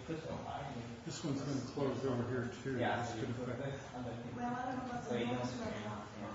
This one's going to close over here too. Yeah. This could affect. Well, I don't know what the rules are out there.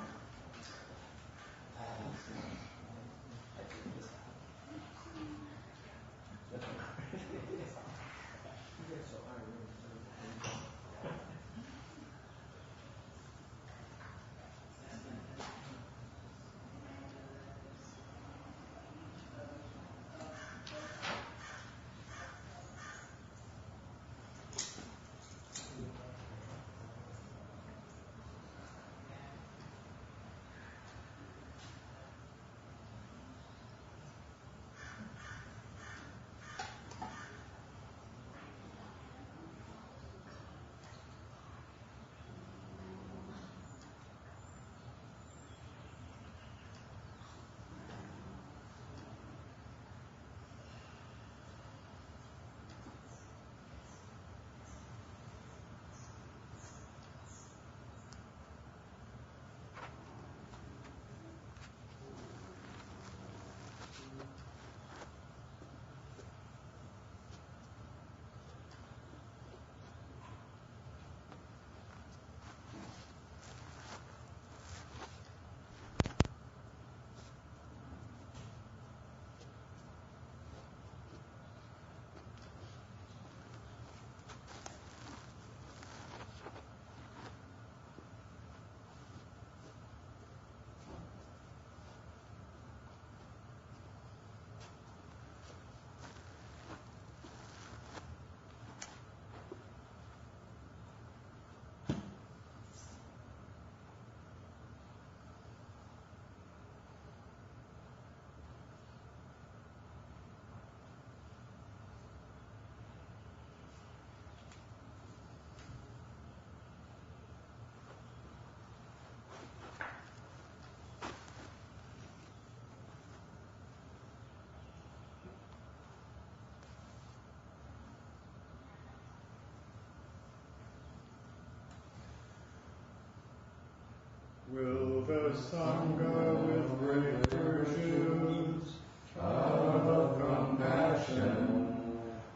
Will the Sangha with great virtues of compassion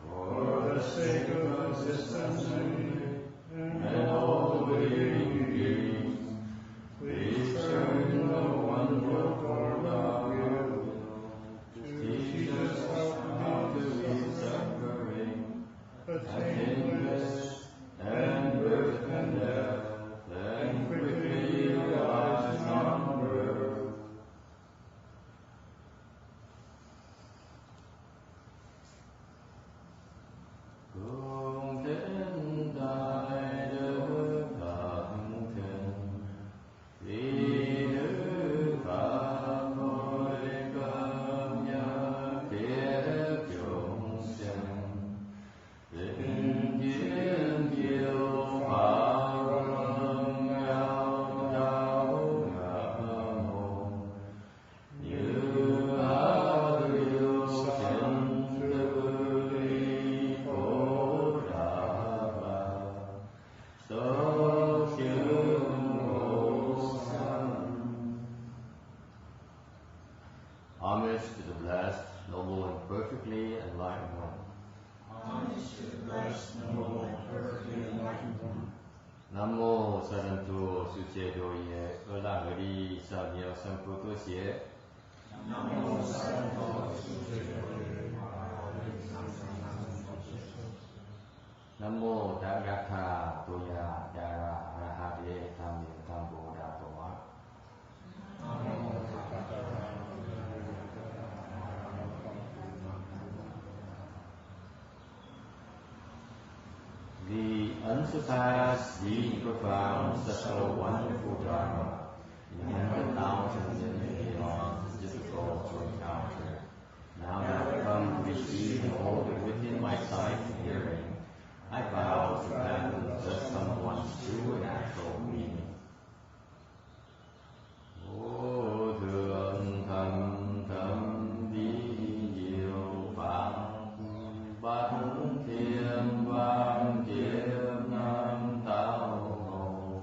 for the sake of existence and all living beings, please turn the one book or will to teach us how to leave suffering, attain bliss, and birth and death, and quickly realize non-birth. Cung thỉnh đại đức thượng thịnh, vì đức Phật hồi cơm nhớ thiết chúng sinh, tình duyên diệu pháp luân ngao đau ngã môn, như áo liêu chân tư ly phổ đà bà, tốc chứng ngộ sanh. Homage to the blessed, noble, and perfectly enlightened one. Homage to the blessed, noble, and perfectly enlightened one. Nam mô Sa Đan Tu Sư Chế Đô Ye Ơ La Hờ Đi Sa Miao Sam Phu Cơ Xie. Nam mô Sa Đan Tu Sư Chế Đô Ye Nam mô Đa Gà Tha Tô Ya Đa Ra Ra Ha Đê Tham Miên Tham Bồ Đà Tổ Hóa. The unsurpassed, the profound, such a wonderful Dharma, in 100,000 million eons is difficult to encounter. Now that I've come to receive and hold it within my sight and hearing, I vow to fathom just someone's true and actual meaning. Ô thượng thần thâm vi diệu pháp bát thiên vạn kiếp nam tao ngộ,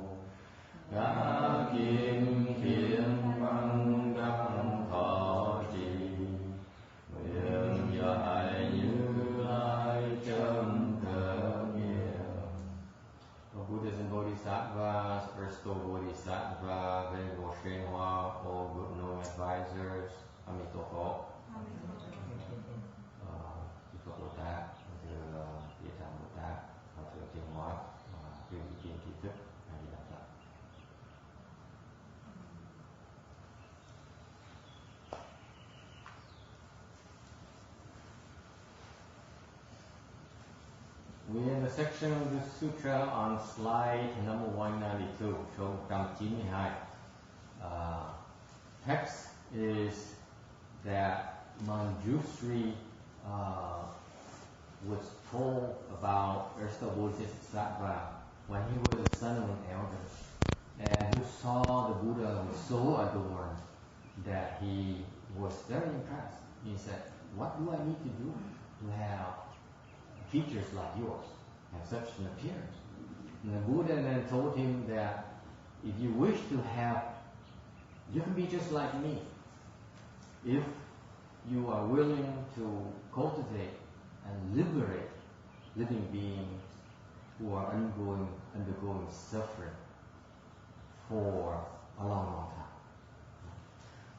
ngã kim thiên văn đắc thọ trì, nguyện giải We're in the section of the sutra on slide number 192, số 192. Text is that Manjushri was told about Earth Store Sutra when he was the son of an elder, and who saw the Buddha was so adorned that he was very impressed. He said, "What do I need to do to have features like yours, have such an appearance?" And the Buddha then told him that if you wish to have, you can be just like me. If you are willing to cultivate and liberate living beings who are undergoing suffering for a long time.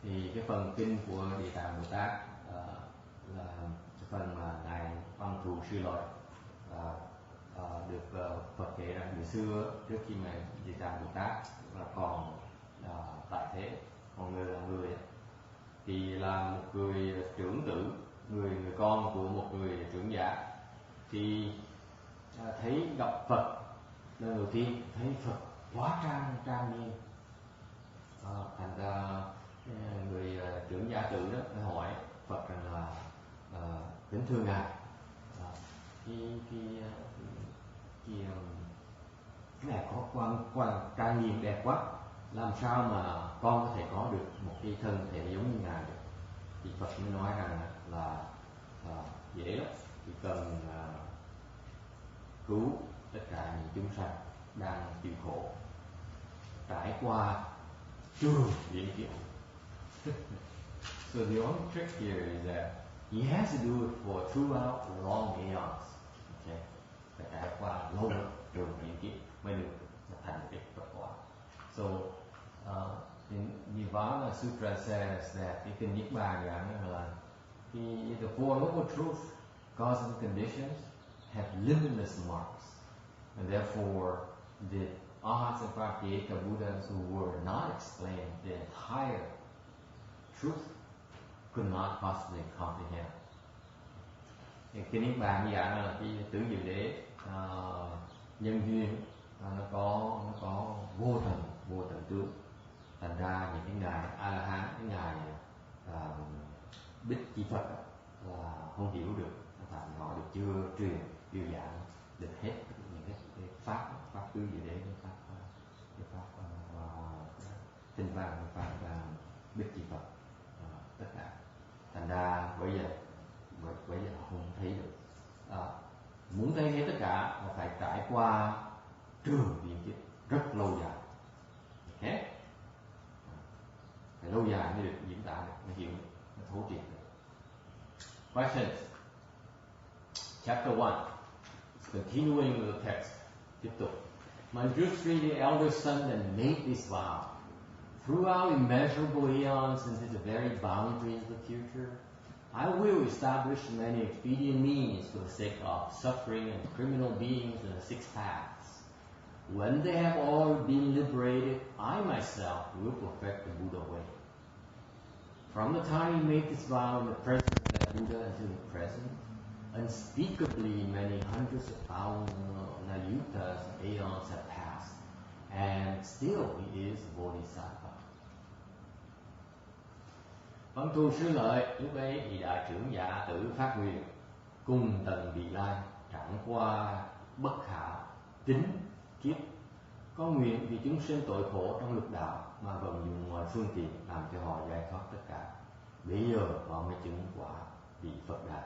Thì cái phần kinh của Địa Tạng Bồ Tát là cái phần mà ngài Văn Thù Sư Lợi được Phật kể rằng ngày xưa trước khi mà Địa Tạng Bồ Tát còn tại thế, còn người là người thì là một người trưởng tử, người con của một người trưởng giả, thì thấy gặp Phật lần đầu tiên, thấy Phật quá trang nghiêm, thành ra người trưởng giả tử đó mới hỏi Phật rằng là kính thưa ngài, cái này có trang nghiêm đẹp quá, làm sao mà con có thể có được một cái thân thể giống như ngài được? Thì Phật mới nói rằng là dễ lắm, chỉ cần cứu tất cả những chúng sanh đang chịu khổ, trải qua trường biến kiếp. So the only trick here is that he has to do it for throughout long aeons. Okay, phải trải qua lâu lắm trường biến kiếp mới được thành cái Phật quả. So in Nirvana Sutra says that cái kinh Niết Bàn giảng là the Four Noble Truths, causes and conditions, have limitless marks, and therefore the Arhats and Pratyeka Buddhas who were not explained the entire truth could not possibly comprehend. Cái Niết Bàn như vậy là cái tứ diệu đế nhân duyên nó có vô tận tướng, thành ra những cái ngài A La Hán, cái ngài Bích Chi Phật là không hiểu được, tại họ được chưa truyền giảng được hết những cái pháp tứ diệu đế, cái pháp tinh văn, cái pháp Bích Chi Phật, tất cả, thành ra bây giờ họ không thấy được. Muốn thấy hết tất cả là phải trải qua trường biến kiếp rất lâu dài. Okay? Phải lâu dài mới được diễn tả được, mới hiểu được, mới thấu triệt được. Questions? Chapter 1. Continuing with the text. Tiếp tục. Manjushri, the elder son, then made this vow. Throughout immeasurable eons into the very boundaries of the future, I will establish many expedient means for the sake of suffering and criminal beings in the six paths. When they have all been liberated, I myself will perfect the Buddha way. From the time he made this vow in the presence of that Buddha until the present, unspeakably many hundreds of thousands of nayutas and aeons have passed, and still he is a bodhisattva. Văn Thù Sư Lợi lúc ấy thì đại trưởng giả tử phát nguyện cùng tầng Vị Lai trải qua bất khả tính kiếp, có nguyện vì chúng sinh tội khổ trong lục đạo mà vận dụng mọi phương tiện làm cho họ giải thoát tất cả. Bây giờ họ mới chứng quả vị Phật Đà.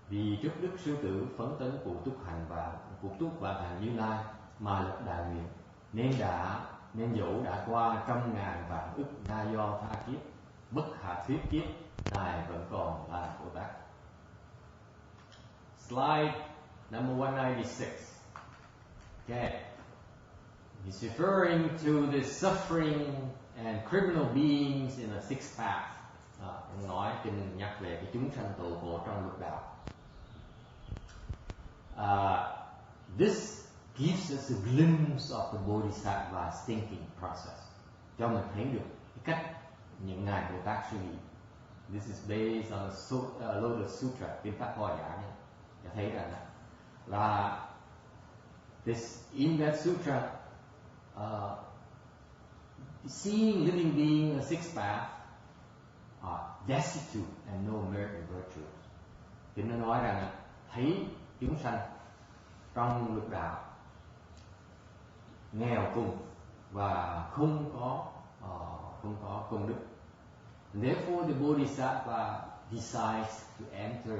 Vì trước Đức Sư Tử phấn tấn cụ túc hành và cụ túc và hành Như Lai mà lập đại nguyện, nên dẫu đã qua trăm ngàn vạn ức na do tha kiếp, bất khả thuyết kiếp, ngài vẫn còn là Bồ Tát. Slide number 196. Okay. He's referring to the suffering and criminal beings in the sixth path. Nói kinh nhắc về cái chúng sanh tội khổ trong lục đạo. This gives us a glimpse of the Bodhisattva's thinking process. Cho mình thấy được cái cách những ngài Bồ Tát suy nghĩ. This is based on the Lotus Sutra, kinh Pháp Hoa Giả. Để thấy rằng là in that sutra, seeing living being a sixth path are destitute and no merit in virtues. Thì nó nói rằng thấy chúng sanh trong lục đạo nghèo cùng và không có công đức. Therefore, the Bodhisattva decides to enter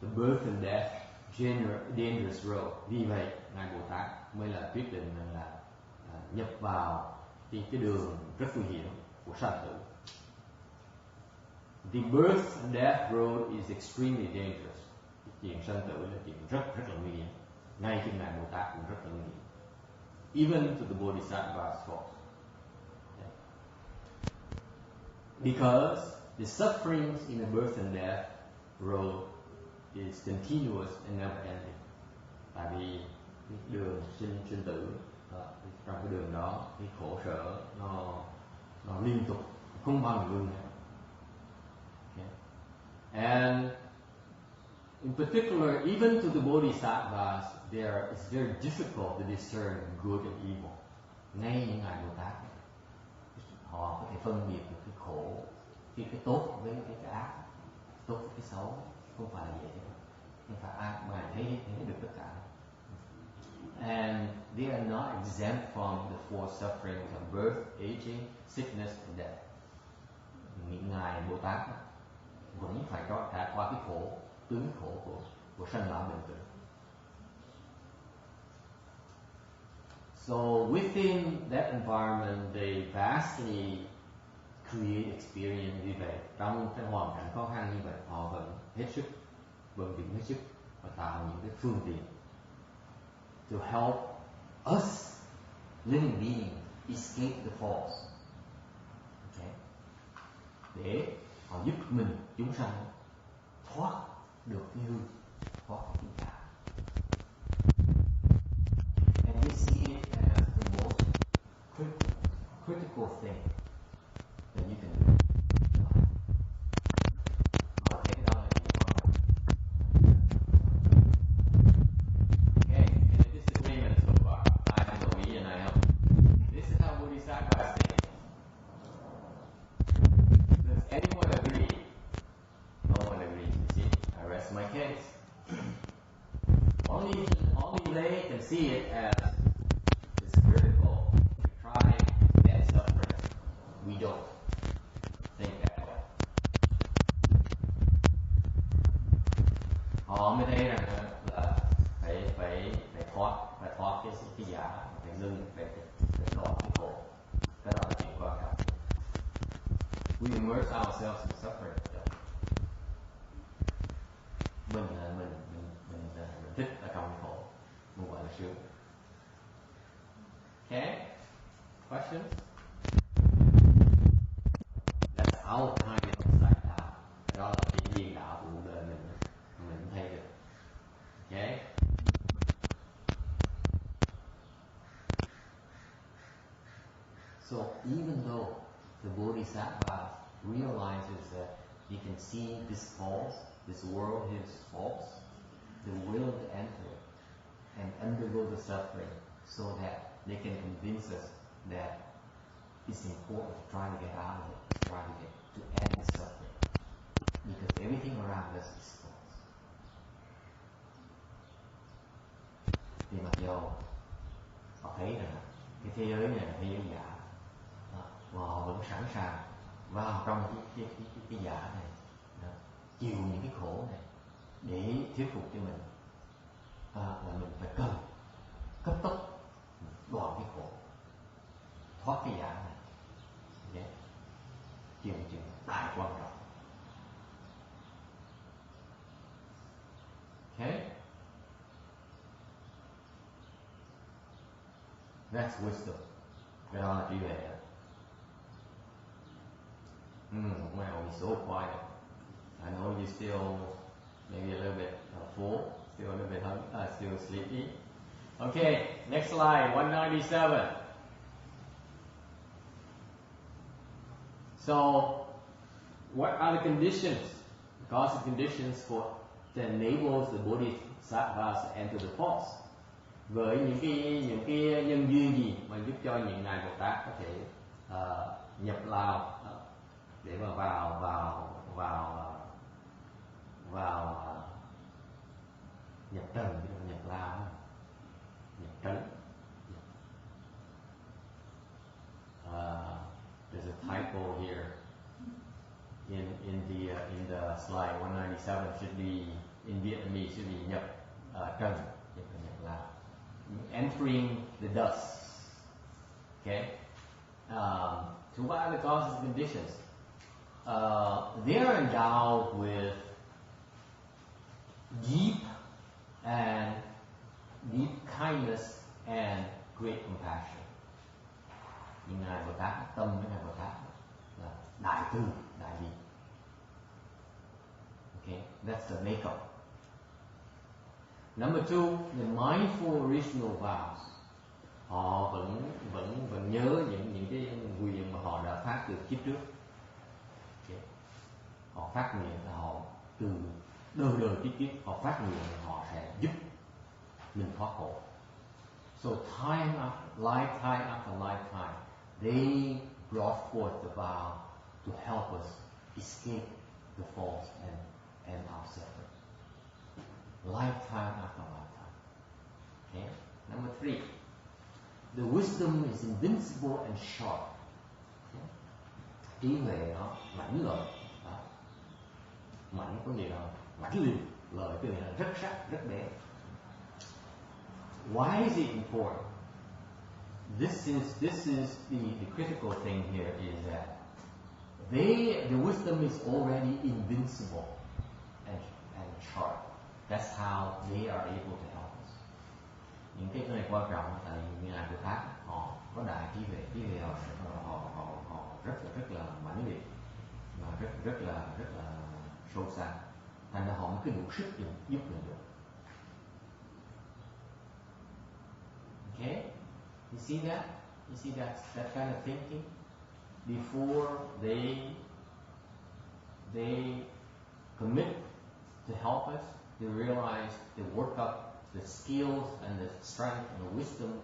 the birth and death dangerous road. Vì vậy, Ngài Bồ Tát mới là quyết định là nhập vào cái đường rất nguy hiểm của sanh tử. The birth and death road is extremely dangerous. Chuyện sanh tử là chuyện rất là nguy hiểm. Ngay khi Ngài Bồ Tát cũng rất là nguy hiểm. Even to the Bodhisattva's fault. Because the sufferings in the birth and death road is continuous and never ending. Tại vì cái đường sinh tử trong cái đường đó, cái khổ sở nó liên tục, không bao giờ ngừng. Okay. And in particular, even to the Bodhisattvas, it's very difficult to discern good and evil. Ngay những Ngài Bồ Tát, họ có thể phân biệt được cái khổ, cái tốt với cái ác, tốt với cái xấu, không phải là dễ. Không phải ai mà thấy được tất cả. And they are not exempt from the four sufferings of birth, aging, sickness, and death. Những Ngài Bồ Tát vẫn phải trải qua cái khổ, tướng khổ của sanh lão bệnh tử. So within that environment, they vastly create experience. Vì vậy, trong cái hoàn cảnh khó khăn như vậy, họ vẫn hết sức, bận bịu hết sức và tạo những cái phương tiện to help us living beings escape the falls. Okay. Để họ giúp mình chúng sanh thoát được cái hư, thoát cái ngã. And we see it as the most critical thing that you can do. Họ thấy đó là điều quan trọng. Okay, and this is agreement so far. I agree and I help. This is how Bodhisattva thinks. Does anyone agree? No one agrees. You see, I rest my case. Only they can see it as it's critical to try and suffering. We don't think that way. Họ mới thấy rằng là phải thoát cái giả, phải ngưng, phải thoát cái khổ. Cái đó là chuyện quan trọng. We immerse ourselves in suffering. Mình thích ở trong cái khổ, mình gọi là sướng. Okay? Questions? That's our kind of insight now. Đó là cái viên đạo của cuộc đời mình thấy được. Okay? So even though the Bodhisattva realizes that he can see this false, this world is false, the will to enter it and undergo the suffering so that they can convince us that it's important to try to get out of it, to end the suffering. Because everything around us is false. Thì mặc dù họ thấy rằng cái thế giới này là thế giới giả, và họ vẫn sẵn sàng vào trong cái giả này, chịu những cái khổ này để thuyết phục cho mình là mình phải cần cấp tốc đoạn cái khổ, thoát cái giả này. Okay. Chuyện đại quan trọng. Okay? That's wisdom. Cái đó là trí huệ. Wow, we're so quiet. I know you're still maybe a little bit full, still a little bit still sleepy. Okay, next slide, 197. So, what are the conditions? Because the conditions for that enables the bodhisattvas to enter the force. Với những cái nhân duyên gì mà giúp cho những ngài Bồ Tát có thể nhập lao để mà vào nhập trần, nhập lao, nhập trấn. There's a typo here in the slide 197. Should be in Vietnamese, should be nhập trần, nhập lao, entering the dust. Okay. So what are the causes and conditions? They are endowed with deep kindness and great compassion. Nhưng ngài Bồ Tát, tâm với ngài Bồ Tát là đại từ, đại bi. Okay, that's the makeup. Number two, the mindful original vows. Họ vẫn nhớ những cái nguyện mà họ đã phát từ kiếp trước. Okay. Họ phát nguyện là họ từ đời kiếp họ phát nguyện là họ sẽ giúp mình thoát khổ. So time after lifetime, they brought forth the vow to help us escape the falls and our suffering. Lifetime after lifetime. Okay. Number three, the wisdom is invincible and sharp. Okay. Trí huệ nó mãnh lợi. Mãnh có nghĩa là mãnh liệt, lợi có nghĩa là rất sắc, rất bé. Why is it important? This is the critical thing here is that the wisdom is already invincible and sharp. That's how they are able to help us. Những cái này quan trọng là như ngài Bồ Tát họ có đại trí huệ họ rất là mãnh liệt mà rất là sâu xa, thành ra họ mới cứ đủ sức giúp mình được. Okay, you see that? You see that kind of thinking before they commit to help us. They realize they work up the skills and the strength and the wisdom.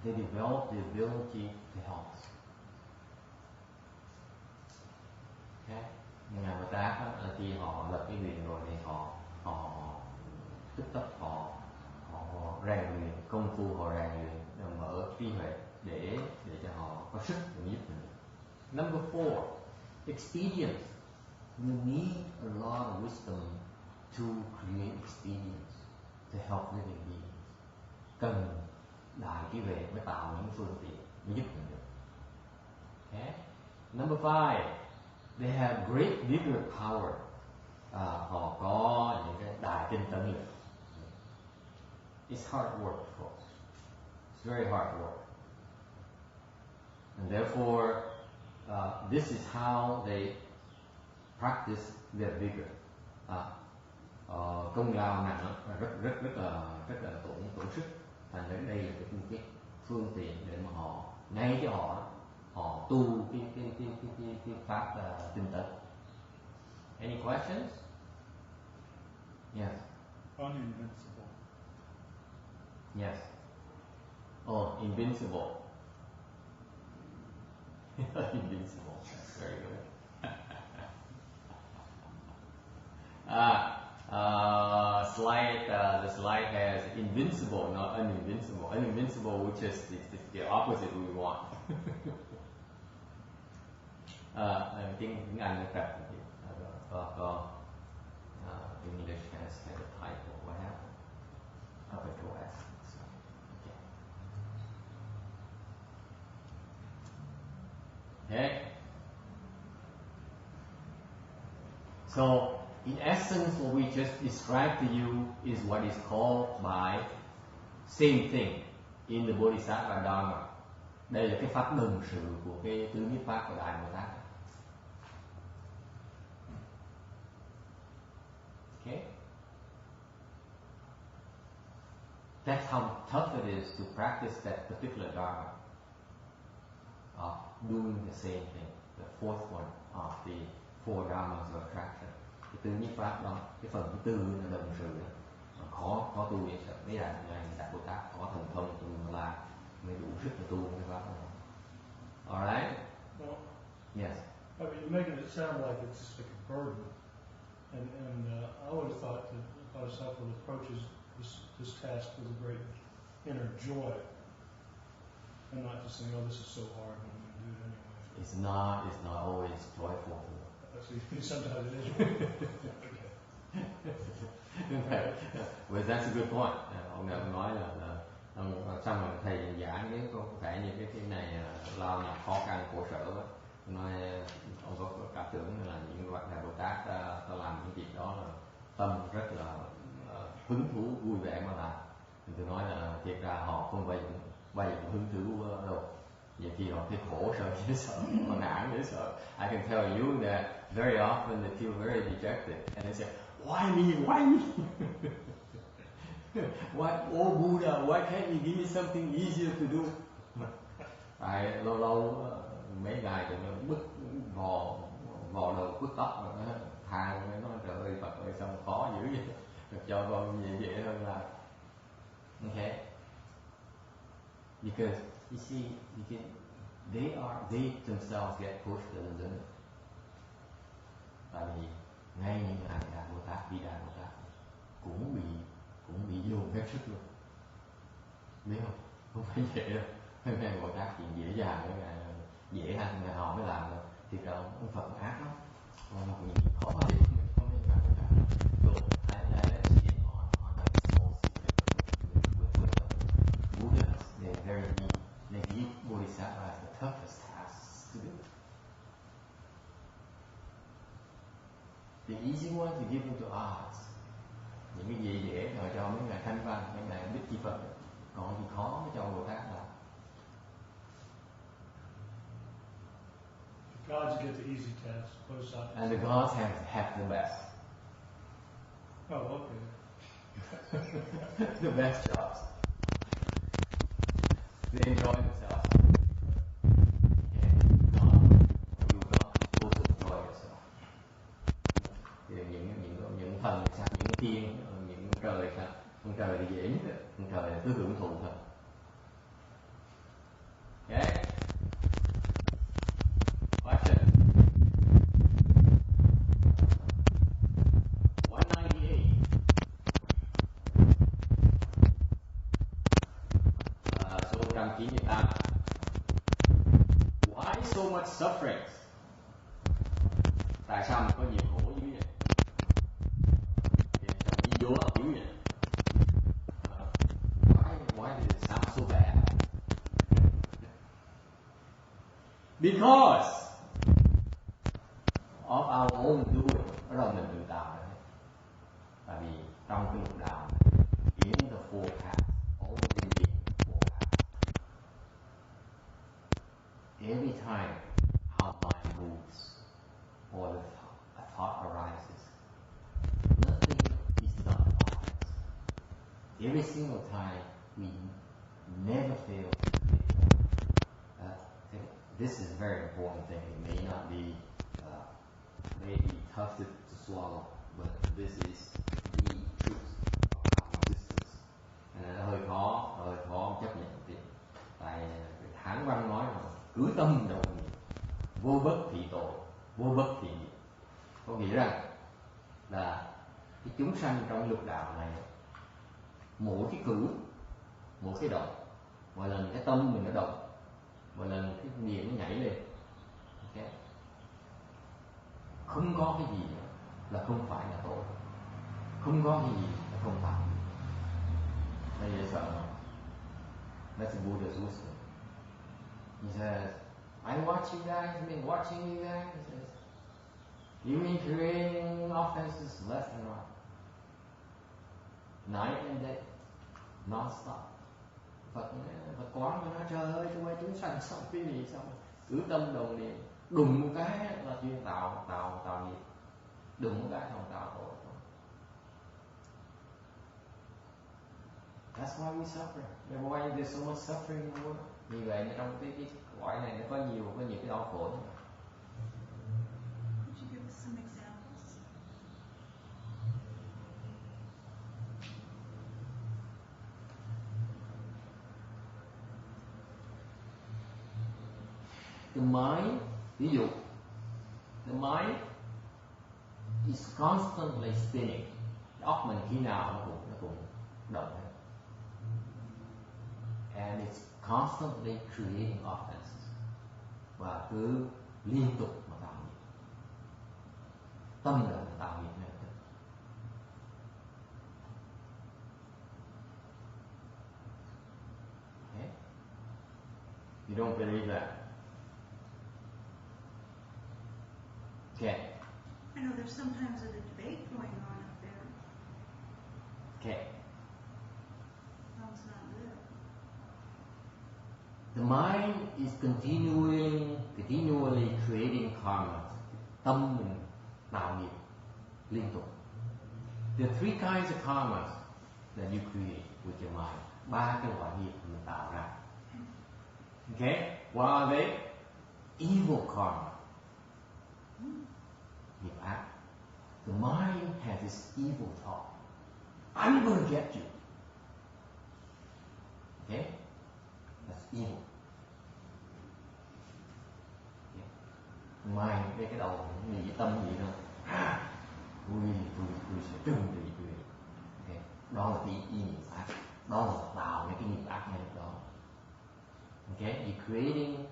They develop the ability to help us. Okay, nhưng mà Bồ Tát khi họ lập cái nguyện rồi thì họ tức tốc họ rèn luyện công phu, họ rèn luyện mở trí huệ để cho họ có sức để giúp mình. Number four, expedience. You need a lot of wisdom to create expedience to help living beings. Cần đại trí huệ mới tạo những phương tiện mới giúp mình được. Okay. Number five, they have great vigor power. Họ có những cái đại tinh tấn lực. It's hard work, folks. It's very hard work. And therefore, this is how they practice their vigor. Công lao nặng rất là tốn sức. Thành ra đây là cái phương tiện để mà họ tu cái pháp tinh tấn. Any questions? Yes. Uninvincible. Yes. Oh, invincible. Invincible. That's very good. The slide has invincible, not uninvincible. Uninvincible, which is the opposite we want. Tiếng Anh nó trật English has a typo. What happened? Capital S. Okay. So, in essence, what we just described to you is what is called by same thing in the Bodhisattva Dharma. Đây là cái pháp đồng sự của cái tứ niết pháp của Đại Bồ Tát. Okay. That's how tough it is to practice that particular Dharma. Doing the same thing, the fourth one of the four Dharmas of attraction. cái tư nhất pháp đó, cái phần thứ tư là đồng sự đó. Khó tu vậy sợ mấy đại Bồ Tát có thần thông tu là mới đủ sức để tu cái pháp đó. Alright? Well, Yes. I mean, you're making it sound like it's just like a burden, and I always thought that the Bodhisattva approaches this task with a great inner joy, and not just saying, "Oh, this is so hard, but I'm going to do it anyway." It's not always joyful. Actually, sometimes it is. Okay. Well, that's a good point. Ông này ông nói là xong rồi thầy giảng nếu có thể như cái này lao nhập khó khăn khổ sở đó. Nói ông có cảm tưởng là những loại Bồ Tát ta làm những việc đó là tâm rất là hứng thú vui vẻ mà làm. Thì tôi nói là thiệt ra họ không bay hứng thú đâu. Vậy thì họ thấy khổ sợ dễ sợ, họ nản dễ sợ. I can tell you that very often they feel very dejected and they say, why me? Why, oh Buddha, why can't you give me something easier to do? Tại lâu mấy ngày thì nó bứt vò đầu bứt tóc rồi nó than nó nói trời ơi Phật ơi sao khó dữ vậy, được cho con dễ hơn là okay. Because you see, they themselves get pushed to the limit. Tại vì ngay những Đại Bồ Tát, Di Đà Bồ Tát cũng bị dồn hết sức luôn, biết không? Không phải dễ đâu. Ngài Bồ Tát chuyện dễ dàng, cái ngài dễ hơn, ngài họ mới làm được. Thì ra ông Phật ác lắm, ông chuyện khó thì không biết làm được. So I see it on a small secret with Buddhas. They're very deep. They give Bodhisattvas the toughest tasks to do. The easy ones you give them to arts. Những cái gì dễ rồi cho mấy ngài Thanh Văn, mấy ngài Bích Chi Phật. Còn gì khó mới cho Bồ Tát làm. The gods get the easy tasks. Bodhisattvas. And the gods have the best. Oh, okay. The best jobs. They enjoy themselves. Okay. You got also enjoy yourself. Thì những thần sắc, những tiên, những trời sắc, con trời thì dễ nhất, con trời là cứ hưởng thụ thôi. Okay. Question. 198. Số 198. Why so much suffering? Tại sao mình có nhiều khổ dữ vậy? Đi vô dữ vậy? Why did it sound so bad? Because of our own doing. Đó là mình tự tạo đấy. Tại vì trong cái lục đạo in the four paths, all the four paths, every time our mind moves or a thought arises, nothing is not obvious. Every single time we never fail to do it. This is a very important thing. It may not be tough to swallow, but this is the truth of our existence. Hơi khó chấp nhận một tí. Tại Hán Văn nói là cứ tâm đồng niệm, vô bất thị tội, vô bất thị nghiệp. Có nghĩa rằng là cái chúng sanh trong lục đạo này, mỗi cái cử, mỗi cái động, mỗi lần cái tâm mình nó động, mỗi lần cái niệm nó nhảy lên, okay. Không có cái gì là không phải là tội, không có cái gì là không phải. Bây giờ sợ không? That's the Buddha's wisdom. He says, I watch you guys, I've been watching you guys. He says, you've been creating offenses left and right, night and day, non-stop. Phật quán mà nói trời ơi, tụi bay chúng sanh xong cái gì xong cứ tâm đồng niệm, đùng một cái là chuyên tạo nghiệp, đùng một cái không tạo tội. That's why we suffer. That's why there's so much suffering in the world. Vì vậy trong cái cõi này nó có nhiều cái đau khổ. Could you give us some examples? The mind, ví dụ, the mind is constantly spinning. Óc mình khi nào nó cũng động hết. And it's constantly creating offenses. Và cứ liên tục mà tạo nghiệp. Tâm là tạo nghiệp này. Okay? You don't believe that? Okay. I know there's sometimes a debate going on up there. Okay. Sounds not good. The mind is continually creating karma. Tâm mình tạo nghiệp liên tục. There are three kinds of karmas that you create with your mind. 3 cái loại nghiệp mình tạo ra. Okay? What are they? Evil karma. Nghiệp ác. The mind has this evil thought. I'm going to get you. Okay? That's evil. Okay. Mind, cái đầu nghĩ tâm gì đâu. Tôi sẽ trừng trị tôi. Okay. Đó là cái ý nghiệp ác. Đó là tạo những cái nghiệp ác ngay lúc đó. Okay? You're creating an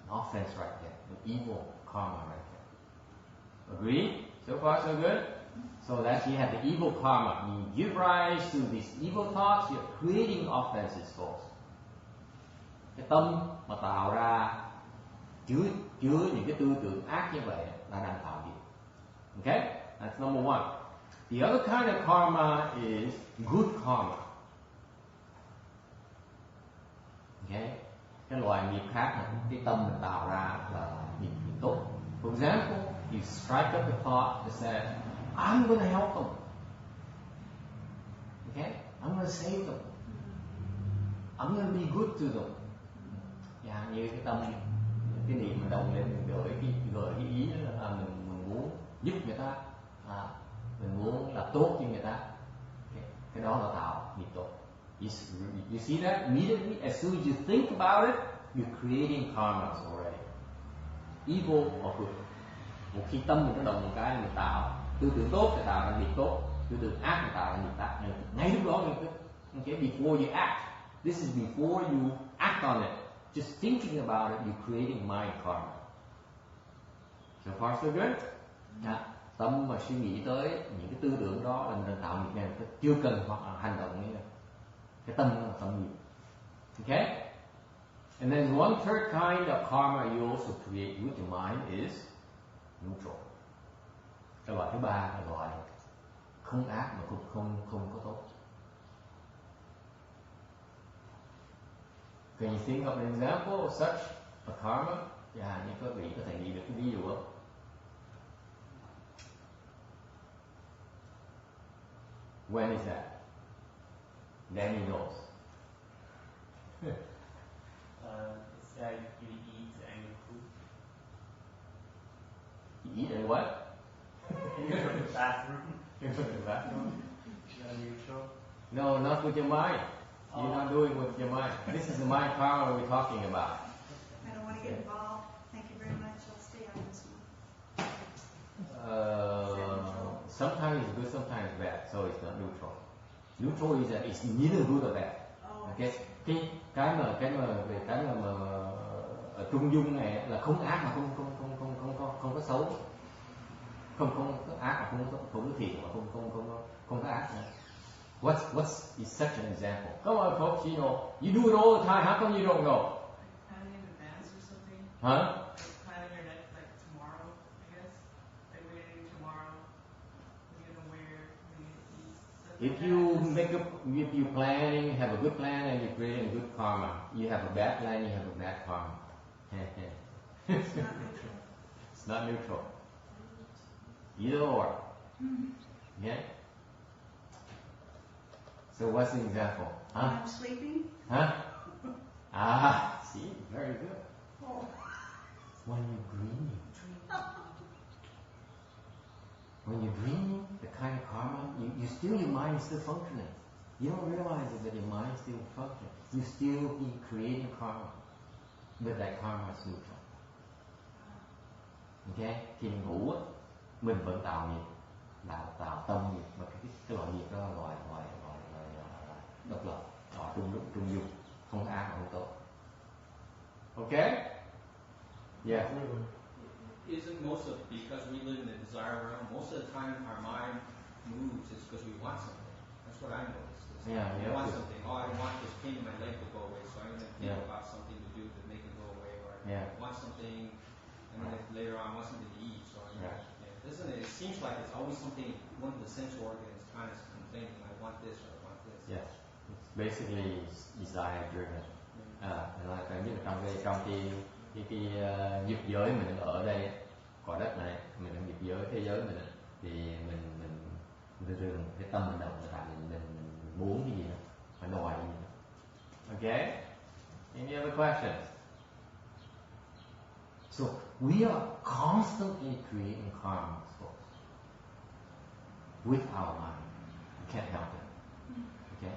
offense right there. An evil karma right there. Agree? So far so good? So that you have the evil karma. You give rise to these evil thoughts, you're creating offenses for us. Cái tâm mà tạo ra chứa những cái tư tưởng ác như vậy là đang tạo nghiệp. Okay? That's number one. The other kind of karma is good karma. Okay? Cái loại nghiệp khác là cái tâm mình tạo ra là nghiệp tốt. For example, you strike up a thought that says, I'm going to help them. Okay? I'm going to save them. I'm going to be good to them. Dạ, như cái tâm, cái niệm mình đồng lên, mình gửi cái ý là mình muốn giúp người ta, mình muốn làm tốt cho người ta. Okay. Cái đó là tạo nghiệp tốt. You see that? Immediately, as soon as you think about it, you're creating karmas already. Evil or good. Một khi tâm mình nó động một cái, mình tạo tư tưởng tốt thì tạo ra nghiệp tốt, tư tưởng ác thì tạo ra nghiệp ác. Ngay lúc đó mình cứ, okay, before you act, this is before you act on it. Just thinking about it, you're creating mind karma. So far so good? Yeah. Tâm mà suy nghĩ tới những cái tư tưởng đó là mình đang tạo nghiệp này, chưa cần hoặc là hành động nữa. Cái tâm nó là tâm nghiệp. Okay? And then one third kind of karma you also create with your mind is neutral. Cái loại thứ ba là loại không ác mà cũng không có tốt. Can you think of an example of such a karma? Dạ, như các vị có thể nghĩ được cái ví dụ không? When is that? Danny knows. It's like you eat angry food. You eat and what? You go to the bathroom. You go to the bathroom? You're neutral. No, not with your mind. You're not doing with your mind. This is the mind karma we're talking about. I don't want to get involved. Thank you very much. I'll stay out of this one. Sometimes it's good, sometimes it's bad, so it's not neutral. Neutral is that it's neither good or bad. Okay? Cái mà ở trung dung này là không ác mà không có xấu, không có ác mà không có thiện mà không có ác nữa. What's is such an example? Come on, folks, you know, you do it all the time. How come you don't know? Like planning in advance or something? Huh? Like planning your next, like tomorrow, I guess. Like what you're doing tomorrow, what you're gonna wear, what you're gonna eat. If you planning, have a good plan, and you're creating a good karma. You have a bad plan, you have a bad karma. It's not neutral. It's not neutral. Either or. Okay? So what's the example? When I'm sleeping, Huh? See, very good. When you're dreaming. When you're dreaming, the kind of karma, your mind is still functioning. You don't realize it, that your mind is still functioning. You still be creating karma, but that karma is neutral. Ok, khi mình ngủ á, mình vẫn tạo nghiệp, tạo tâm nghiệp, mà cái loại nghiệp đó là loại độc lập, loại trung dung, không ác mà không tốt. Ok? Yeah. Really. Isn't most of, because we live in the desire realm, most of the time our mind moves is because we want something. That's what I noticed. Yeah, I want something. Oh, I want this pain in my leg to go away, so I'm going to think about something to do to make it go away. Or I want something, and then later on I want something to eat. So isn't it? It seems like it's always something, one of the sense organs kind of complaining, I want this or I want this. Yes, it's basically desire driven. Nhất là trong cái nghiệp giới mình ở đây, cõi đất này, mình ở nghiệp giới thế giới mình, thì mình thường cái tâm mình động là tại mình muốn cái gì đó, phải đòi cái gì đó. Okay? Any other questions? So we are constantly creating karma, folks, with our mind. You can't help it. Okay?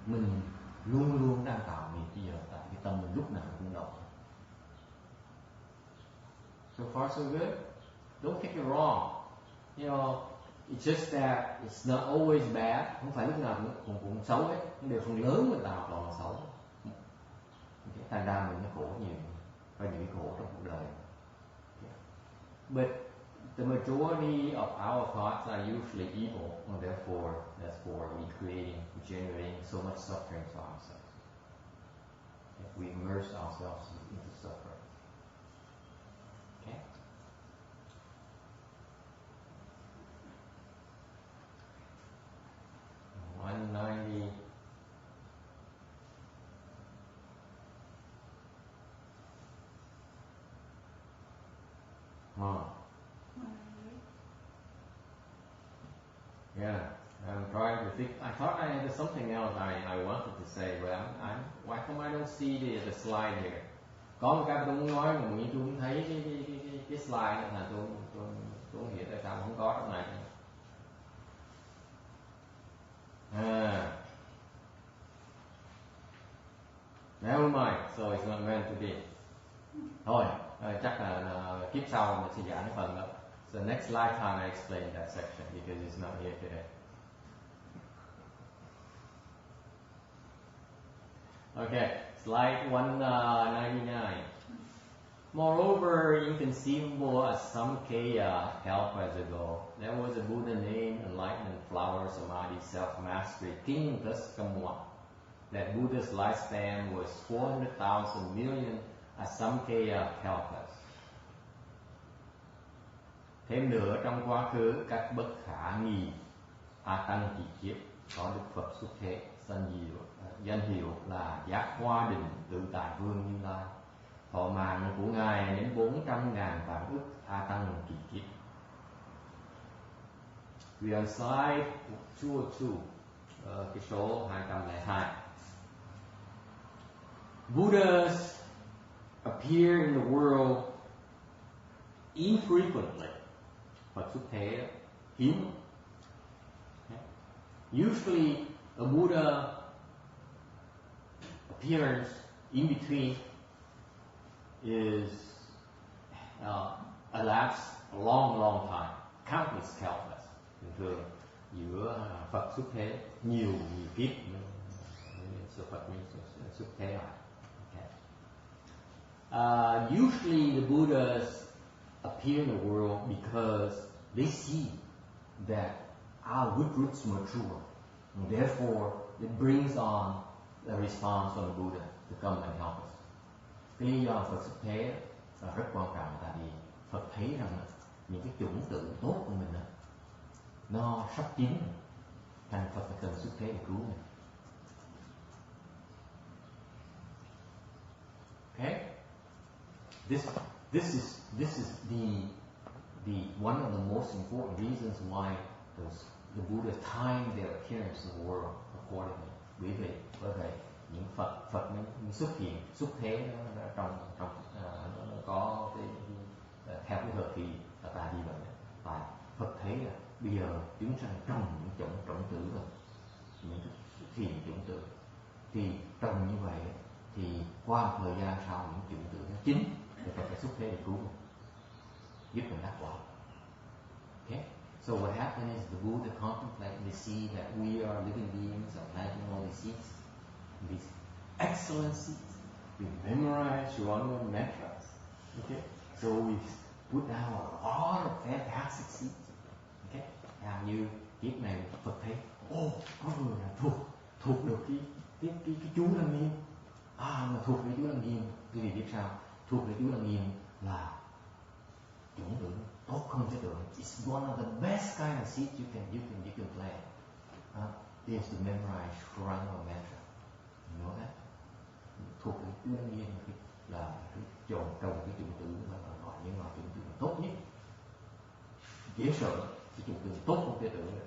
Mình luôn luôn đang tạo nghiệp bây giờ, tại cái tâm mình lúc nào cũng động. So far so good. Don't take it wrong. You know, it's just that it's not always bad. Không phải lúc nào cũng xấu hết. Điều phần lớn mình tạo toàn là xấu. Okay. Thành ra mình nó khổ nhiều, có những cái khổ trong cuộc đời. Okay. But the majority of our thoughts are usually evil, and therefore that's for generating so much suffering to ourselves. Okay. We immerse ourselves into suffering. Okay. 190. Yeah, I'm trying to think. I thought I had something else I wanted to say, but why come I don't see the slide here? Có một cái tôi muốn nói mà tôi không thấy cái slide này, là tôi không hiểu tại sao không có trong này. Never mind, so it's not meant to be. Thôi, chắc là kiếp sau mình sẽ giảng cái phần đó. So next lifetime I explain that section because it's not here today. Okay, slide 199. Moreover, inconceivable as Samkhya kalpas ago, there was a Buddha named Enlightenment Flower Samadhi Self-Mastery kinhďịa. That Buddha's lifespan was 400,000 million Asamkhya kalpas. Thêm nữa, trong quá khứ các bậc khả nghi A Tăng kỳ kiếp có Đức Phật xuất thế danh hiệu là Giác Hoa Định Tự Tại Vương Như Lai. Thọ mạng của ngài đến 400.000 vạn ức A Tăng kỳ kiếp. We on slide 202, cái số 202. Buddhas appear in the world infrequently. Phật xuất thế hiếm. Usually a Buddha appearance in between is elapsed a long time, countless kalpas. Thường giữa Phật xuất thế nhiều kiếp sự Phật xuất thế lại. Usually the Buddhas appear in the world because they see that our good roots mature, and therefore it brings on a response from the Buddha to come and help us. Cái lý do Phật xuất thế là rất quan trọng, tại vì Phật thấy rằng những cái chủng tử tốt của mình nó sắp chín, thành Phật phải cần xuất thế để cứu mình. Okay? This is the one of the most important reasons why the Buddha timed their appearance in the world accordingly. Bởi vậy những Phật mới xuất hiện, xuất thế trong nó có cái theo cái thời kỳ là tại vì vậy. Tại Phật thấy là bây giờ chúng sanh trồng những種tử rồi, những cái thiền種tử, thì trồng như vậy thì qua một thời gian sau những chủng tử nó chín thì Phật phải xuất thế để cứu. giúp mình đắc quả. Okay? So what happened is the Buddha contemplated and they see that we are living beings are planting all these seeds, these excellent seeds. We memorize your mantras. Okay? So we put down a lot of fantastic seeds. Okay? Như kiếp này Phật thấy, có người là thuộc được cái chú Lăng Nghiêm. Mà thuộc về chú Lăng Nghiêm, quý vị biết sao? Thuộc về chú Lăng Nghiêm là chủng tử tốt không thể tưởng. It's one of the best kind of seeds you can plant. Is to memorize Shranga mantra. You know that? Thuộc về chú Lăng Nghiêm là trồng cái chủng tử mà gọi những loại chủng tử tốt nhất. Dễ sợ, cái chủng tử tốt không thể tưởng được.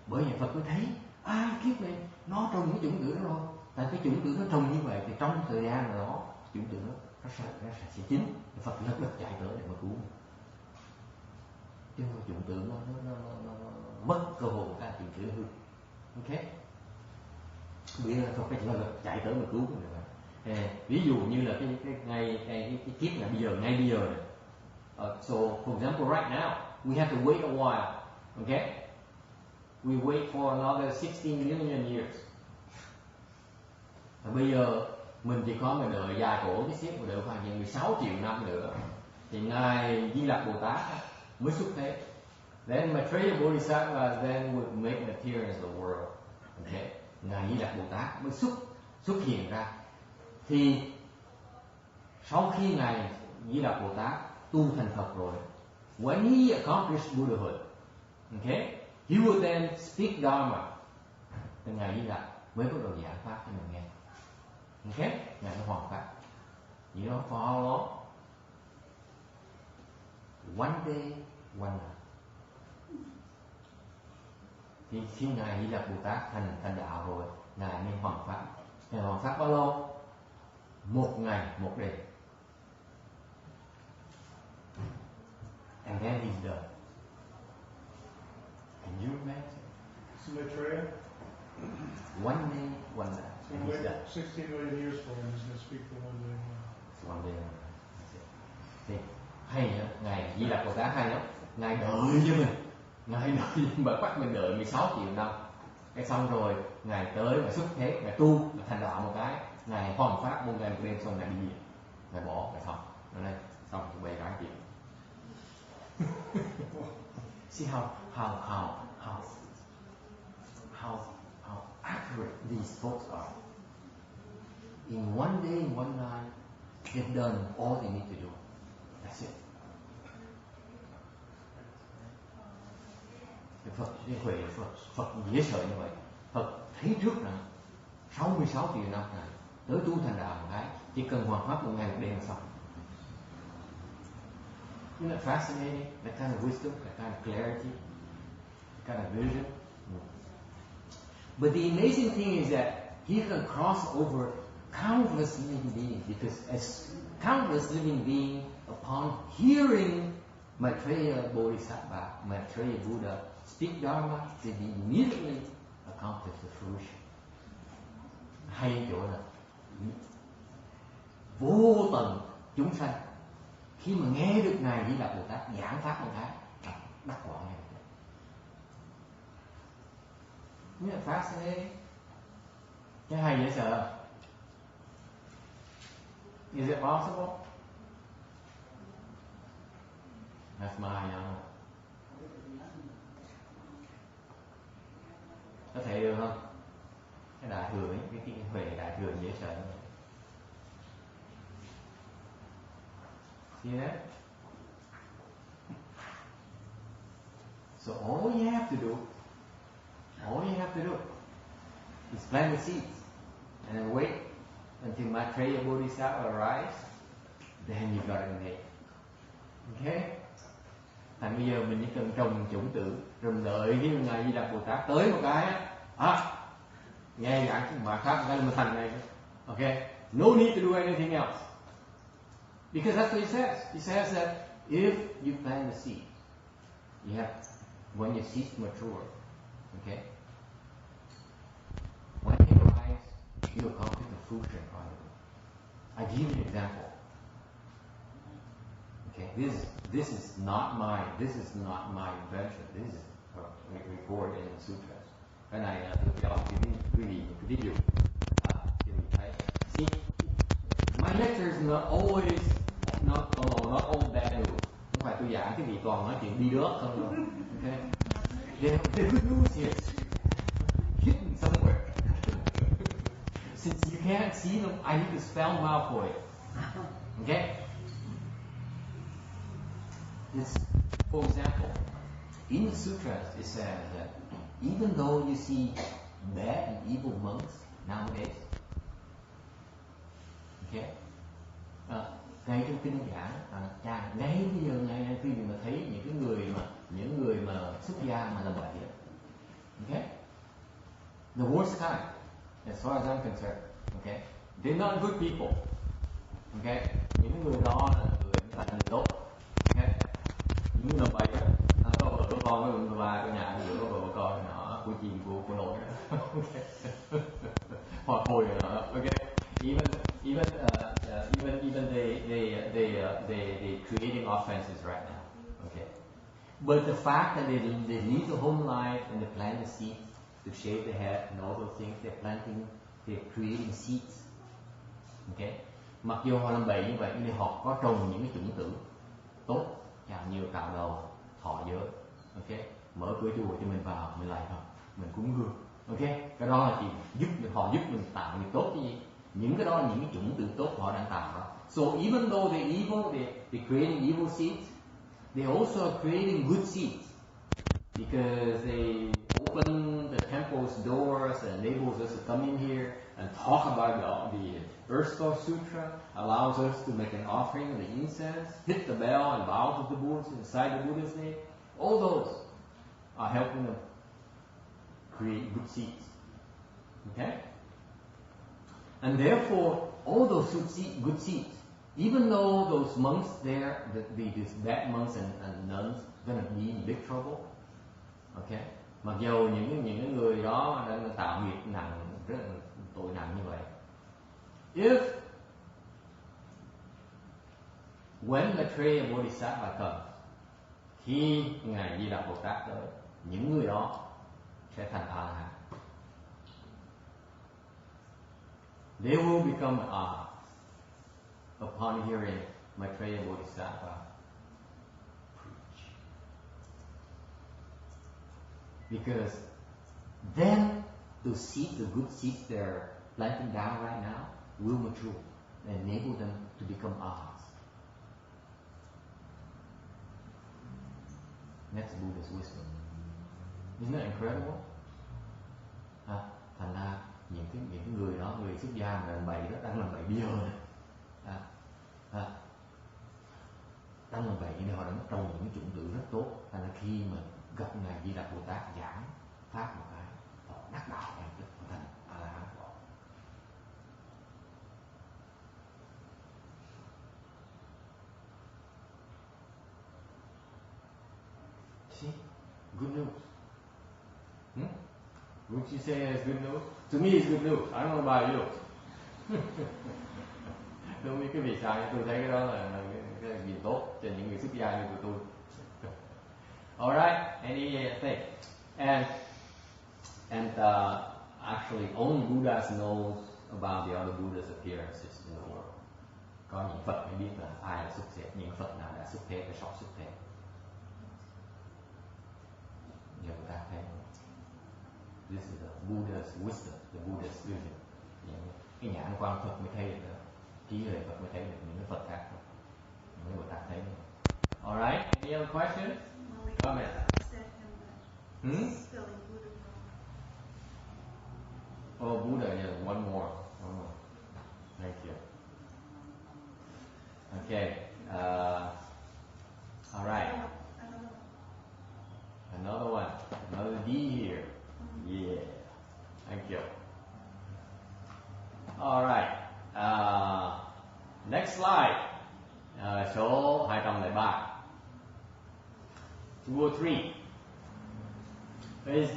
Bởi vậy Phật mới thấy kiếp này nó trồng cái chủng tử đó rồi. Tại cái chủng tử nó trồng như vậy thì trong thời gian nào đó chủng tử nó sẽ chín. Phật lập tức chạy tới để mà cứu. Chứ không chủng tử nó mất cơ hội của các chủng tử hư. Ok? Bây giờ Phật phải chạy tới mà cứu người. Ví dụ như là cái kiếp này ngay bây giờ này. So for example right now we have to wait a while. Okay? We wait for another 16 million years. Và bây giờ mình chỉ có mà đợi dài cổ cái xếp mà đợi khoảng 16 triệu năm nữa thì Ngài Di Lặc Bồ Tát mới xuất thế. Then Maitreya Bodhisattva then would make an appearance in the world. Okay? Ngài Di Lặc Bồ Tát mới xuất hiện ra. Thì sau khi Ngài Di Lặc Bồ Tát tu thành Phật rồi, when he accomplished Buddhahood, okay, he would then speak Dharma. Thì Ngài Di Lặc mới bắt đầu giảng pháp cho mình nghe. Okay? Ngài nó hoàn pháp. You know for how long? One day, one night. Thì khi Ngài Di Lặc Bồ Tát thành đạo rồi, Ngài mới hoàn pháp. Ngài hoàn pháp bao lâu? Một ngày, một đêm. And then he's done. Can you imagine? So Maitreya? One day, one night. So wait 16 million years for him, he's going to speak for one day. One day, one night. Thì hay nhá, Ngài Di Lặc Bồ Tát hay lắm. Ngài đợi cho mình. Ngài đợi mà bắt mình đợi 16 triệu năm. Cái xong rồi, Ngài tới và xuất thế, Ngài tu, Ngài thành đạo một cái. Ngài hoàn pháp một ngày một đêm xong Ngài đi về. Ngài bỏ, Ngài xong. Rồi đây, xong thì bày cái chuyện. See how accurate these folks are. In one day, one night, they've done all they need to do. That's it. Cái huệ Phật dễ sợ như vậy. Phật thấy trước rằng 66 triệu năm này tới tu thành đạo một cái, chỉ cần hoàn pháp một ngày một đêm là xong. Isn't that fascinating? That kind of wisdom, that kind of clarity, that kind of vision. But the amazing thing is that he can cross over countless living beings, because as countless living beings, upon hearing Maitreya Bodhisattva, Maitreya Buddha speak Dharma, they immediately accomplish the fruition. Hay chỗ là vô tận chúng sanh khi mà nghe được Ngài Di Lặc Bồ Tát giảng pháp một cái, đắc quả ngay. Isn't that fascinating? Cái hay dễ sợ. Is it possible? That's Mahayana. Có thể được không? Cái đại thừa ấy, cái huệ đại thừa dễ sợ. See that? So all you have to do is plant the seeds and then wait until Maitreya Bodhisattva arrives, then you got it made. Okay? Thành bây giờ mình chỉ cần trồng chủng tử, rồi đợi cái Ngài Di Lặc Bồ Tát tới một cái nghe giảng mà pháp cái là mình thành này. Okay? No need to do anything else. Because that's what he says. He says that if you plant the seed, you have, when your seeds mature, okay, when it arrives, you accomplish the fruition part of it. I give you an example. Okay, this is not my invention. This is recorded in the sutras. Cái này tôi cho quý vị một cái ví dụ. Quý vị thấy. See, my lecture is not always not all bad news. Không phải tôi giảng cái vị toàn nói chuyện đi đớt không đâu. Okay. There's good news here. Hidden somewhere. Since you can't see them, I need to spell them out for you. Okay? For example, in the sutras it says that even though you see bad and evil monks nowadays, okay, ngay trong kinh giảng, ngay bây giờ ngay khi mà thấy những người mà xuất gia mà làm vậy, okay, the worst kind, as far as I'm concerned, okay, they're not good people, okay, những người đó là người tốt, okay, những người vậy đó, có vợ có con có người ba có nhà có vợ có con nó của chị của nội đó, okay, hoặc hồi đó, okay, even they creating offenses right now, okay, but the fact that they lead the home life and they plant the seeds to shave the head and all those things, they're creating seeds, okay. Mặc dù họ làm bậy như vậy nhưng họ có trồng những cái chủng tử tốt, chào nhiều cạo đầu, thọ giới, ok, mở cửa chùa cho mình vào, mình lại Phật, mình cúng hương, ok, cái đó là gì? Họ giúp mình tạo việc tốt cái gì? Những cái đó là những cái chủng tử tốt họ đang tạo đó. So even though they're evil, they're creating evil seeds, they also are creating good seeds because they open the temple's doors and enables us to come in here and talk about the Earth Store Sutra, allows us to make an offering of the incense, hit the bell and bow to the Buddha inside the Buddha's name. All those are helping them create good seeds. Okay? And therefore, all those good seeds, even though those monks there, these bad monks and nuns, gonna be in big trouble, okay? Mặc dù những người đó đang tạo nghiệp nặng, rất là tội nặng như vậy. When Maitreya Bodhisattva comes, khi ngài Di Đà Bồ Tát tới, những người đó sẽ thành A-la-hán. They will become arhats upon hearing Maitreya Bodhisattva preach. Because then the seeds, the good seeds they're planting down right now, will mature and enable them to become arhats. That's Buddha's wisdom. Isn't that incredible? Thành ra những người đó, người xuất gia mà làm bậy đó, đang làm bậy bây giờ này, đang làm bậy nên họ đang trồng những chủng tử rất tốt. Thành ra khi mà gặp ngài Di Đà Bồ Tát giảng pháp một cái, họ đắc đạo ngay tức thành A-la-hán của họ. See, good news. Would you say it's good news? To me, it's good news. I don't know about you. Tôi không biết cái vì sao, nhưng tôi thấy cái đó là cái gì tốt cho những người xuất gia như tụi tôi. Alright, anything. And actually, only Buddhas knows about the other Buddhas' appearances in the world. Có những Phật mới biết là ai là xuất thế, những Phật nào đã xuất thế, cái sắp xuất thế. Giờ người ta thấy this is the Buddha's wisdom, the Buddha's vision. Cái nhãn quan Phật mới thấy được, trí huệ Phật mới thấy được những cái Phật khác, những người ta thấy được. Alright, any other questions? Comment. Spelling Buddha wrong. Oh, Buddha, yeah, one more. Thank you. Okay. Alright. Another one. Another D here. Yeah. Thank you. Alright. Next slide. Số 203. 203. There's a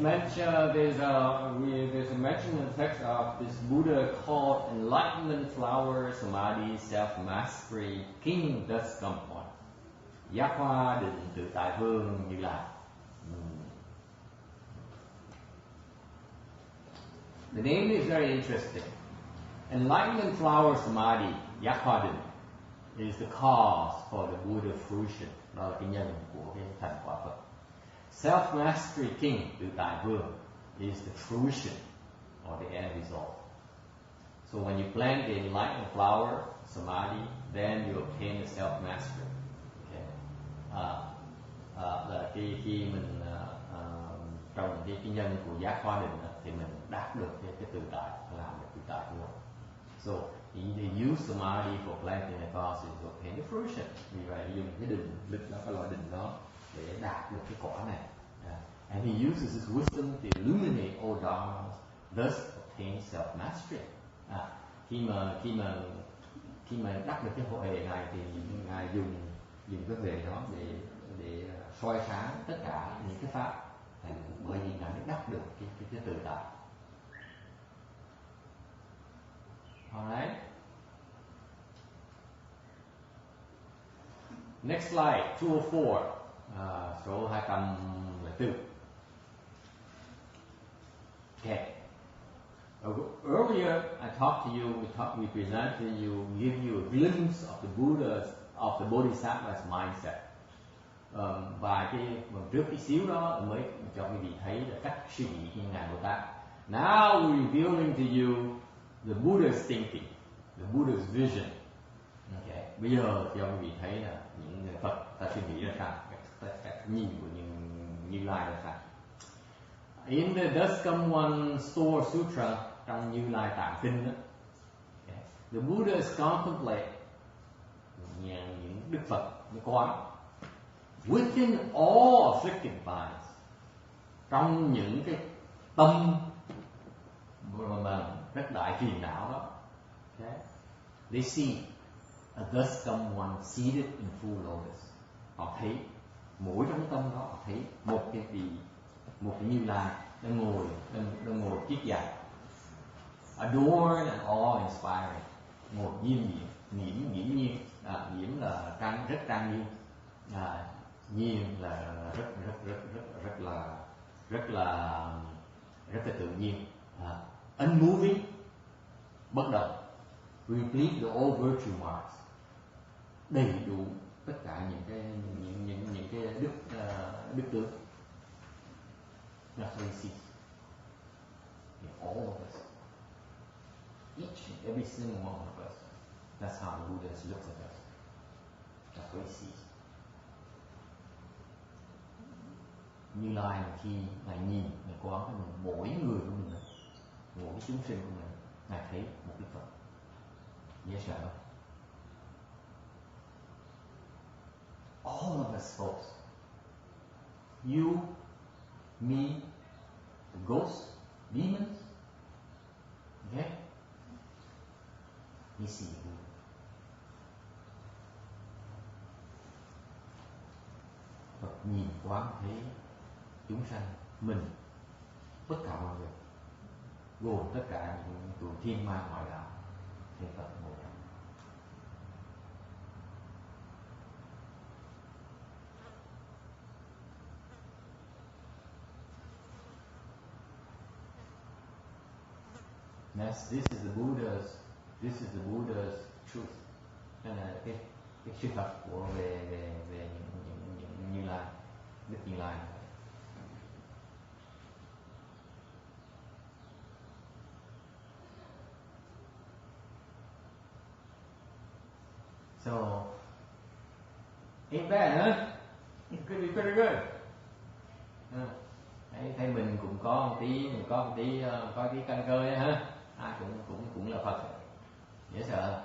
mention in the text of this Buddha called enlightenment, flower, samadhi, self-mastery, king thus come on. Giác Hoa Định Tự Tại Vương Như Lai. The name is very interesting. Enlightenment Flower Samadhi, Giác Hoa Định, is the cause for the Buddha fruition. Đó là cái nhân của cái thành quả Phật. Self-mastery king, Tự Tại Vương, is the fruition or the end result. So when you plant the enlightenment flower, samadhi, then you obtain the self-mastery. Okay. Là khi mình trồng cái nhân của giác hoa định thì mình đạt được cái tự tại, làm được tự tại của mình. So they use samadhi for planting a cause to obtain the fruition. Vì vậy dùng cái định lực đó, cái loại định đó để đạt được cái quả này. And he uses his wisdom to illuminate all dharmas, thus obtain self-mastery. Khi mà đắc được cái huệ này thì ngài dùng cái huệ đó để soi sáng tất cả những cái pháp, bởi vì ngài mới đắc được cái tự tại. Alright. Next slide, 204, số 204. Okay. Earlier, I talked to you. We presented to you, give you a glimpse of the Bodhisattva's mindset. Và trước cái xíu đó mới cho quý vị thấy là cách suy nghĩ của ngài Bồ Tát. Now we're revealing to you the Buddha's thinking, the Buddha's vision. Okay. Bây giờ cho quý vị thấy là những người Phật ta suy nghĩ ra sao, cách nhìn của Như Lai ra sao. In the Daskam Store Sutra, trong Như Lai Tạng Kinh đó, okay, the Buddhas contemplate, những Đức Phật nó quán within all afflicted minds, trong những cái tâm mà rất đại phiền não đó, okay, they see a Daskam one seated in full lotus. Họ thấy mỗi trong tâm đó, họ thấy một cái Như Lai đang ngồi kiết giặc, adorned and awe-inspiring, ngồi nghiễm nhiên, nghiễm là rất trang nghiêm, nhiên là rất là tự nhiên, unmoving, bất động, replete the all virtue marks, đầy đủ tất cả những cái đức tướng. That's what he sees in all of us, each and every single one of us. That's how the Buddha looks at us. That's what he sees. Như Lai mà khi ngài nhìn, ngài quán cái mình, mỗi người của mình, mỗi cái chúng sinh của mình, ngài thấy một Đức Phật. Dễ sợ không? All of us folks, you, me, the ghosts, demons, okay? We see you. Phật nhìn quán thấy chúng sanh, mình, tất cả mọi người, gồm tất cả những tụi thiên ma ngoại đạo, thì Phật ngồi trong. This is the Buddha's truth. Đây là cái sự thật của về những Như Lai, Đức Như Lai. So, ain't bad, huh? It could be pretty good. Thấy mình cũng có một tí căn cơ ấy, ha. Ai cũng là Phật. Dễ sợ.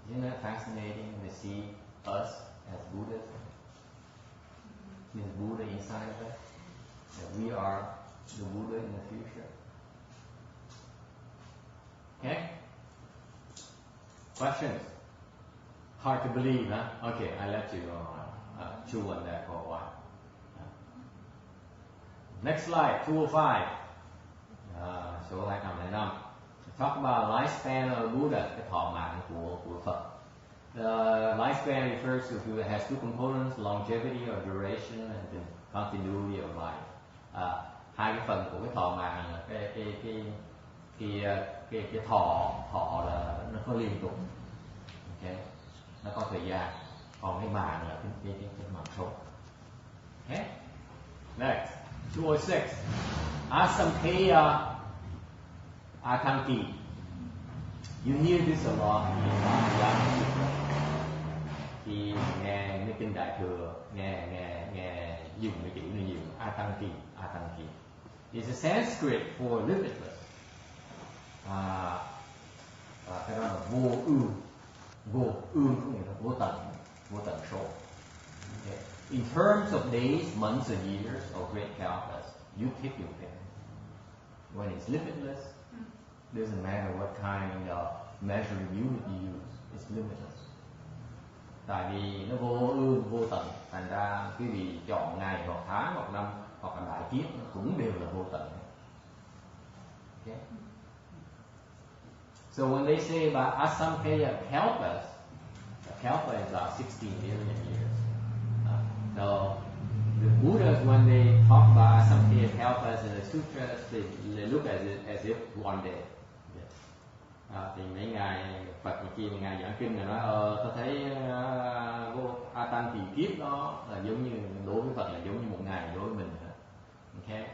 Isn't that fascinating to see us as Buddhas? Is Buddha inside of us? That we are the Buddha in the future. Okay? Questions? Hard to believe, huh? Okay, I let you chew on that for a while. Next slide, 205. Số 205. Talk about lifespan of Buddha, cái thọ mạng của Phật. The lifespan refers to it has two components: longevity or duration and the continuity of life. Hai cái phần của cái thọ mạng là cái thọ là nó có liên tục, okay, nó có thời gian, còn cái mạng là cái mạng sống. Okay. Next, 206. Asamkhya Atanki. You hear this a lot in Mahayana Sutra. Khi nghe mấy kinh Đại thừa, nghe dùng cái chữ này nhiều. Atanki. It's a Sanskrit for limitless. Cái đó là vô ương có nghĩa là vô tận số. Okay. In terms of days, months, and years, or great kalpas, you pick your pick. When it's limitless, doesn't matter what kind of measuring unit you use, it's limitless. Tại vì nó vô ương, vô tận, thành ra quý vị chọn ngày hoặc tháng hoặc năm hoặc là đại kiếp nó cũng đều là vô tận. Okay. So when they say about Asamkhya kalpas, a kalpa is about 16 million years. So the Buddhas, when they talk about Asamkhya kalpas in the sutras, they look at it as if one day. Thì mấy ngài Phật kia ngài giảng kinh này nói tôi thấy vô Atan thì kiếp đó là giống như đối với Phật là giống như một ngày đối với mình. Okay.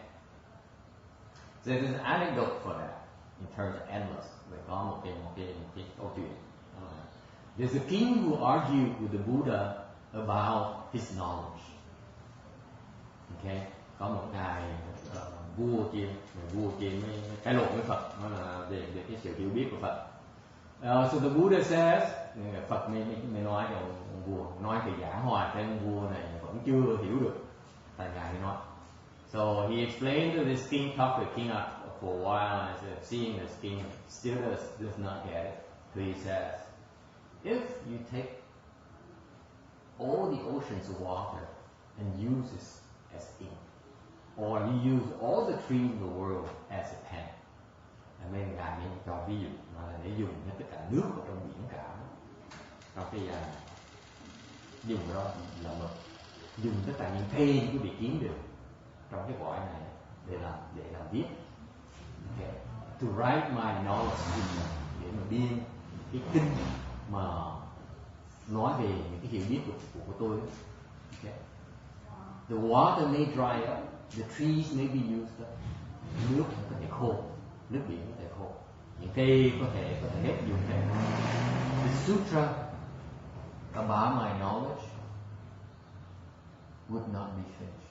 So there's an anecdote for that in terms of endless. Vậy có một cái câu chuyện. There's a king who argued with the Buddha about his knowledge. Okay. Có một ngài vua kia mới cãi lộn với Phật, nó là về cái sự hiểu biết của Phật. So the Buddha says, Phật mới nói cho ông vua, nói về giả hòa cho ông vua này vẫn chưa hiểu được, tại ngài mới nói. So he explained to this king, talked to the king for a while, and seeing this king still does not get it. So he says, if you take all the oceans of water and use it as ink, or you use all the trees in the world as a pen. Nên ngài nên cho ví dụ là để dùng hết tất cả nước ở trong biển cả, trong cái dùng đó là mực, dùng tất cả những cây những cái bị kiếm được trong cái cõi này để làm viết. Okay. To write my knowledge để mà biên cái kinh mà nói về những cái hiểu biết của tôi. Okay. The water may dry up, the trees may be used up. Nước có thể khô, nước biển có thể khô, những cây có thể hết dùng hết. The sutra about my knowledge would not be finished.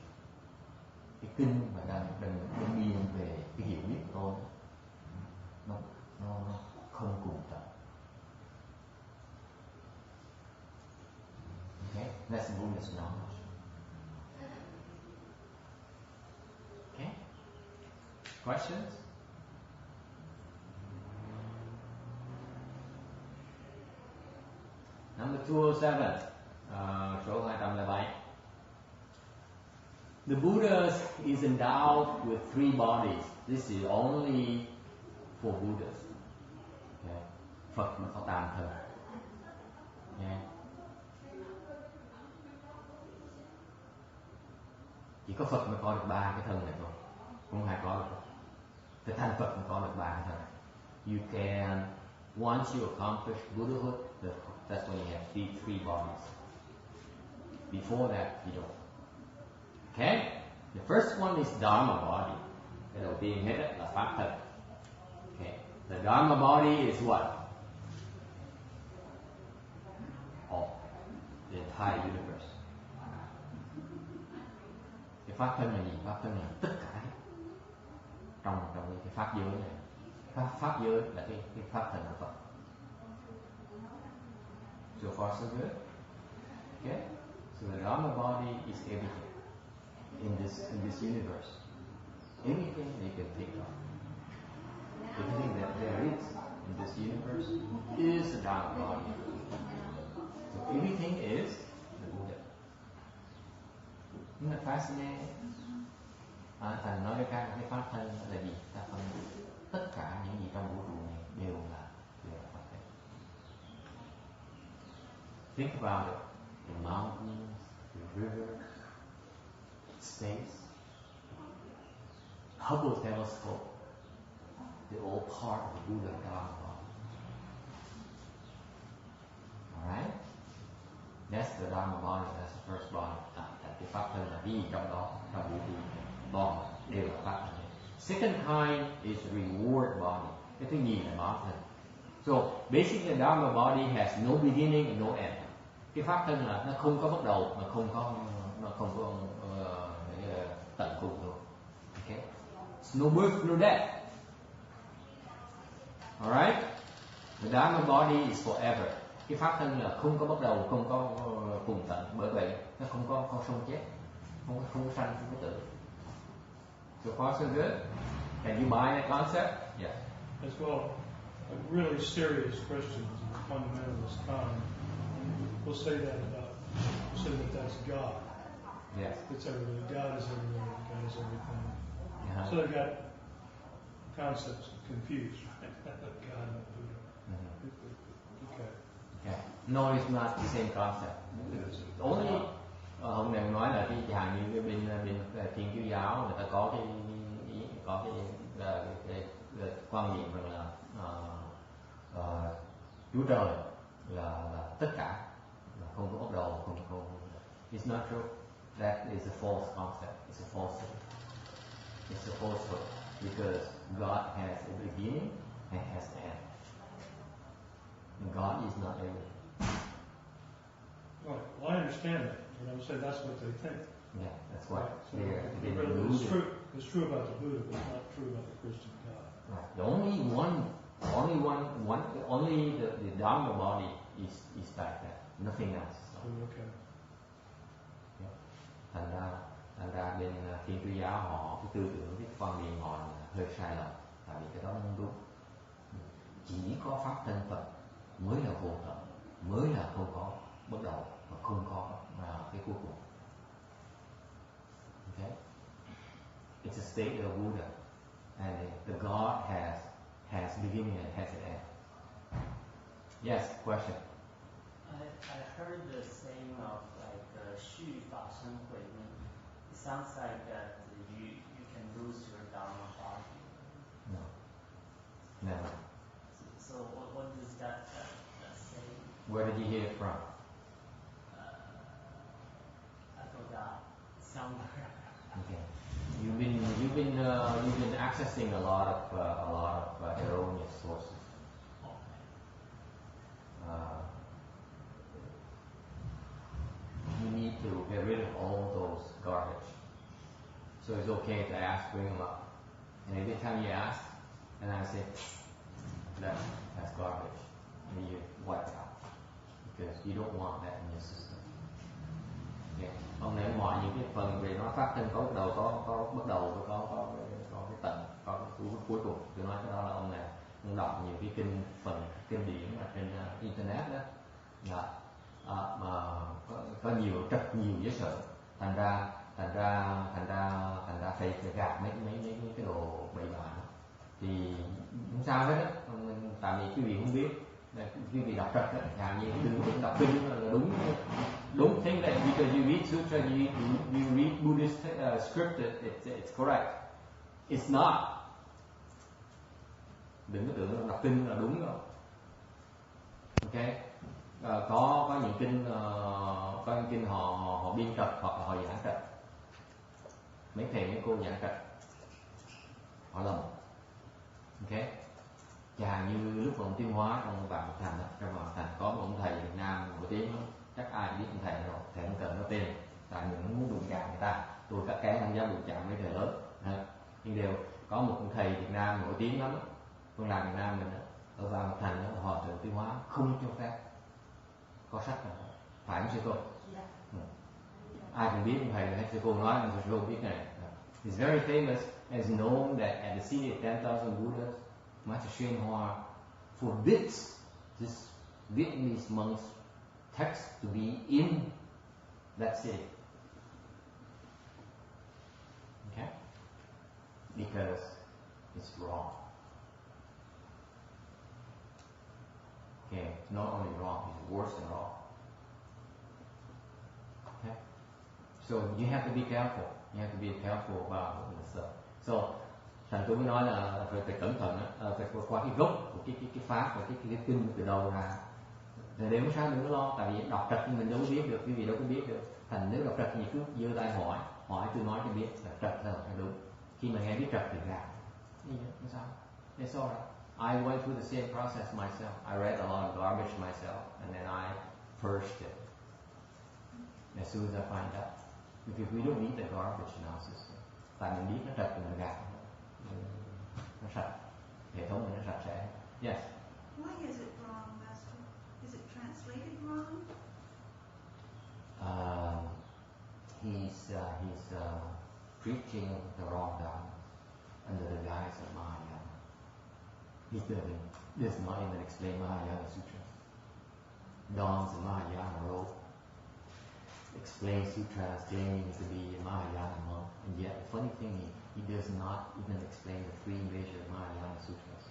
Cái kinh mà đang biên về cái hiểu biết của tôi nó không cùng tận. Okay, that's Buddhist knowledge. Okay, questions? Number 207, số 207. The Buddha is endowed with 3 bodies. This is only for Buddhas. Okay. Phật mà có tam thân. Yeah. Chỉ có Phật mới có được 3 cái thân này thôi, không ai có được. Cái thành Phật mới có được 3 cái thân. You can, once you accomplish Buddhahood, that's when you have 3 bodies. Before that, you don't. Okay? The first one is Dharma body. Cái đầu tiên hết là Pháp thân. Okay. The Dharma body is what? All. The entire universe. Cái Pháp thân là gì? Pháp thân là tất cả trong cái Pháp giới này. Pháp giới là cái Pháp thân của Phật. So far so good? Okay? So the Dharma body is everything. In this universe, anything you can think of, everything that there is in this universe is the Dharma body. So everything is the Buddha. Isn't that fascinating? Thành nói cái pháp thân là gì? Ta phân tất cả những gì trong vũ trụ này đều là Phật. Think about it. The mountains, the rivers, space, Hubble telescope, they're all part of the Buddha Dharma body. Alright? That's the Dharma body, that's the first body. Cái pháp thân là đi trong đó, và vũ trụ body đều là pháp thân. Second kind is reward body. Cái thứ nhì là báo thân. So basically the Dharma body has no beginning and no end. Cái pháp thân là nó không có bắt đầu mà không có tận cùng luôn. Okay? It's no birth, no death. Alright? The Dharma body is forever. Cái pháp thân là không có bắt đầu, không có cùng tận, bởi vậy nó không có sống chết, không có sanh, không có tử. So far so good. Can you buy that concept? Yes. As well, really serious Christians, fundamentalist kind, will say that that's God. Yes. It's everything. God is everything. God is everything. Uh-huh. So they've got concepts confused, right? God and Buddha. Mm-hmm. Okay. Okay. No, it's not the same concept. Only hôm nay nói là cái dạng như cái bên Thiên Chúa giáo người ta có cái quan niệm rằng là Chúa Trời là tất cả, là không có bắt đầu, không. It's not true. That is a false concept. It's a falsehood. It's a falsehood because God has a beginning and has an end. God is not everything. Right. Well, I understand that, but I'm saying that's what they think. Yeah, that's what So they it's true about the Buddha, but it's not true about the Christian God. Right. The Dharma body is like that. Nothing else. Okay. Thành ra bên Thiên Chúa giáo họ cái tư tưởng, cái quan niệm họ là hơi sai lầm, tại vì cái đó không đúng. Chỉ có pháp thân Phật mới là vô tận, mới là không có bắt đầu và không có cái cuối cùng. Okay? It's a state of Buddha, and the God has beginning and has an end. Yes, question. I heard the saying of like 续法身慧命. It sounds like that you can lose your Dharma body. No, never. So what does that say? Where did you hear it from? I forgot somewhere. Okay. You've been accessing a lot of erroneous sources. You need to get rid of all those garbage. So it's okay to ask, bring them up. And every time you ask, and I say, that's garbage. And you wipe it out. Because you don't want that in your system. Okay. Hôm nay mọi những cái phần về nó phát sinh có bắt đầu, có bắt đầu, có cái tận, có cái cuối cùng. Tôi nói cái đó là ông này, ông đọc nhiều cái kinh điển ở trên internet đó. Mà có rất nhiều giới sở, thành ra phải gạt mấy cái đồ bậy bạ, thì không sao hết á, tại vì quý vị không biết, quý vị đọc trật á, như đừng đọc kinh là đúng think that because you read sutra, you read Buddhist script, it's correct. It's not. Đừng có tưởng là đọc kinh là đúng đâu. Okay. Có những kinh họ biên tập hoặc là họ giảng trật, mấy thầy mấy cô giảng trật họ lầm. Ok, chẳng như lúc mà ông Tiến Hóa trong Vạn Thành, có một ông thầy Việt Nam nổi tiếng, chắc ai biết ông thầy rồi, thầy không cần nói tên, tại mình không muốn đụng chạm người ta, tôi các kém không dám đụng chạm mấy thầy lớn, nhưng đều có một ông thầy Việt Nam nổi tiếng lắm, con làm Việt Nam mình ở Vạn Thành, Hòa thượng Tiến Hóa không cho phép có sách nào, phải không sư cô? Ai cũng biết ông thầy hay sư cô nói, sư cô biết này. It's very famous, as known that at the city of 10,000 Buddhas, Master Shen Hoa forbids this Vietnamese monk's text to be in that city. Okay? Because it's wrong. Okay, not only wrong, it's worse than wrong. Okay? So you have to be careful. You have to be careful about the stuff. So thành tôi mới nói là phải cẩn thận, phải qua cái gốc của cái pháp và cái kinh từ đầu ra. Rồi đêm sáng đừng có lo, tại vì đọc trật thì mình đâu có biết được, cái gì đâu có biết được. Thành nếu đọc trật thì cứ giơ tay hỏi tôi nói cho biết là trật là đúng. Khi mà nghe biết trật thì ra. Không sao? It's all right. I went through the same process myself. I read a lot of garbage myself, and then I purged it as soon as I find out. Because we don't need the garbage in our system. Tại mình biết nó trật thì mình gạt nó sạch, hệ thống mình nó sạch sẽ. Yes. Why is it wrong, Master? Is it translated wrong? He's preaching the wrong dharma under the guise of Mahayana. He does not even explain Mahayana Sutra. Dons and Mahayana wrote, explain sutras claiming to be a Mahayana monk, and yet the funny thing he does not even explain the three major Mahayana sutras: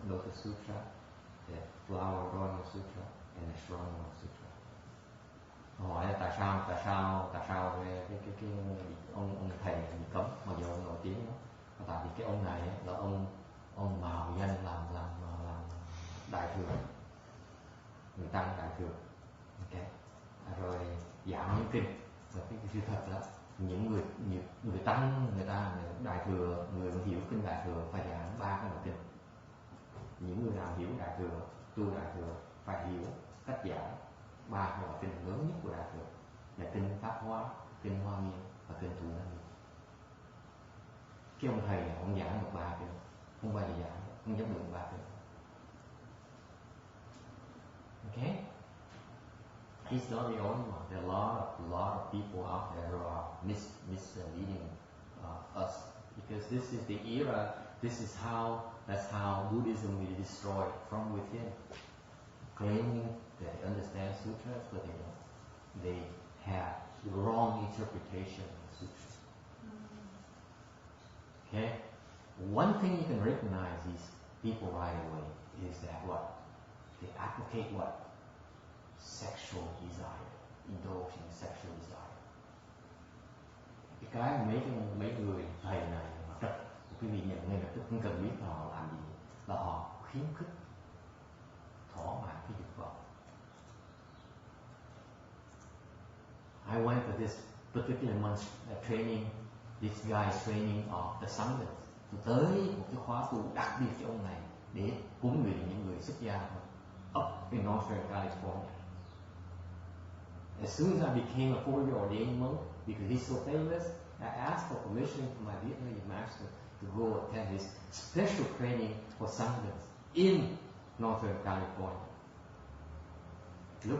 Lotus Sutra, the Flower Garden Sutra, and the Shravana Sutra. Hỏi là tại sao cái ông thầy này bị cấm, mặc dù ông nổi tiếng đó. Tại vì cái ông này là ông mạo danh làm đại thừa, người tăng đại thừa, okay. Rồi giảng những kinh. Và cái sự thật là những người tăng, người đại thừa, người hiểu kinh đại thừa phải giảng 3 cái loại kinh. Những người nào hiểu đại thừa, tu đại thừa phải hiểu cách giảng 3 cái loại kinh lớn nhất của đại thừa là kinh Pháp Hoa, kinh Hoa Nghiêm và kinh Thủ Nam Nghiêm. Cái ông thầy này ông giảng được 3 kinh, không bao giờ giảng, không dám được 3 kinh. Okay? He's not the only one. There are a lot of people out there who are misleading us, because this is the era. That's how Buddhism will be destroyed from within. Claiming that they understand sutras, but they don't. They have the wrong interpretation of sutras. Okay. One thing you can recognize these people right away is that what? They advocate what? Sexual desire, indulging sexual desire. Cái mấy người thầy này mà rất quý vị nhận ngay lập tức không cần biết họ làm gì, là họ khuyến khích thỏa mãn cái dục vọng. I went to this particular month's training. This guy is training of the Sanghas. Tôi tới một cái khóa tu đặc biệt cho ông này để huấn luyện những người xuất gia up in Northern California. As soon as I became a four-year ordained monk, because he's so famous, I asked for permission from my Vietnamese master to go attend his special training for Sanghas in Northern California. Lúc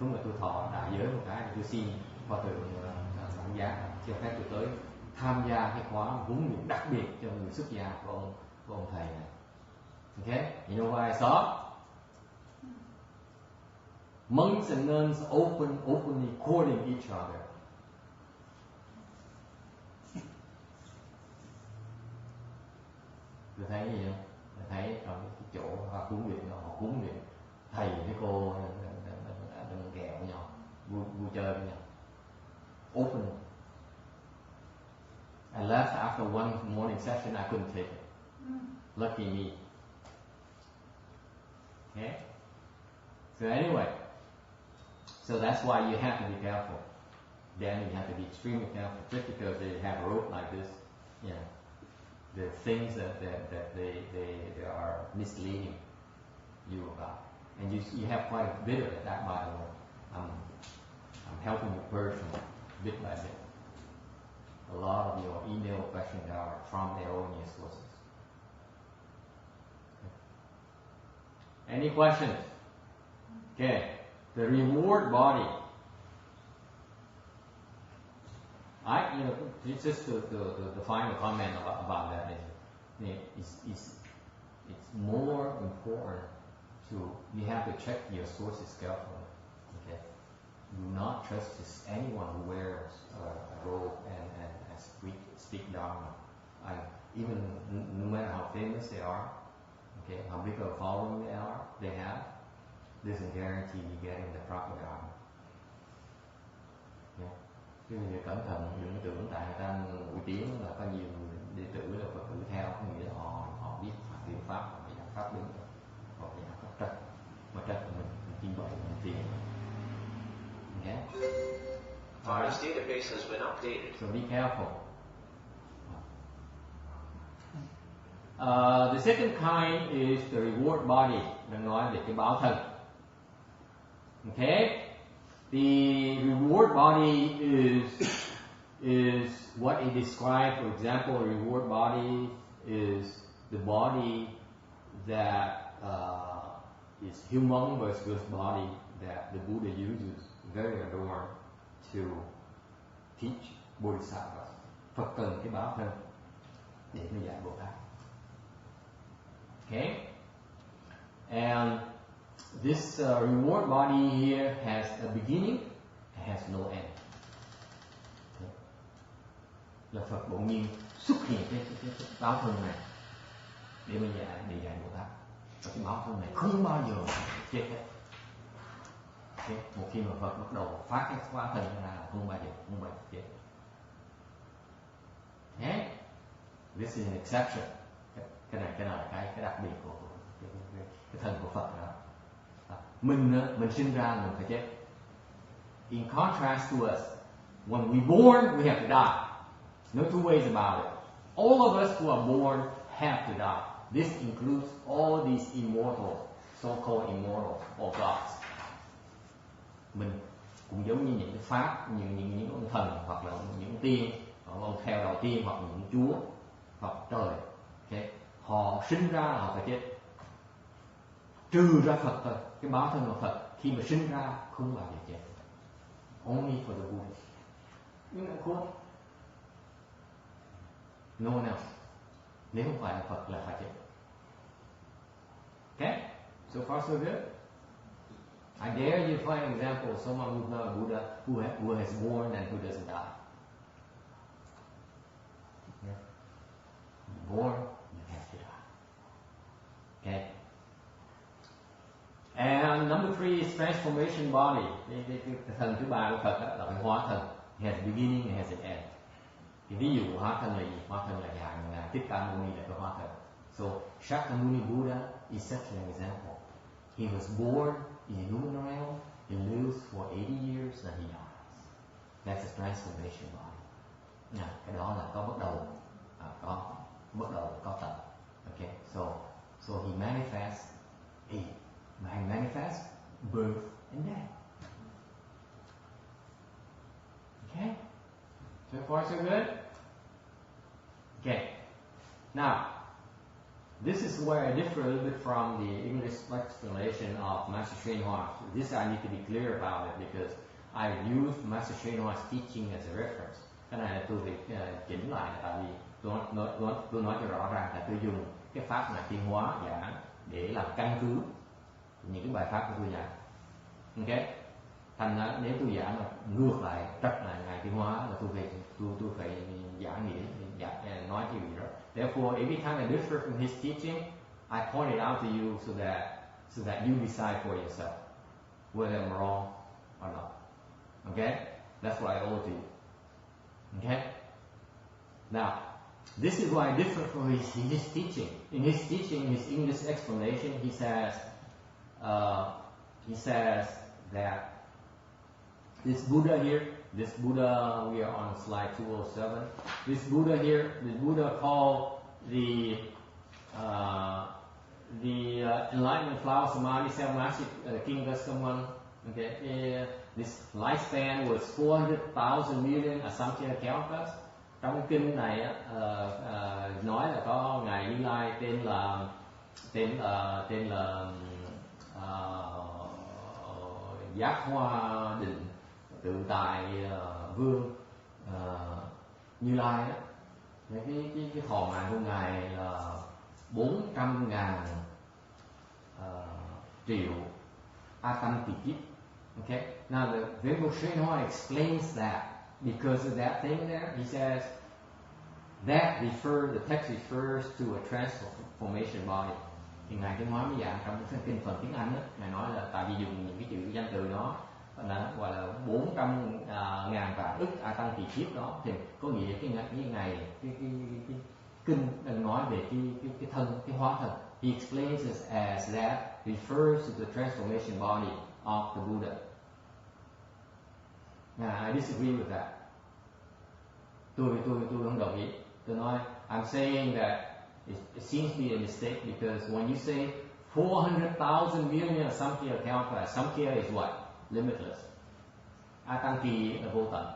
mà tôi thọ đại giới một cái, tôi xin hòa thượng bản giá cho phép tôi tới tham gia cái khóa huấn luyện đặc biệt cho người xuất gia của ông thầy này. Okay, you know what I saw? Monks and nuns openly courting each other. Tôi thấy gì không? Tôi thấy trong cái chỗ họ huấn luyện thầy với cô đừng ghẹo nhau, vui chơi với nhau. Open. I left after one morning session. I couldn't take it. Lucky me. Okay. So anyway, so that's why you have to be careful. Then you have to be extremely careful. Just because they have a rope like this, you know, the things that they are misleading you about, and you have quite a bit of that, by the way. I'm helping you purge bit by bit. A lot of your email questions are from erroneous sources. Okay. Any questions? Okay. The reward body. It's just the final comment about that is it's more important you have to check your sources carefully. Okay. Do not trust anyone who wears a robe and speak Dharma. Even no matter how famous they are, okay, how big of a following they have, doesn't guarantee you getting the proper Dharma. Chứ người cẩn thận đừng có tưởng tại người ta nổi tiếng là có nhiều đệ tử là Phật tử theo, có nghĩa là họ biết hiệu pháp, họ biết pháp đúng, họ biết pháp trật, mà trật của mình tin vậy mình tiền. Okay? Our database has been updated. So be careful. The second kind is the reward body. Đang nói về cái báo thân. Okay? The reward body is what it describes. For example, a reward body is the body that is humongous body that the Buddha uses, very adorned, to teach Bodhisattvas. Phật cần cái báo thân để mà dạy Bồ Tát. Okay? And this reward body here has a beginning, it has no end. Okay. Là Phật bỗng nhiên xuất hiện cái báo thân này để mà dạy Bồ Tát. Và cái báo thân này không bao giờ chết hết. Okay. Một khi mà Phật bắt đầu phát cái báo thân ra là không bao giờ chết. Okay? This is an exception. Cái này là cái đặc biệt của cái thân của Phật đó. Mình sinh ra mình phải chết. In contrast to us, when we born, we have to die. No two ways about it. All of us who are born have to die. This includes all these immortal, so-called immortal or gods. Mình cũng giống như những cái pháp, những ông thần hoặc là những tiên, ông theo đạo tiên hoặc những chúa hoặc trời. Okay. Họ sinh ra là họ phải chết. Trừ ra Phật thôi, cái báo thân của Phật khi mà sinh ra không bao giờ chết. Only for the Buddha. Nhưng mà không. No one else. Nếu không phải là Phật là phải chết. Okay? So far so good. I dare you find an example of someone who's not a Buddha who has born and who doesn't die. Okay? Born, you have to die. Okay? And number 3 is transformation body. Cái thân thứ ba của Phật đó là cái hóa thân. It has beginning, it has an end. Thì ví dụ của hóa thân là gì? Hóa thân là Ngài Thích Ca Mâu Ni là cái hóa thân. So Shakyamuni Buddha is such an example. He was born in a human realm, he lives for 80 years and he dies. That's a transformation body. Cái đó là có bắt đầu, có tận. Okay, so he manifests birth and death. Okay, so far so good. Okay, now this is where I differ a little bit from the English explanation of Master Hsuan Hua. This I need to be clear about it because I used Master Hsuan Hua's teaching as a reference. Cái này là tôi phải chỉnh lại tại vì tôi nói cho rõ ràng là tôi dùng cái pháp là Thiên Hóa giảng để làm căn cứ những cái bài pháp của tôi giảng. Ok? Thành ra nếu tôi giảng mà ngược lại trật lại Ngài Thiên Hóa là tôi phải giảng nghĩa nói cái gì đó. Therefore, every time I differ from his teaching, I point it out to you so that you decide for yourself whether I'm wrong or not. Okay? That's what I owe to you. Okay? Now, this is why I differ from his teaching. In his teaching, his English explanation, he says that this Buddha here, this Buddha, we are on slide 207. This Buddha called the enlightenment flower samadhi self-mastery king of someone. Okay, this lifespan was 400,000 million assumption kalpas. Trong kinh này nói là có ngài Như Lai tên là Giác Hoa Định Tự Tại Vương Như Lai đó. Cái thọ mạng của ngài là 400.000 triệu Atamtikip. Okay. Now the Venerable Hsuan Hua explains that because of that thing there, he says that the text refers to a transformation body. Thì ngài Thiên Hóa mới giảng trong cái kinh phần tiếng Anh đó, ngài nói là tại vì dùng những cái chữ danh từ đó gọi là 400.000 vạn ức a tăng kỳ kiếp đó, thì có nghĩa cái ngày cái kinh đang nói về cái thân, cái hóa thân. He explains this as that refers to the transformation body of the Buddha. Now, I disagree with that. Tôi không đồng ý. Tôi nói, I'm saying that it seems to be a mistake because when you say 400,000 million Samkhya Kalpa, Samkhya is what? Limitless. Atanki là vô tận.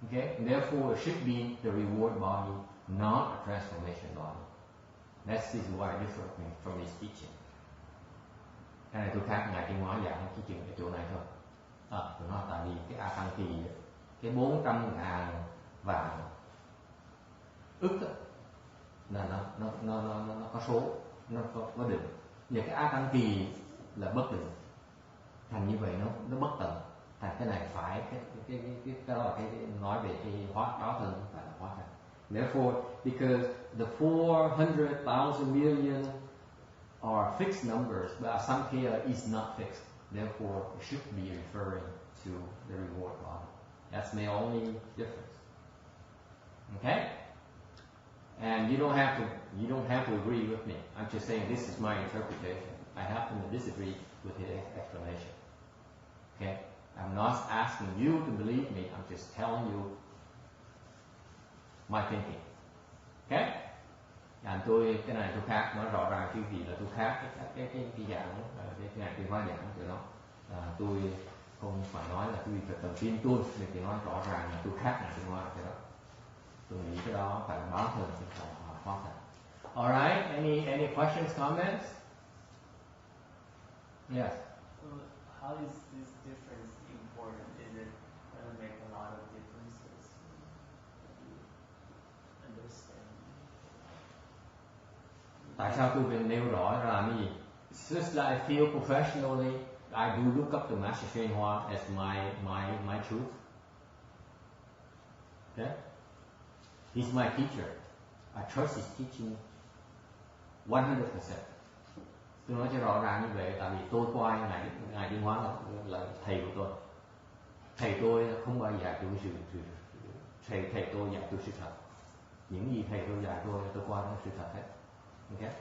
Okay? And therefore, it should be the reward body, not a transformation body. This is why I differ from his teaching. Cái này tôi khác ngài Kim Hóa giảng cái chuyện ở chỗ này thôi. Tôi nói tại vì cái Atanki, cái 400.000 vạn ức đó, là nó có số, nó có định. Và cái A Tăng Kỳ là bất định, thành như vậy nó bất tận. Thành cái này phải cái đó là cái nói về cái hóa thân và là hóa thân. Therefore, because the 400,000 million are fixed numbers, but Samkhya is not fixed. Therefore, it should be referring to the reward body. That's my only difference. Okay? And you don't have to agree with me. I'm just saying this is my interpretation. I happen to disagree with his explanation. Okay? I'm not asking you to believe me. I'm just telling you my thinking. Okay? Cái này tôi khác, nói rõ ràng cái gì là tôi khác cái giảng cái ngài Tuyên Hóa giảng từ đó. Tôi không phải nói là quý vị phải cần tin tôi, nhưng tôi nói rõ ràng là tôi khác ngài Tuyên Hóa cái đó. Tôi nghĩ cái đó phải là báo thường, chứ không phải hóa thành. Alright, any questions, comments? Yes. How is this difference important? Is it going to make a lot of differences in understanding? Tại sao tôi phải nêu rõ ra làm cái gì? Just like I feel professionally, I do look up to Master Shen Hoa as my truth. Okay? He's my teacher. I trust his teaching 100%. Tôi nói cho rõ ràng như vậy, tại vì tôi coi ngài Tuyên Hóa là thầy của tôi. Thầy tôi không bao giờ dạy tôi thầy tôi dạy tôi sự thật. Những gì thầy tôi dạy tôi coi đó là sự thật hết. Okay?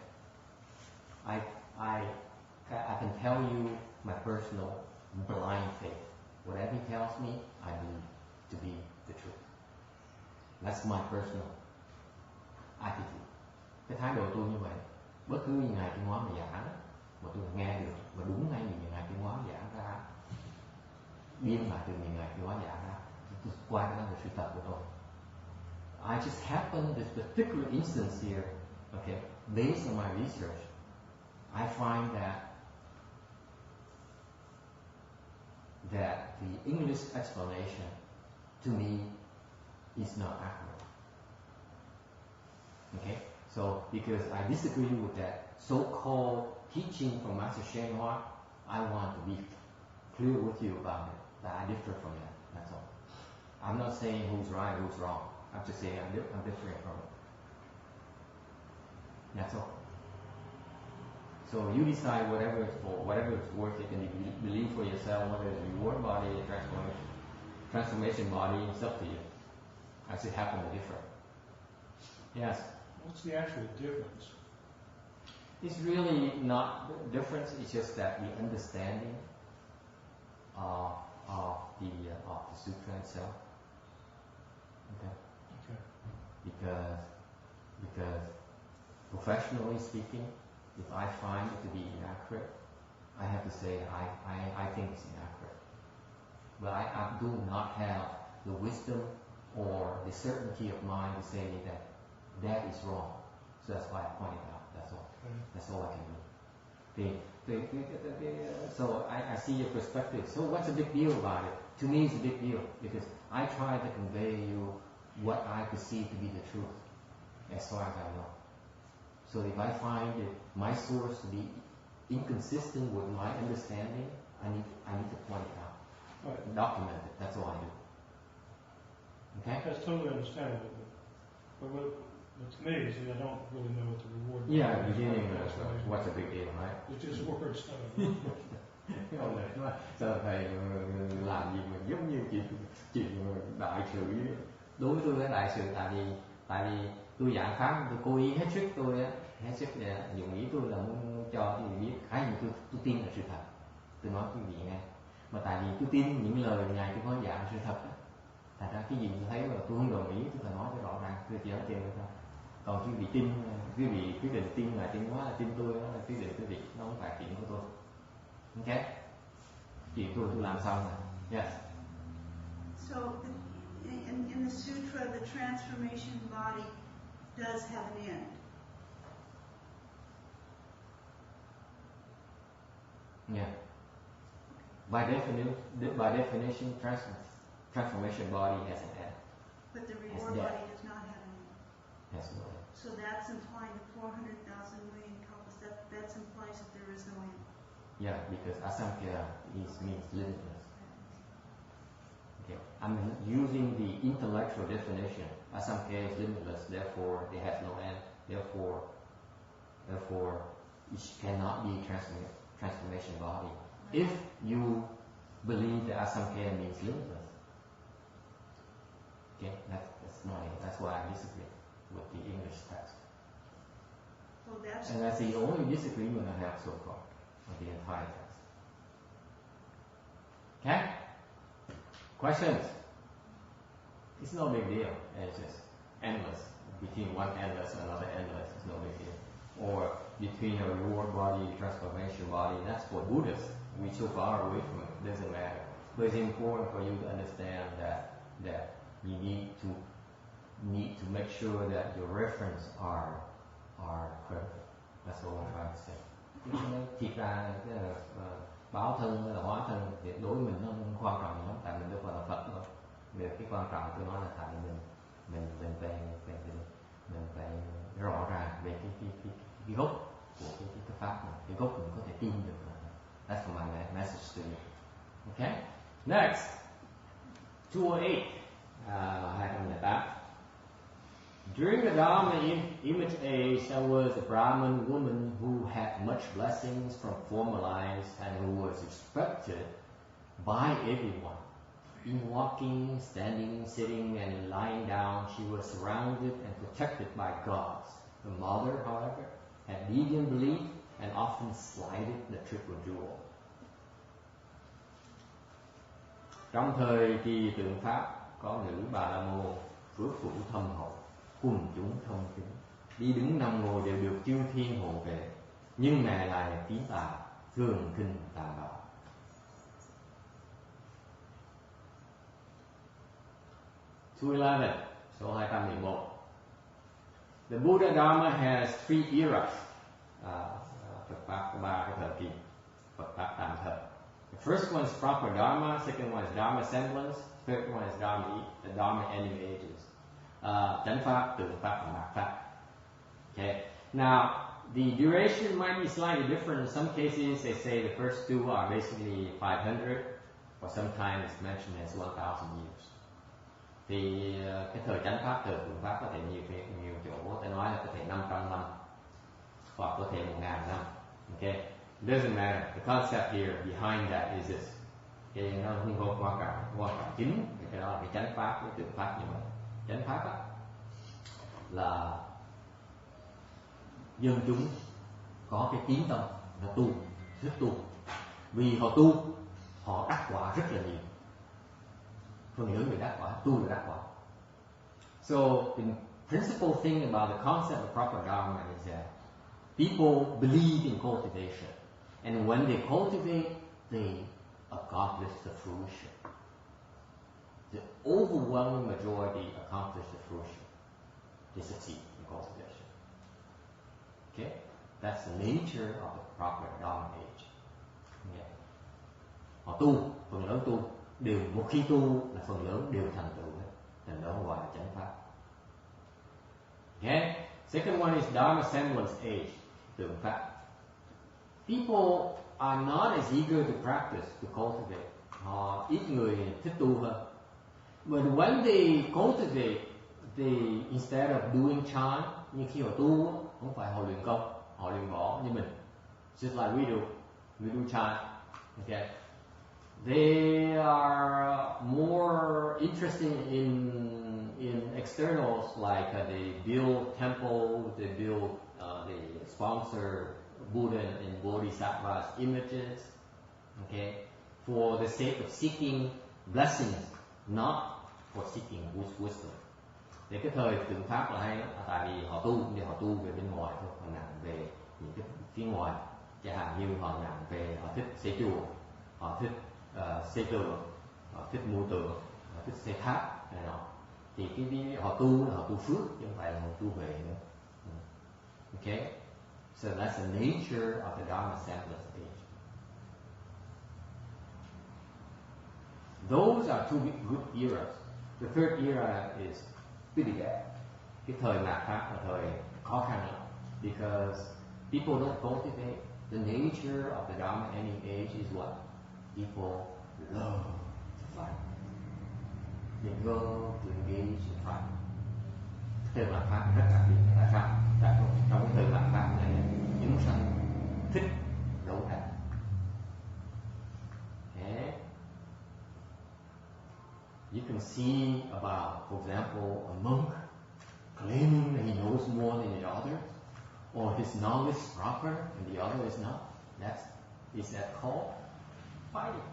I can tell you my personal blind faith. Whatever he tells me, I believe to be the truth. That's my personal attitude. Cái thái độ tôi như vậy. Bất cứ gì ngài Tuyên Hóa mà giảng mà tôi nghe được và đúng ngay những ngài Tuyên Hóa giảng ra, biên lại từ những ngài Tuyên Hóa giảng ra, tôi qua đó là sự thật của tôi. I just happened this particular instance here, okay, based on my research, I find that the English explanation to me is not accurate. Okay, so because I disagree with that so-called teaching from Master Shen Hoa, I want to be clear with you about it, that I differ from that, that's all. I'm not saying who's right, who's wrong. I'm just saying I'm different from it. That's all. So you decide whatever it's for, whatever it's worth, you can believe for yourself, whether it's reward body, transformation body, it's up to you. I just happen to differ. Yes? What's the actual difference? It's really not the difference, it's just that the understanding of the sutra itself. Okay? Because professionally speaking, if I find it to be inaccurate, I have to say I think it's inaccurate. But I do not have the wisdom or the certainty of mind to say that is wrong. So that's why I point it out. That's all. Okay. That's all I can do. So I see your perspective. So what's the big deal about it? To me, it's a big deal because I try to convey you what I perceive to be the truth, as far as I know. So if I find my source to be inconsistent with my understanding, I need to point it out, Right. document it. That's all I do. Okay? That's totally understandable. But to me, see, I don't really know what the reward Yeah, is. beginning. What's the big deal, right? It's just words. Cái ông này nói sao thầy làm gì mà giống như chuyện đại sự. Đối với tôi là đại sự, tại vì tôi giảng pháp, tôi cố ý hết sức dụng ý tôi là muốn cho quý vị biết cái gì tôi tin là sự thật. Tôi nói quý vị nghe, mà tại vì tôi tin những lời ngài tôi có giảng sự thật đó. Thành ra cái gì tôi thấy mà tôi không đồng ý tôi phải nói cho rõ ràng, tôi chỉ nói chuyện thôi. Còn quý vị tin, quý vị quyết định tin là tin quá, là tin tôi, đó là quyết định quý vị, nó không phải chuyện của tôi. Ok, chuyện tôi làm xong rồi. Yes. So, in the sutra, the transformation body does have an end. Yeah. By definition, transformation body has an end. But the reward body does not have an end. Has no end. So that's implying the 400,000 million kalpas. That implies that there is no end. Yeah, because asamkhya means limitless. Okay, I'm using the intellectual definition. Asamkhya is limitless, therefore it has no end. Therefore it cannot be transformation body. If you believe that asamkhya means limitless, okay, that's why I disagree with the English text. So and that's the only disagreement I have so far of the entire text. Okay? Questions? It's no big deal. It's just endless. Between one endless and another endless, it's no big deal. Or between a reward body, transformation body, that's for Buddhists. We're so far away from it. It doesn't matter. But it's important for you to understand that you need to make sure that your reference are correct. That's all I'm trying to say. Thiệt ra báo thân hay là hóa thân thì đối với mình nó không quan trọng lắm, tại mình đâu phải là Phật đâu. Về cái quan trọng tôi nói là tại mình phải rõ ràng về cái gốc của cái pháp này, cái gốc mình có thể tin được. That's my message to you. Okay. Next, 208. 208. During the Dharma image age, there was a Brahmin woman who had much blessings from former lives and who was respected by everyone. In walking, standing, sitting, and lying down, she was surrounded and protected by gods. Her mother, however, had deviant belief and often slighted the triple jewel. Trong thời kỳ tượng Pháp, có nữ Bà La Môn, phước phủ thâm hậu, quần chúng thông kính, đi đứng nằm ngồi đều được chư thiên hộ vệ, nhưng ngài lại tín tà, thường kinh tà đạo. Số 11, số 211. The Buddha Dharma has 3 eras. Phật pháp có 3 cái thời kỳ. Phật pháp tạm thời. The first one is proper Dharma, second one is Dharma semblance, third one is Dharma ending ages. Chánh pháp, tượng pháp, và mạt pháp. Okay. Now, the duration might be slightly different. In some cases, they say the first 2 are basically 500, or sometimes it's mentioned as 1,000 years. Thì cái thời chánh pháp, thời tượng pháp có thể nhiều chỗ, ta nói là có thể 500 năm, hoặc có thể 1.000 năm. Okay. It doesn't matter. The concept here behind that is this. Cái nó không có quan trọng chính, cái đó là cái chánh pháp, cái tượng pháp như vậy. Chánh pháp á, là dân chúng có cái tín tâm, nó tu, thích tu. Vì họ tu, họ đắc quả rất là nhiều. Phần lớn người đắc quả, tu là đắc quả. So the principal thing about the concept of proper Dharma is that people believe in cultivation. And when they cultivate, they accomplish the fruition. The overwhelming majority accomplish the fruition. They succeed in cultivation. Okay? That's the nature of the proper Dharma age. Yeah. Họ tu, phần lớn tu, đều một khi tu là phần lớn đều thành tựu hết. Thành đó gọi là chánh pháp. Okay? Second one is Dharma semblance age, tượng pháp. People are not as eager to practice, to cultivate. Họ ít người thích tu hơn. But when they cultivate, instead of doing chant, như khi họ tu, không phải họ luyện công, họ luyện võ như mình. Just like we do chant, Okay, they are more interested in externals, like they build temple, they build, they sponsor Buddha and Bodhisattva's images. Okay, for the sake of seeking blessings, not for seeking wisdom. Thì cái thời tượng Pháp là hay lắm, tại vì họ tu về bên ngoài thôi, họ nặng về những cái phía ngoài. Chẳng hạn như họ nặng về, họ thích xây chùa, họ thích xây tường, họ thích mua tường, họ thích xây tháp này nọ. Thì cái họ tu là họ tu phước, chứ không phải là họ tu về nữa. Okay, so that's the nature of the Dharma semblance age. Those are two good eras. The third era is pretty bad. Cái thời mạt Pháp là thời khó khăn lắm, because people don't cultivate. The nature of the Dharma ending age is what? People love to fight. They love to engage in fight. Thời mạt Pháp rất đặc biệt. Tại sao? Tại trong cái thời mạt Pháp này, chúng sanh thích đấu tranh. Okay? You can see about, for example, a monk claiming that he knows more than the other, or his knowledge is proper and the other is not. Is that called fighting?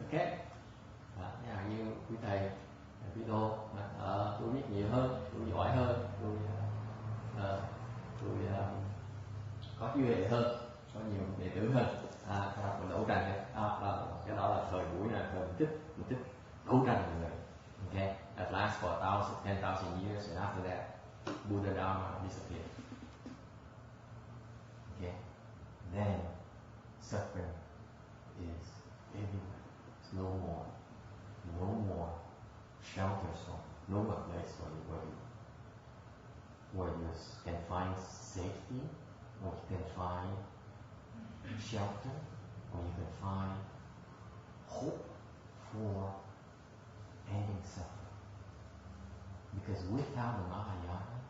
Okay? Như quý thầy, quý cô, tôi biết nhiều hơn, tôi giỏi hơn, tôi có trí huệ hơn, có nhiều đệ tử hơn. Còn đấu tranh cái đó là thời buổi này, thời mình thích đấu tranh với người. Okay, that lasts for 10,000 years, and after that, Buddha Dharma disappeared. Okay, then suffering is everywhere. It's no more shelter, so no more place for you where you can find safety, or you can find shelter, or you can find hope for ending suffering. Because without the Mahayana,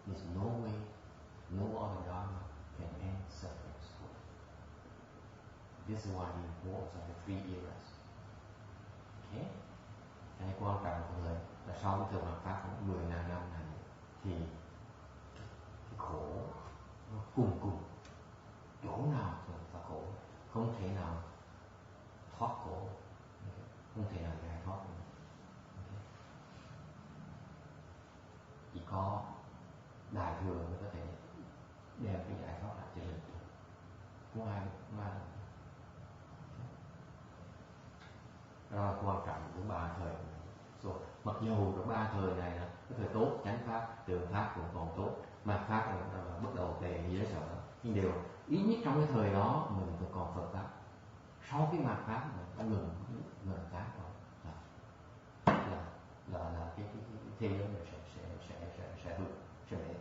there's no way, no other Dharma can end suffering. This is why the importance of the three eras. Okay? Cái quan trọng của người là sau cái thời mạt Pháp khoảng 10.000 năm này thì cái khổ nó cùng chỗ nào là khổ, không thể nào thoát khổ, không thể nào giải thoát được. Chỉ có đại thừa mới có thể đem cái giải thoát lại cho mình. Không ai đó là quan trọng của ba thời. So, mặc dù trong ba thời này cái thời tốt, chánh pháp, tượng pháp cũng còn tốt, mạt pháp là bắt đầu tệ dễ sợ, nhưng điều ít nhất trong cái thời đó mình còn Phật pháp. Sau cái mạt pháp mình đã ngừng pháp rồi, là cái thế giới này sẽ về.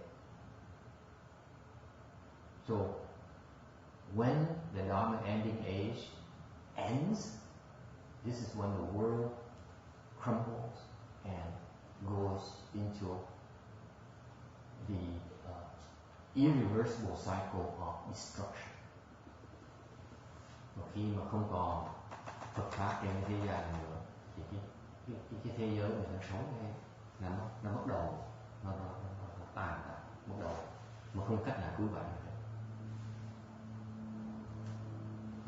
So when the Dharma ending age ends, this is when the world crumbles and goes into the irreversible cycle of destruction. Và khi mà không còn Phật pháp trên thế gian nữa, thì cái thế giới mình đang sống đây nó bắt đầu nó tàn ra, bắt đầu mà không cách nào cứu vãn được.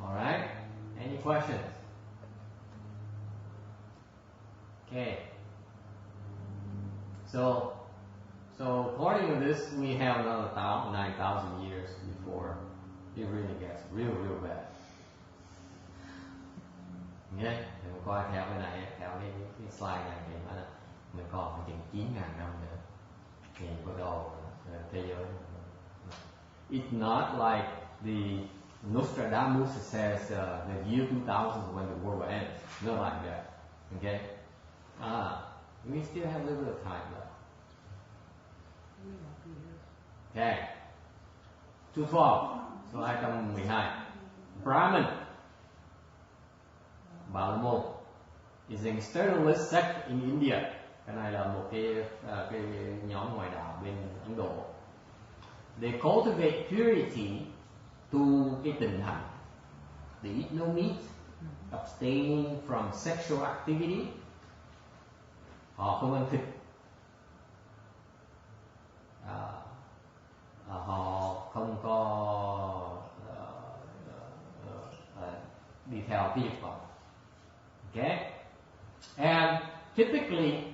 Alright, any questions? Okay. So according to this, we have another 9,000 years before it really gets real bad. Okay, thì mình coi theo cái này, theo cái slide này thì mình còn phải chừng 9.000 năm nữa thì bắt đầu thế giới. It's not like the Nostradamus says the year 2000 is when the world will end. Not like that. Okay. We still have a little bit of time left. Okay. 212. Số 212. Brahman. Bà la môn is an externalist sect in India. Cái này là một cái nhóm ngoại đạo bên Ấn Độ. They cultivate purity, tu cái tịnh hạnh. they eat no meat, abstaining from sexual activity, họ không ăn thịt, họ không có đi theo cái dục vọng. Okay, and typically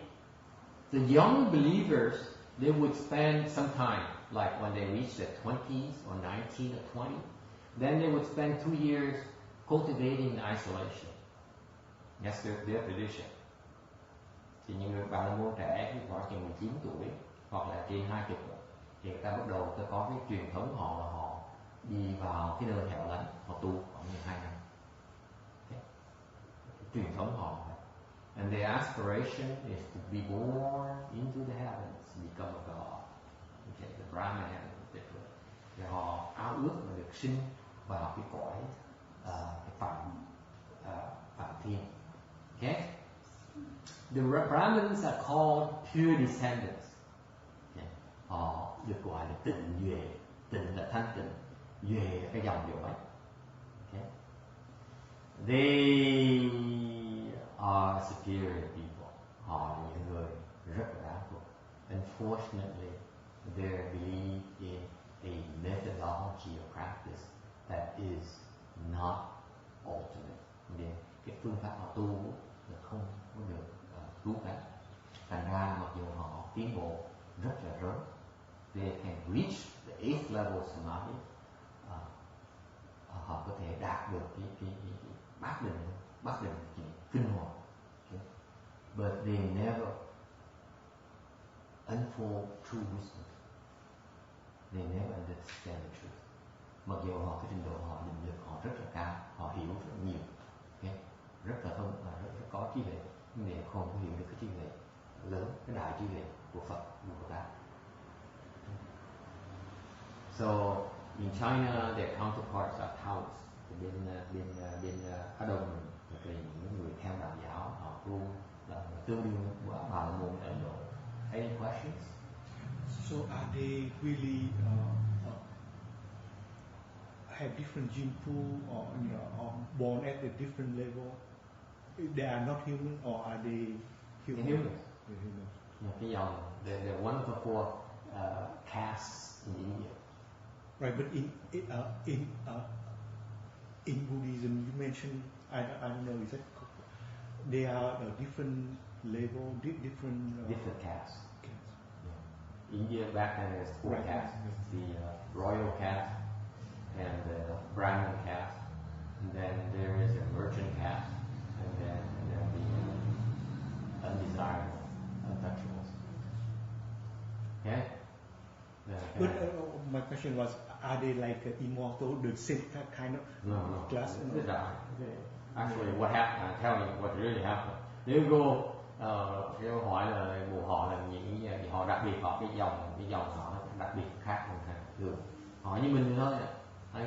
the young believers, they would spend some time, like when they reach their 20s or 19 or 20, then they would spend 2 years cultivating isolation. That's their tradition. Thì những bạn là môn trẻ khoảng chừng 19 tuổi hoặc là trên 20 tuổi thì người ta bắt đầu ta có cái truyền thống họ là họ đi vào cái nơi hẻo lánh, họ tu khoảng 12 năm. Okay. Truyền thống họ. And their aspiration is to be born into the heavens, become a god. Okay, the Brahman in particular. Thì họ ao ước mà được sinh vào cái cõi cái phạm thiên. Okay? The Brahmins are called pure descendants. Okay. Họ được gọi là tịnh duệ, tịnh là thanh tịnh, duệ là cái dòng dõi. Okay. They are superior people. Họ là những người rất là đáng phục. Unfortunately, they believe in a methodology of practice that is not ultimate. Cái phương pháp họ tu là không có được cứu cánh. Thành ra mặc dù họ tiến bộ rất là rớt, they can reach the 8th level of samadhi, họ có thể đạt được cái bát định kinh hoàng. Okay. But they never unfold true wisdom. They never understand the truth. Mặc dù họ cái trình độ họ định lực họ rất là cao, họ hiểu rất nhiều, okay. Rất là thông, rất có trí tuệ, nhưng mà không hiểu được cái trí tuệ lớn, cái đại trí tuệ của Phật, của Bồ Tát. So in China, their counterparts are Taoists. Bên Á Đông thì những người theo đạo giáo họ tu là tương đương với Bà La Môn Ấn Độ. Any questions? So are they really have different gene pool, or or born at a different level? They are not human, or are they human? They're humans. They're humans. Cái dòng, they're one of the 4 castes in India. Right, but in Buddhism, you mentioned, I don't know, is that they are a different level, different castes. Yeah. India back then there's 4 castes: the royal caste, and the Brahmin caste, and then there is a merchant caste, and then the undesirable, untouchables. Okay. But my question was, are they like immortal, the same kind of class? No. Actually, what happened? I tell you what really happened. Nếu go, cái câu hỏi là họ là những họ đặc biệt, họ cái dòng họ đặc biệt khác thường. Họ như mình thôi. You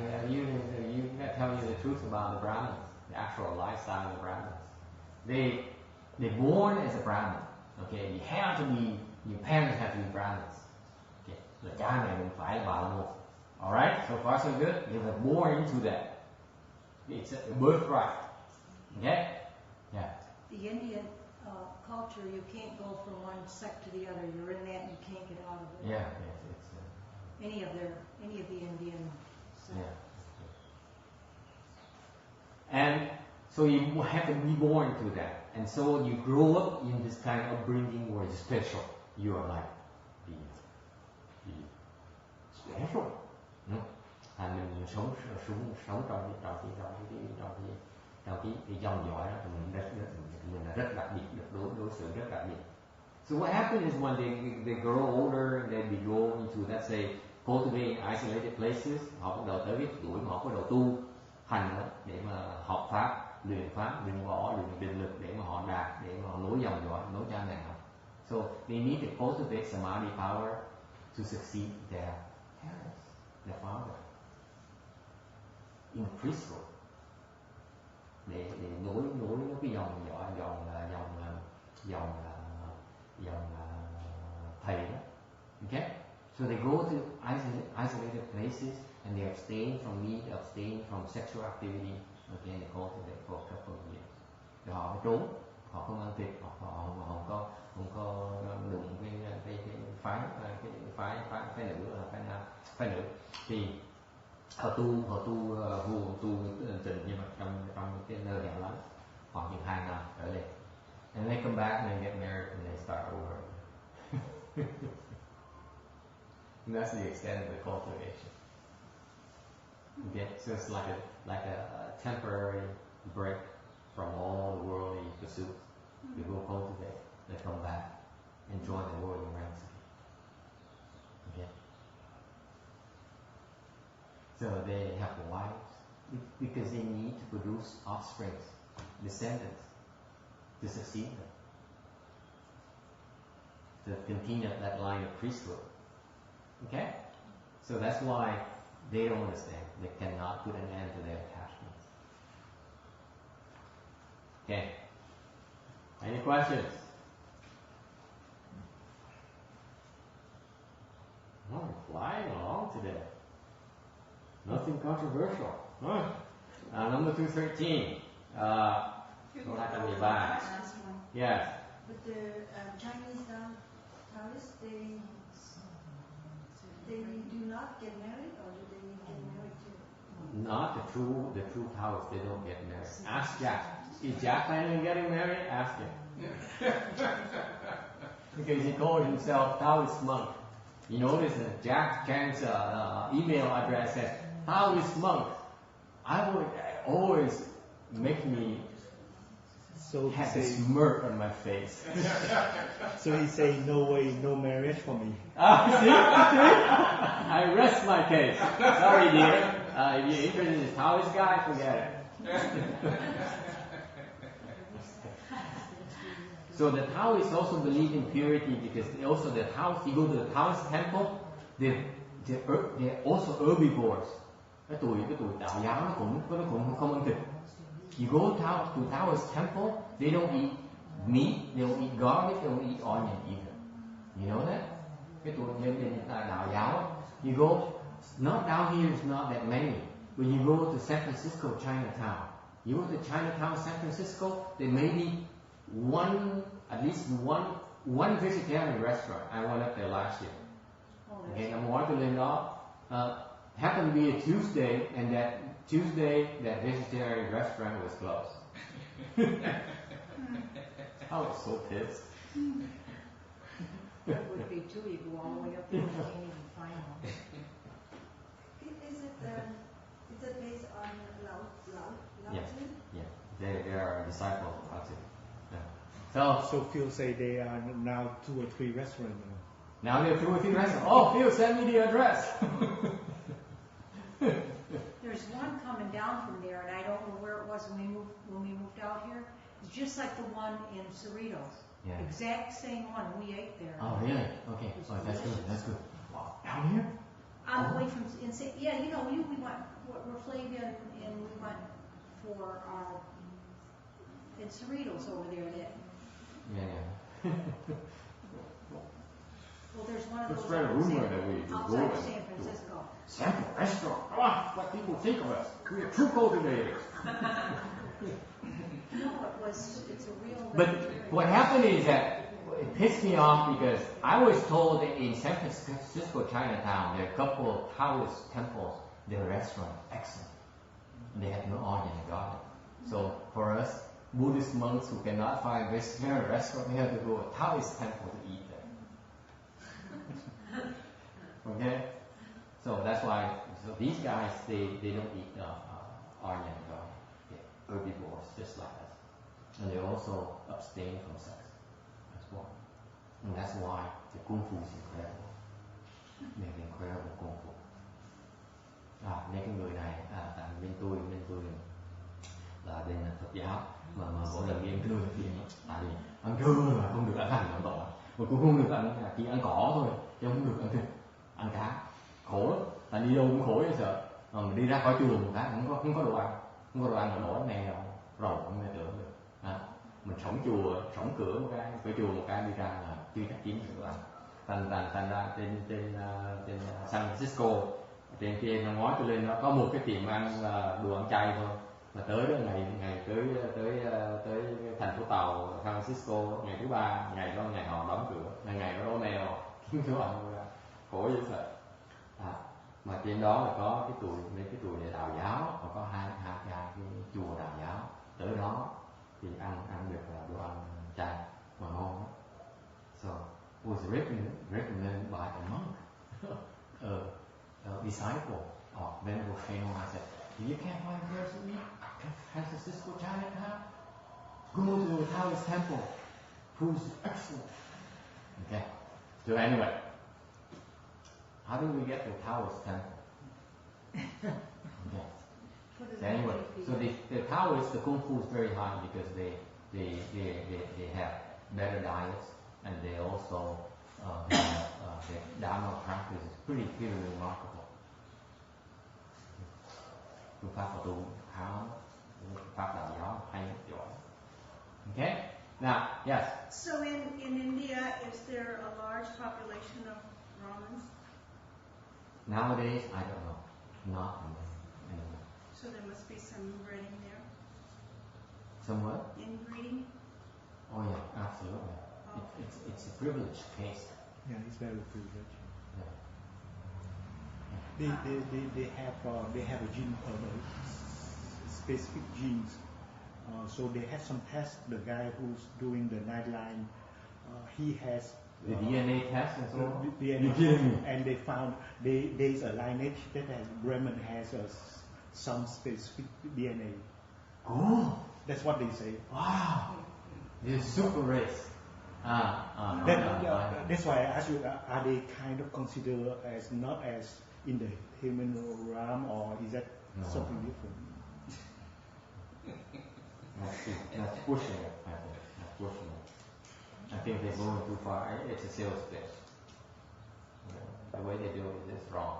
tell you the truth about the Brahmins, the actual lifestyle of the Brahmins. They're born as a Brahmin. Okay, you have to be, your parents have to be Brahmins. Okay, là cha mẹ mình phải là Bà La Môn. All right, so far so good. They were born into that. It's a birthright. Okay, yeah. The Indian culture, you can't go from one sect to the other. You're in that, and you can't get out of it. Yeah, yes, it's any of the Indian. Yeah. And so you have to be born to that. And so when you grow up in this kind of upbringing where it's special, you are like the special. Thành mình sống trong cái dòng dõi đó, mình là rất đặc biệt, được đối xử rất đặc biệt. So what happens is when they grow older and then they go into, let's say, cultivating isolated places, họ bắt đầu tới cái tuổi mà họ bắt đầu tu hành để mà học pháp, luyện võ, luyện định lực để mà họ đạt, để mà họ nối dòng dõi, nối cha mẹ họ. So they need to cultivate samadhi power to succeed their parents, their father, in the priesthood. Để nối cái dòng thầy đó. Okay? So they go to isolated places and they abstain from meat, abstain from sexual activity, Okay, they cultivate for a couple of years. Rồi họ mới trốn, họ không ăn thịt, họ không có đụng cái phái nữ là phái nữ thì họ tu trình nhưng mà trong cái nơi hẻo lánh khoảng chừng 2 năm trở lên. And they come back and they get married and they start over. And that's the extent of the cultivation. Okay, so it's like a temporary break from all the worldly pursuits. They go cultivate, they come back, and join the worldly ranks again. Okay. So they have wives because they need to produce offspring, descendants, to succeed them, to continue that line of priesthood. Okay? So that's why they don't understand. They cannot put an end to their attachments. Okay. Any questions? Oh, we're flying along today. Nothing controversial. Huh? Number 213. Last one. Yes. But the Chinese Taoists, they do not get married, or do they get married too? Not the true Taoists. They don't get married. Ask Jack. Is Jack planning on getting married? Ask him. Because he called himself Taoist monk. You notice that Jack Chang's email address says Taoist monk. I would always make me have a smirk on my face. So he say no way, no marriage for me. See? I rest my case. Sorry, dear. If you're interested in this Taoist guy, forget it. So the Taoists also believe in purity because also the Taoists, you go to the Taoist temple, they're also herbivores. Cái tuổi đạo giáo nó cũng không ăn thịt. You go to Taoist temple, they don't eat meat, they don't eat garlic, they don't eat onion either. You know that? Cái tuổi bên đạo giáo, you go, not down here is not that many, but you go to San Francisco, Chinatown. You go to Chinatown, San Francisco, there may be at least one vegetarian restaurant. I went up there last year. Okay, I'm walking in đó. Happened to be a Tuesday, and that Tuesday, that vegetarian restaurant was closed. I was so pissed. That would be too. You go all the way up there and you can't even find one. Is it based on Lao Yeah, Tzu? yeah. They are a disciple of Lao Tzu. So Phil say they are now 2 or 3 restaurants. Now there are 2 or 3 restaurants. Oh, Phil, send me the address. There's one coming down from there, and I don't know where it was when we moved out here. It's just like the one in Cerritos. Yeah. Exact same one. We ate there. Oh, really? Okay. Oh, that's good. That's good. Wow. Down here? On the way from yeah, you know, we went. We're Flavia and we went for in Cerritos over there. Yeah. Well, there's one of Let's those spread a rumor that we outside of San Francisco. Sample restaurant. Come on, what people think of us. We are true cultivators. No, it's a real. But what happened is that it pissed me off because I was told that in San Francisco, Chinatown, there are a couple of Taoist temples, their restaurant, excellent. And they have no onion and garlic. So for us, Buddhist monks who cannot find vegetarian restaurant, we have to go to a Taoist temple to eat there. Okay? So that's why, so these guys, they don't eat onion and garlic. They're herbivores, just like us. And they also abstain from sex as well. And that's why the Kung Fu is incredible. They're incredible Kung Fu. Mấy cái người này, tại bên tôi là bên Phật giáo, mà mỗi lần đi ăn trưa thì tại vì ăn trưa mà không được ăn hành ăn tỏi, mà cũng không được ăn, chỉ ăn cỏ thôi, chứ không được ăn thịt, ăn cá, khổ lắm. Tại đi đâu cũng khổ vậy sợ. Mà đi ra khỏi chùa một cái không có đồ ăn là đói mèo, rầu không nghe tưởng được. Mình sống cửa một cái, cửa chùa một cái đi ra là chưa chắc kiếm được đồ ăn. Thành ra trên San Francisco, trên kia nó ngói tôi lên nó có một cái tiệm ăn đồ ăn chay thôi, mà tới đó ngày tới thành phố tàu San Francisco ngày thứ 3, ngày đó ngày họ đóng cửa, ngày đó đổ mèo kiếm chỗ ăn ra khổ dữ sợ. Mà trên đó là có mấy cái chùa về đạo giáo, và có hai cái chùa đạo giáo, tới đó thì ăn được đồ ăn chay mà ngon lắm. So it was recommended by a monk, a disciple of Venerable Shenong. I said, if you can't find a place to eat in San Francisco, Chinatown, go to the Taoist temple. Food's excellent. Okay. So anyway, how do we get to Taoist temple? Okay. So anyway, so the Taoists, the Kung Fu is very high because they have better diets, and they also have their Dharma practice is pretty remarkable. Phương pháp của tu Hán, phương pháp đạo giáo hay giỏi. Okay. Now, yes. So in India, is there a large population of Brahmins? Nowadays, I don't know. Not anymore. So there must be some inbreeding there? Some what? Inbreeding? Oh yeah, absolutely. It's a privileged case. Yeah, it's very privileged. Yeah. They have a gene, specific genes. So they have some tests. The guy who's doing the nightline, he has the DNA test and so on. DNA, and they found there's a lineage that Brahman has some specific DNA. Oh, that's what they say. Wow, this is super race. That's why I asked you: are they kind of considered as not as in the human realm, or is that something different? That's pushing it, I think. That's pushing it. I think they're going too far. It's a sales pitch. The way they do it is wrong.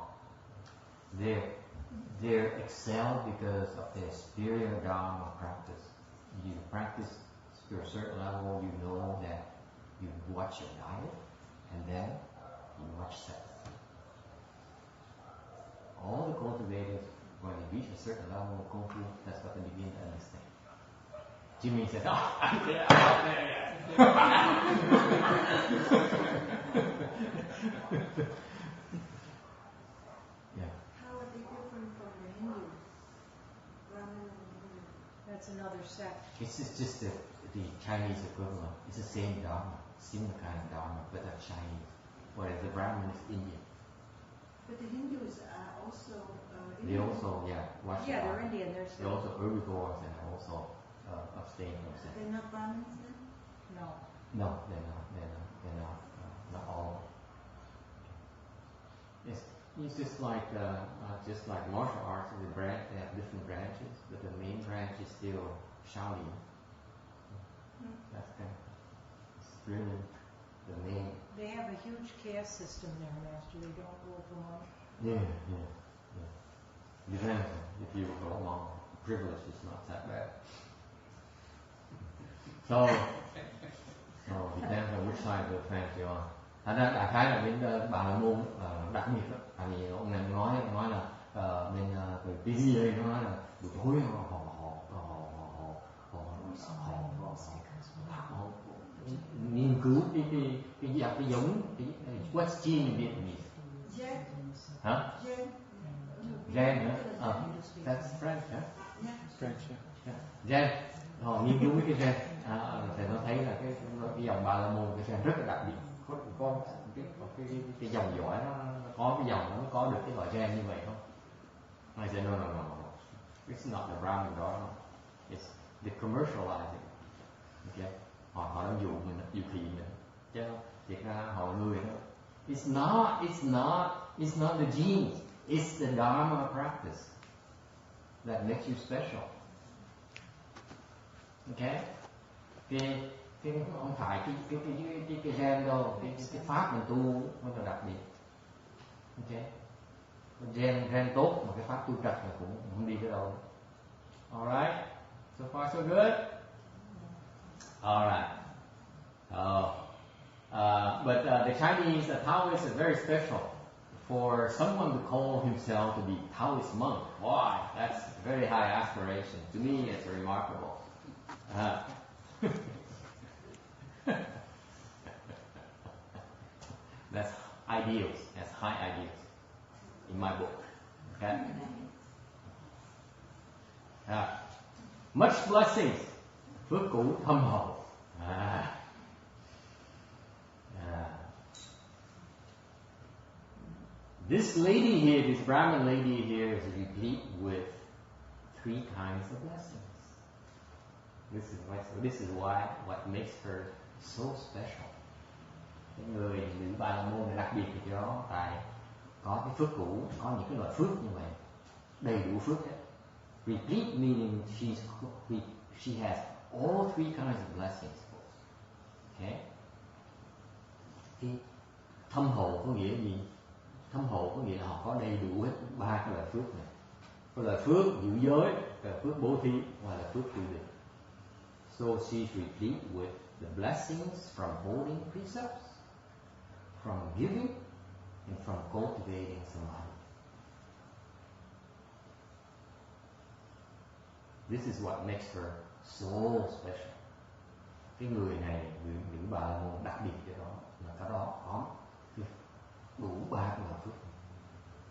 They're excelled because of their superior Dharma practice. You practice to a certain level, you know that you watch your diet, and then you watch sex. All the cultivators, when they reach a certain level of Kung Fu, that's what they begin to understand. Jimmy said, I'm not there yet. Yeah. How are they different from the Hindu? Brahmin and Hindu. That's another sect. It's just the Chinese equivalent. It's the same Dharma, similar kind of Dharma, but they're Chinese. Whereas the Brahmin is Indian. But the Hindus are also Indian. They also, watch they're Indian. They're also herbivores and also abstain from sin. They're not Brahmins then? No. No, they're not. Not all. It's just like martial arts. They have different branches, but the main branch is still Shaolin. That's it's really the main. They have a huge caste system there, Master. They don't go for money. Yeah. Depends if you go along. Privilege is not that bad. So depends on which side of the fence you're on. Thành ra đại khái là bên Bà La Môn đặc biệt đó, tại vì ông này nói là bên PVA nó nói là buổi tối họ nghiên cứu cái giống what's gene in Vietnamese? Hả? Gen hả? That's French hả? French, Gen. Họ nghiên cứu cái gen, thì nó thấy là cái dòng Bà La Môn cái gen rất là đặc biệt, có cái dòng dõi nó có cái dòng nó có được cái loại gen như vậy không? I said no. It's not the Brahmin dharma. It's the commercializing. Okay, họ đang dụ thị mình, chứ thiệt ra họ người đó. It's not the genes. It's the Dharma practice that makes you special. Okay? Cái không phải cái gen đâu, cái pháp mình tu nó là đặc biệt. Okay? Gen tốt mà cái pháp tu trật là cũng không đi tới đâu. Alright? So far so good? Alright. But the Chinese, the Taoists are very special. for someone to call himself to be Taoist monk, why, that's very high aspiration. To me, it's remarkable. That's ideals. That's high ideals in my book. Okay. Much blessings. Phước cũ thâm hậu. This lady here, this Brahmin lady here, is replete with 3 kinds of blessings. This is why what makes her so special. Cái người nữ Ba La Môn đặc biệt thì đó, tại có cái phước cũ, có những cái loại phước như vậy, đầy đủ phước hết. Replete meaning she has all 3 kinds of blessings. Okay? Cái thâm hậu có nghĩa gì? Thâm hậu có nghĩa là họ có đầy đủ hết 3 cái loại phước này. Có loại phước giữ giới, là phước bố thí, và là phước tu định. So she's replete with the blessings from holding precepts, from giving, and from cultivating samadhi. This is what makes her so special. Cái người này, nữ Bà La Môn đặc biệt cái đó, là cái đó có đủ 3 cái loại phước.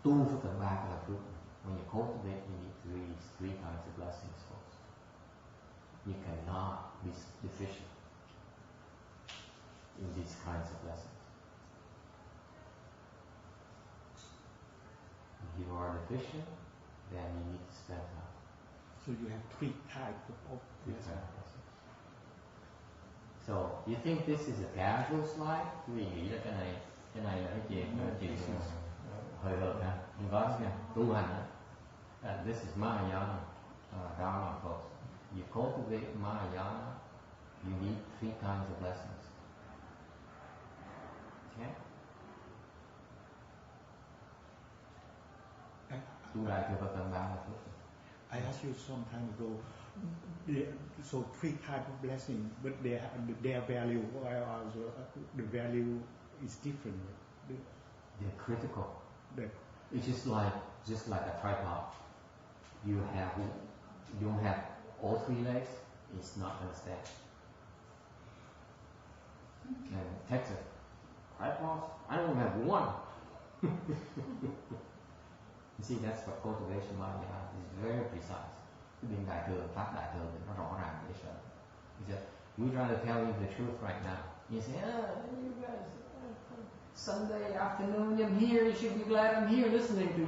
Tu phải tận 3 cái loại phước. When you cultivate, you need 3 kinds of blessings first. You cannot be deficient in these kinds of blessings. If you are deficient, then you need to spend time. So you have 3 types of blessings. So you think this is a casual slide? Quý vị nghĩ là cái này là cái chuyện hơi hợt ha? Không có nha, tu hành đó. This is Mahayana Dharma folks. You cultivate Mahayana, you need 3 kinds of blessings. Okay? Tu đại thừa Phật tầng 3 là phước. I asked you some time ago, so 3 types of blessing, but their value, the value is different. They're critical. It's just like a tripod. You don't have all 3 legs, it's not going to stand. And Texas, tripods, I don't have 1. You see, that's what cultivation Mahayana is very precise. Cái bên đại thừa, pháp đại thừa thì nó rõ ràng dễ sợ. We try to tell you the truth right now. You say, you guys, Sunday afternoon I'm here. You should be glad I'm here listening to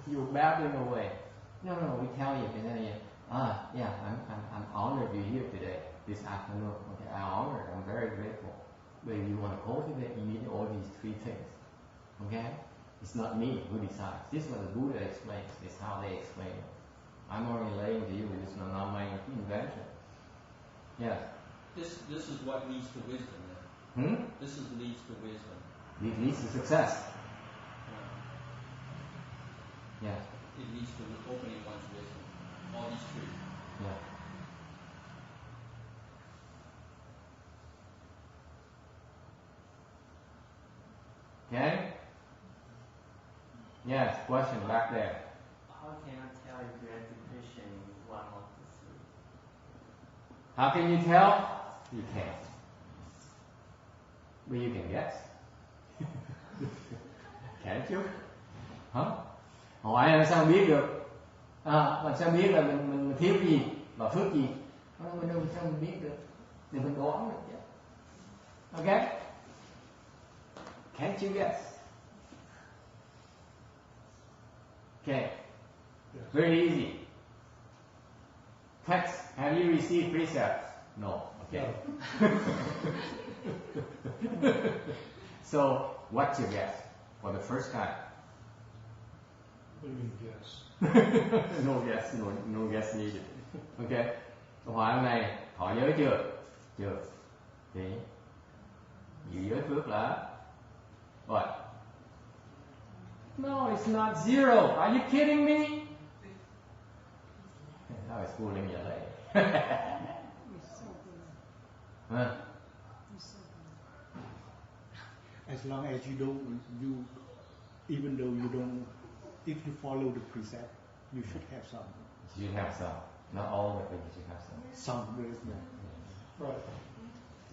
you're babbling away. No, we tell you, yeah, I'm honored you're here today, this afternoon. Okay, I'm honored. I'm very grateful. But if you want to cultivate, you need all these 3 things. Okay? It's not me who decides. This is what the Buddha explains. This is how they explain it. I'm only laying to you. This is not my invention. Yes. This is what leads to wisdom. This leads to wisdom. It leads to success. Yes. It leads to opening one's wisdom. All these 3. Yeah. Okay? Yes, question back there. How can I tell if you're deficient in one of the 3? How can you tell? You can't. But you can guess. Can't you? Hả? Hỏi làm sao biết được? Làm sao biết là mình thiếu gì và phước gì? Mình đâu sao mình biết được? Thì mình đoán được chứ. Okay? Can't you guess? Okay. Very easy. Text, have you received precepts? No. Okay. So, what's your guess for the first time? What do you mean guess? No guess needed. Okay. Câu hỏi hôm nay, thọ giới chưa? Chưa. Thì, dự giới phước là what? No, it's not 0. Are you kidding me? I was fooling you late. Huh? As long as even though you don't, if you follow the precept, you should have some. You have some, not all of it, but you should have some. Some grace, yeah. Right.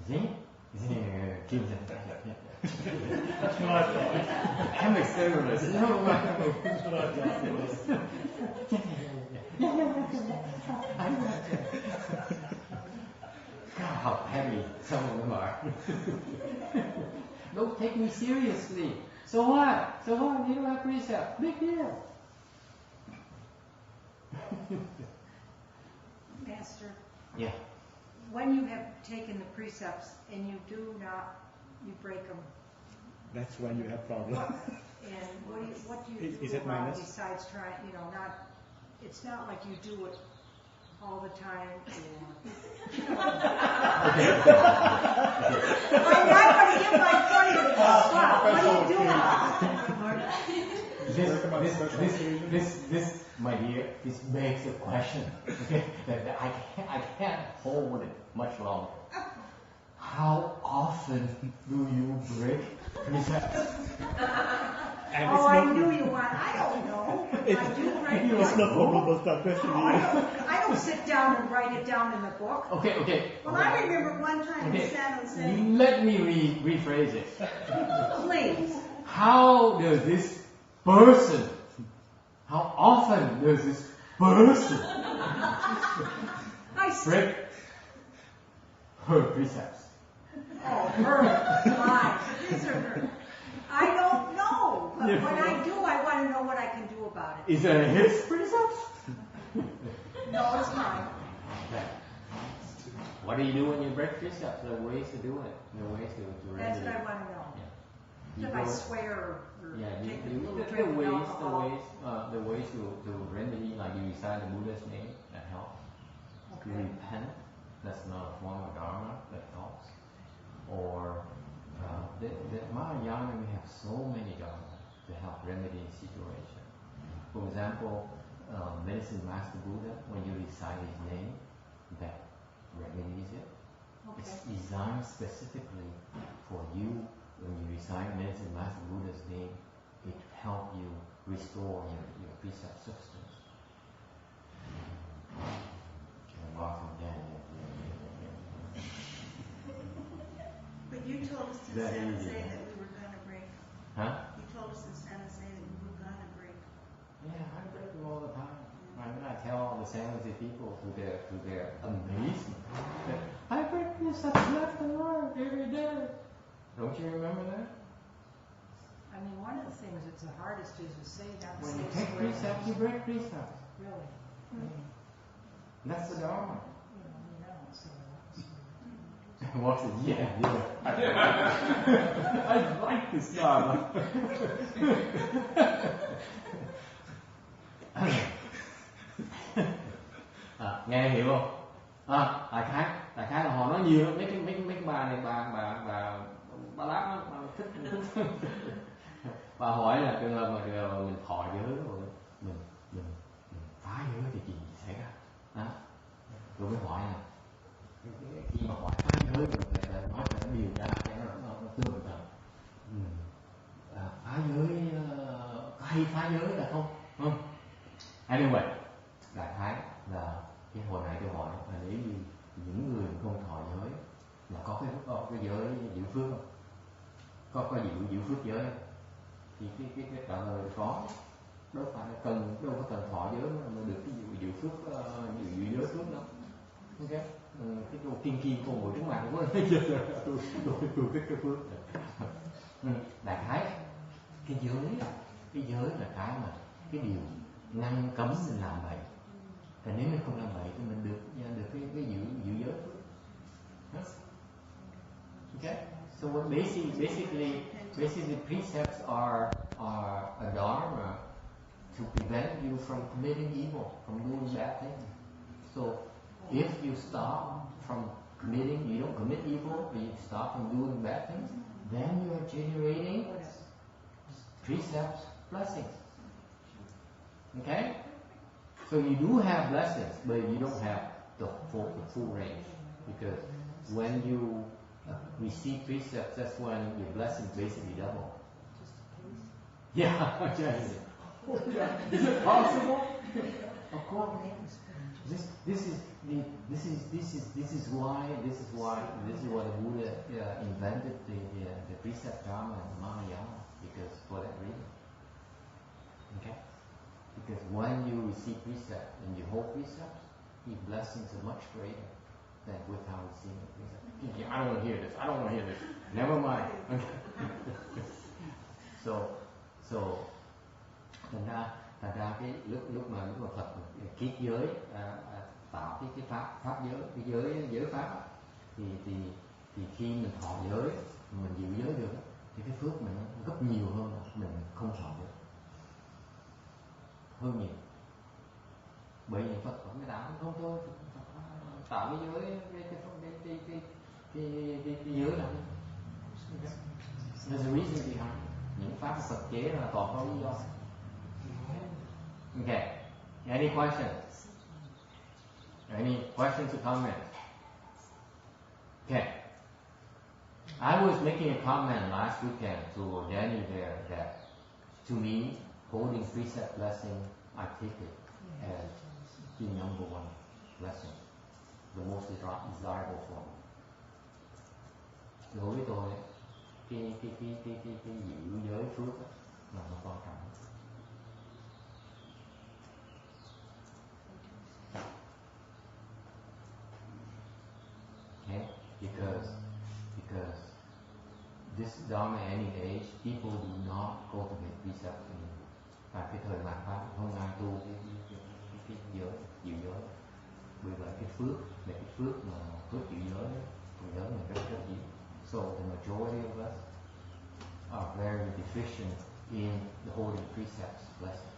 See? That's what I thought. I'm externalist. That's what I God, how petty some of them are. Don't take me seriously. So what? So what? You don't have precept. Big deal. Master, Yeah. when you have taken the precepts and you do not, you break them. That's when you have problem. And what do you Is do it minus? besides trying, not, it's not like you do it all the time or, I'm not going to give my point of what do you do? This, my dear, this begs a question. Okay, that I can't hold it much longer. How often do you break precepts? I knew you want. I don't know. I do write. It's not problem to start questioning. I don't sit down and write it down in the book. Okay. Well, I remember one time in San Jose. Let me rephrase it. Please. How does this person? How often does this person break her precepts? Oh, her. Mine. These are her. I don't know. But when I do, I want to know what I can do about it. Is it his precepts? No, it's mine. What do you do when you break precepts? There are ways to do it. There are ways to That's remedy what I it. want to know. Yeah. If I swear or take a little drink of alcohol. The ways to remedy, like you recite the Buddha's name, that helps. Okay. You repent, that's another form of dharma that helps. Or the Mahayana, we have so many dharma to help remedy a situation. For example, Medicine Master Buddha, when you recite his name, that remedies it. Okay. It's designed specifically for you. When you recite Medicine Master Buddha's name, it helps you restore your precept substance. But you told us in That San easy, Jose huh? that we were going to break. Huh? You told us in San Jose that we were going to break. Yeah, I break them all the time. I tell all the San Jose people to their amazement that I break precepts left and right every day. Don't you remember that? I mean, one of the things that's the hardest is to say that. When you take precepts, you break precepts. Really? That's the dharma. So. What's it? Yeah. I like this dharma. Nghe hiểu không? Đại khái là họ nói nhiều lắm, mấy cái bà này bà lắm thích bà hỏi là trường hợp mà mình thọ giới rồi mình phá giới thì chuyện gì xảy ra đó. Rồi mới hỏi nè, khi mà hỏi phá giới rồi phải nói cho nó điều tra cho nó tương tự. Phá giới có hay phá giới là không? Anyway, đại khái là cái hồi nãy tôi hỏi là nếu như những người không thọ giới là có cái giới giữ phước không? Có giữ phước giới không? Thì cái trả lời có, đâu có cần thọ giới mà được cái giữ phước giữ giới phước đâu. Ok, cái câu kiên cô ngồi trước mặt của tôi biết cái phước. Đại khái cái giới là cái mà cái điều ngăn cấm mình làm bậy. Và nếu mình không làm bậy thì mình được cái giữ giới phước. Okay, so what basically precepts are a dharma to prevent you from committing evil, from doing bad things. So if you stop from committing, you don't commit evil, or you stop from doing bad things, then you are generating precepts, blessings. Okay? So you do have blessings, but you don't have the full range. Because when you receive precepts, that's when your blessing basically double. Yeah, is it possible? Of course. This is why the Buddha invented the precept Dharma and Mahayana, because for that reason. Okay? Because when you receive precept and you hold precepts, the blessings are much greater than without receiving precept. I don't want to hear this. I don't want to hear this. Never mind. So thành ra cái lúc mà Phật kiết giới tạo cái pháp giới, cái giới pháp thì khi mình thọ giới, mình giữ giới được thì cái phước mình gấp nhiều hơn mình không thọ được, hơn nhiều. Bởi vì Phật cũng mới tạo không thôi, tạo cái giới cái giới này. There's a reason behind it. Những pháp Phật chế là toàn có lý do. Okay. Any questions? Any questions or comments? Okay. I was making a comment last weekend to Danny there that to me, holding precept blessing, I take it as the number one blessing, the most desirable form. Đối với tôi, cái giữ giới phước là nó quan trọng. Okay, because this Dharma ending age, people do not cultivate precepts anymore. Và cái thời mạt Pháp không ai tu cái giới, giữ giới. Bởi vậy cái phước mà phước giữ giới mình rất nhiều. So the majority of us are very deficient in the holding precepts blessings.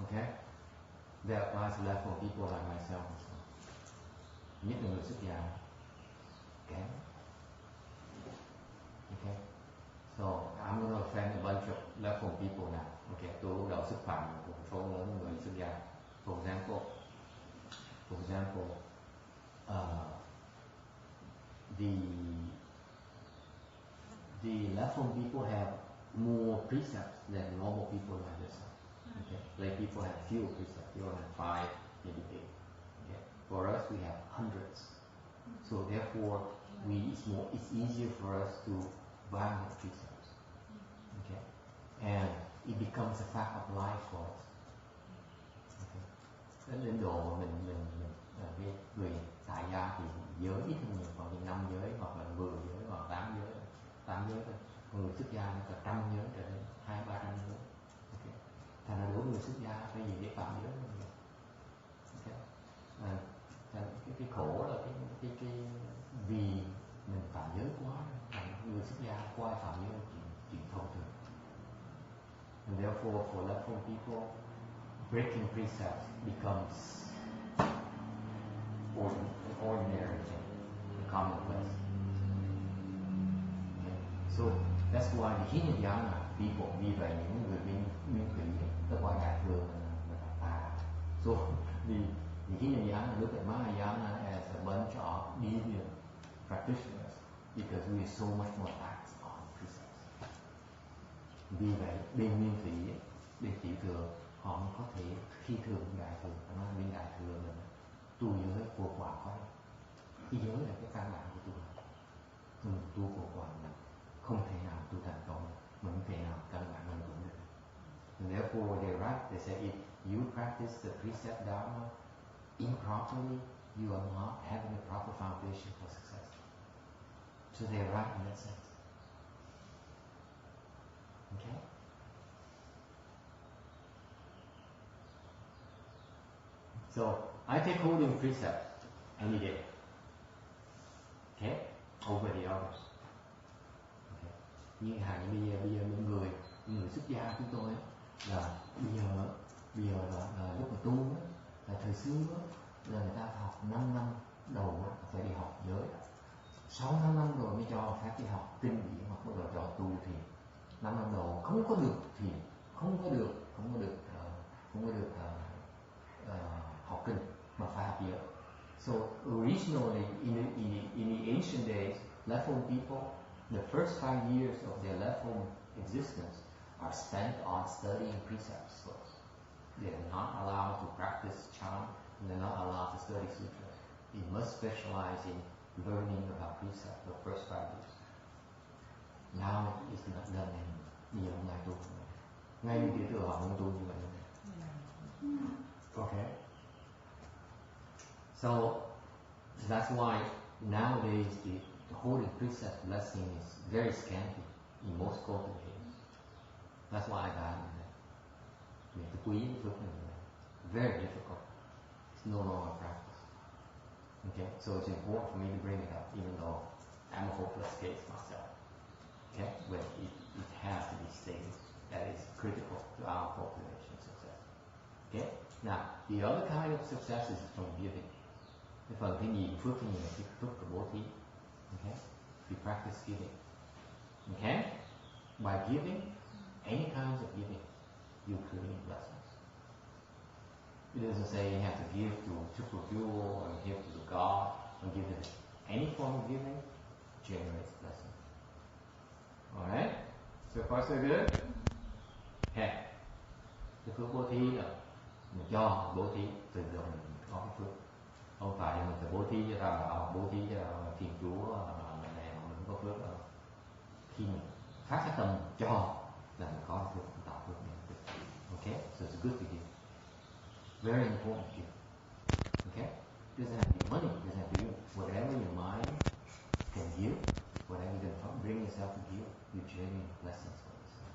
Okay? That applies to level people like myself as well. Nhất là người xuất gia kém. Okay? So I'm going to offend a bunch of level people now. Okay, tôi bắt đầu xúc phạm một số lớn người xuất gia. For example, the level people have more precepts than normal people like this. Okay, like people have fewer precepts. You only have 5, maybe 8. Okay, for us we have hundreds. So therefore, it's easier for us to violate precepts. Okay, and it becomes a fact of life for us. Okay, đến Ấn Độ mình cái người tại gia thì giới ít hơn nhiều, khoảng 5 giới hoặc là 10 giới hoặc 8 giới thôi. Người xuất gia nó cả 100 giới trở lên, 200-300 giới. Okay. Thành ra đối với người xuất gia cái gì để phạm giới không nhiều. Okay. Cái khổ là cái vì mình phạm giới quá, người xuất gia qua phạm giới là chuyện thông thường. And therefore, for level people, breaking precepts becomes an ordinary thing, a commonplace. Okay. So that's why the Hinayana people, vì vậy những người nguyên thủy, tất cả đại thừa là tà. So the Hinayana look at Mahayana as a bunch of deviant practitioners because we are so much more lax on precepts. Vì vậy bên nguyên thủy, bên tiểu thừa, họ có thể khi thường đại thừa, bên đại thừa mình tu giới vô quả có. Cái giới là cái căn bản của tu hành. Tu vô quả mình không thể nào tu thành công, mình không thể nào căn bản mình cũng được. And therefore they're right. They say if you practice the precept dharma improperly, you are not having a proper foundation for success. So they're right in that sense. Okay? So I take holding precepts any day. Okay? Over the others. Okay. Như bây giờ những người xuất gia chúng tôi là bây giờ là lúc mà tu là thời xưa là người ta học 5 năm đầu phải đi học giới, 6-7 năm rồi mới cho phép đi học kinh điển hoặc bắt đầu cho tu thiền. 5 năm đầu không có được thiền, không có được học kinh. mà phải học nhiều. So originally in the ancient days, left home people, the first 5 years of their left home existence are spent on studying precepts first. They are not allowed to practice chant, and they're not allowed to study sutra. They must specialize in learning about precept the first 5 years. Now it's not done anymore. Nhiều hôm nay tu ngay như tiểu thừa họ muốn tu như vậy. Okay. So that's why nowadays the holy precept blessing is very scanty in most cultures. That's why I got it. We have to quý phước này. Very difficult. It's no longer practice. Okay, so it's important for me to bring it up, even though I'm a hopeless case myself. Okay, but it has to be stated. That is critical to our population success. Okay, now the other kind of success is from giving. Cái phần thứ nhì phước thứ nhì là cái phước của bố thí. Okay, we practice giving. Okay, by giving, any kinds of giving, you create blessings. It doesn't say you have to give to super jewel or give to the God or give it. Any form of giving generates blessings. Alright? So far so good? Okay. Cái phước bố thí là mình cho bố thí từ giờ mình có cái phước. Không phải mình phải bố thí cho tam bảo, bố thí cho Thiên Chúa mình này mình có phước đâu. Khi mình phát cái tâm cho là mình có phước, mình tạo phước. Okay? So it's good to give. Very important to give. Okay? It doesn't have to be money, it doesn't have to be whatever your mind can give, whatever you can bring yourself to give, you generate blessings for yourself.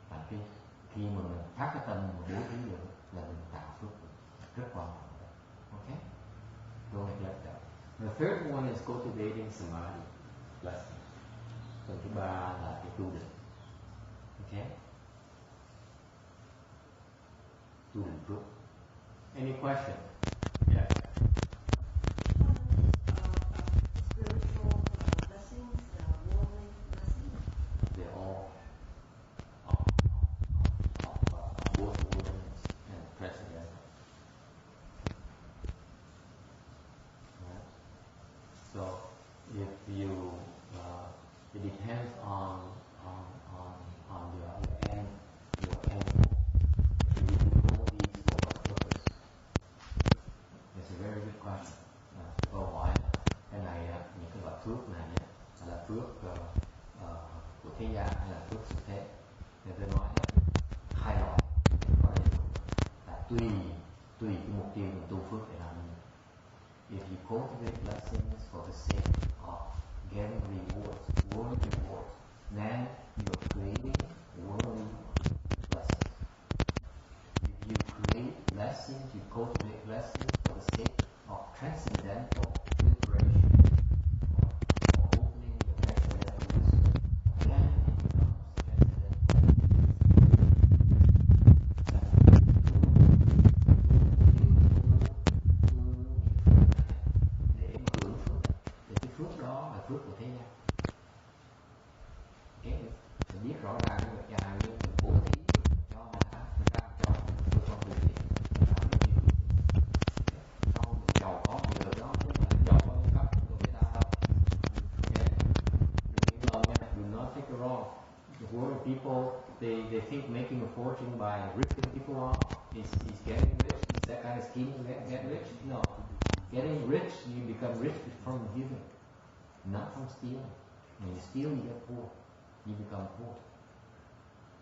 Và khi mà mình phát cái tâm mà bố thí được là mình tạo phước rất quan trọng. Okay? Don't neglect that. The third one is cultivating samadhi, blessing. Phần thứ ba là cái tu định. Okay? Tu định phước. Any question? Yeah. Spiritual blessings, worldly blessings. They're all both wilderness and precedent. Right? So if you, it depends on your end goal. If you do all these for what purpose? It's a very good question. Câu hỏi cái này những cái loại phước này là phước của thế gian hay là phước xuất thế? Thì tôi nói hai loại có đầy đủ. Là tùy cái mục tiêu mình tu phước để làm gì. If you cultivate blessings for the sake of getting rewards, worldly rewards, then you're creating worldly blessings. If you create blessings, you cultivate blessings for the sake of transcendental liberation or opening the transcendental wisdom, then it becomes để mà hưởng phước, thì cái phước đó là phước của thế gian. Okay? Mình biết rõ ràng như vậy, như mình bố thí cho người ta cho tôi không được gì, sau mình giàu có nhiều đó chứ không phải giàu có những cấp của người ta đâu. Okay? Đừng hiểu lầm nha, do not take it wrong. The world of people, they think making a fortune by ripping people off is getting rich. Is that kind of scheme to get rich? No. Getting rich, you become rich from giving, not from stealing. When you steal, you get poor. You become poor.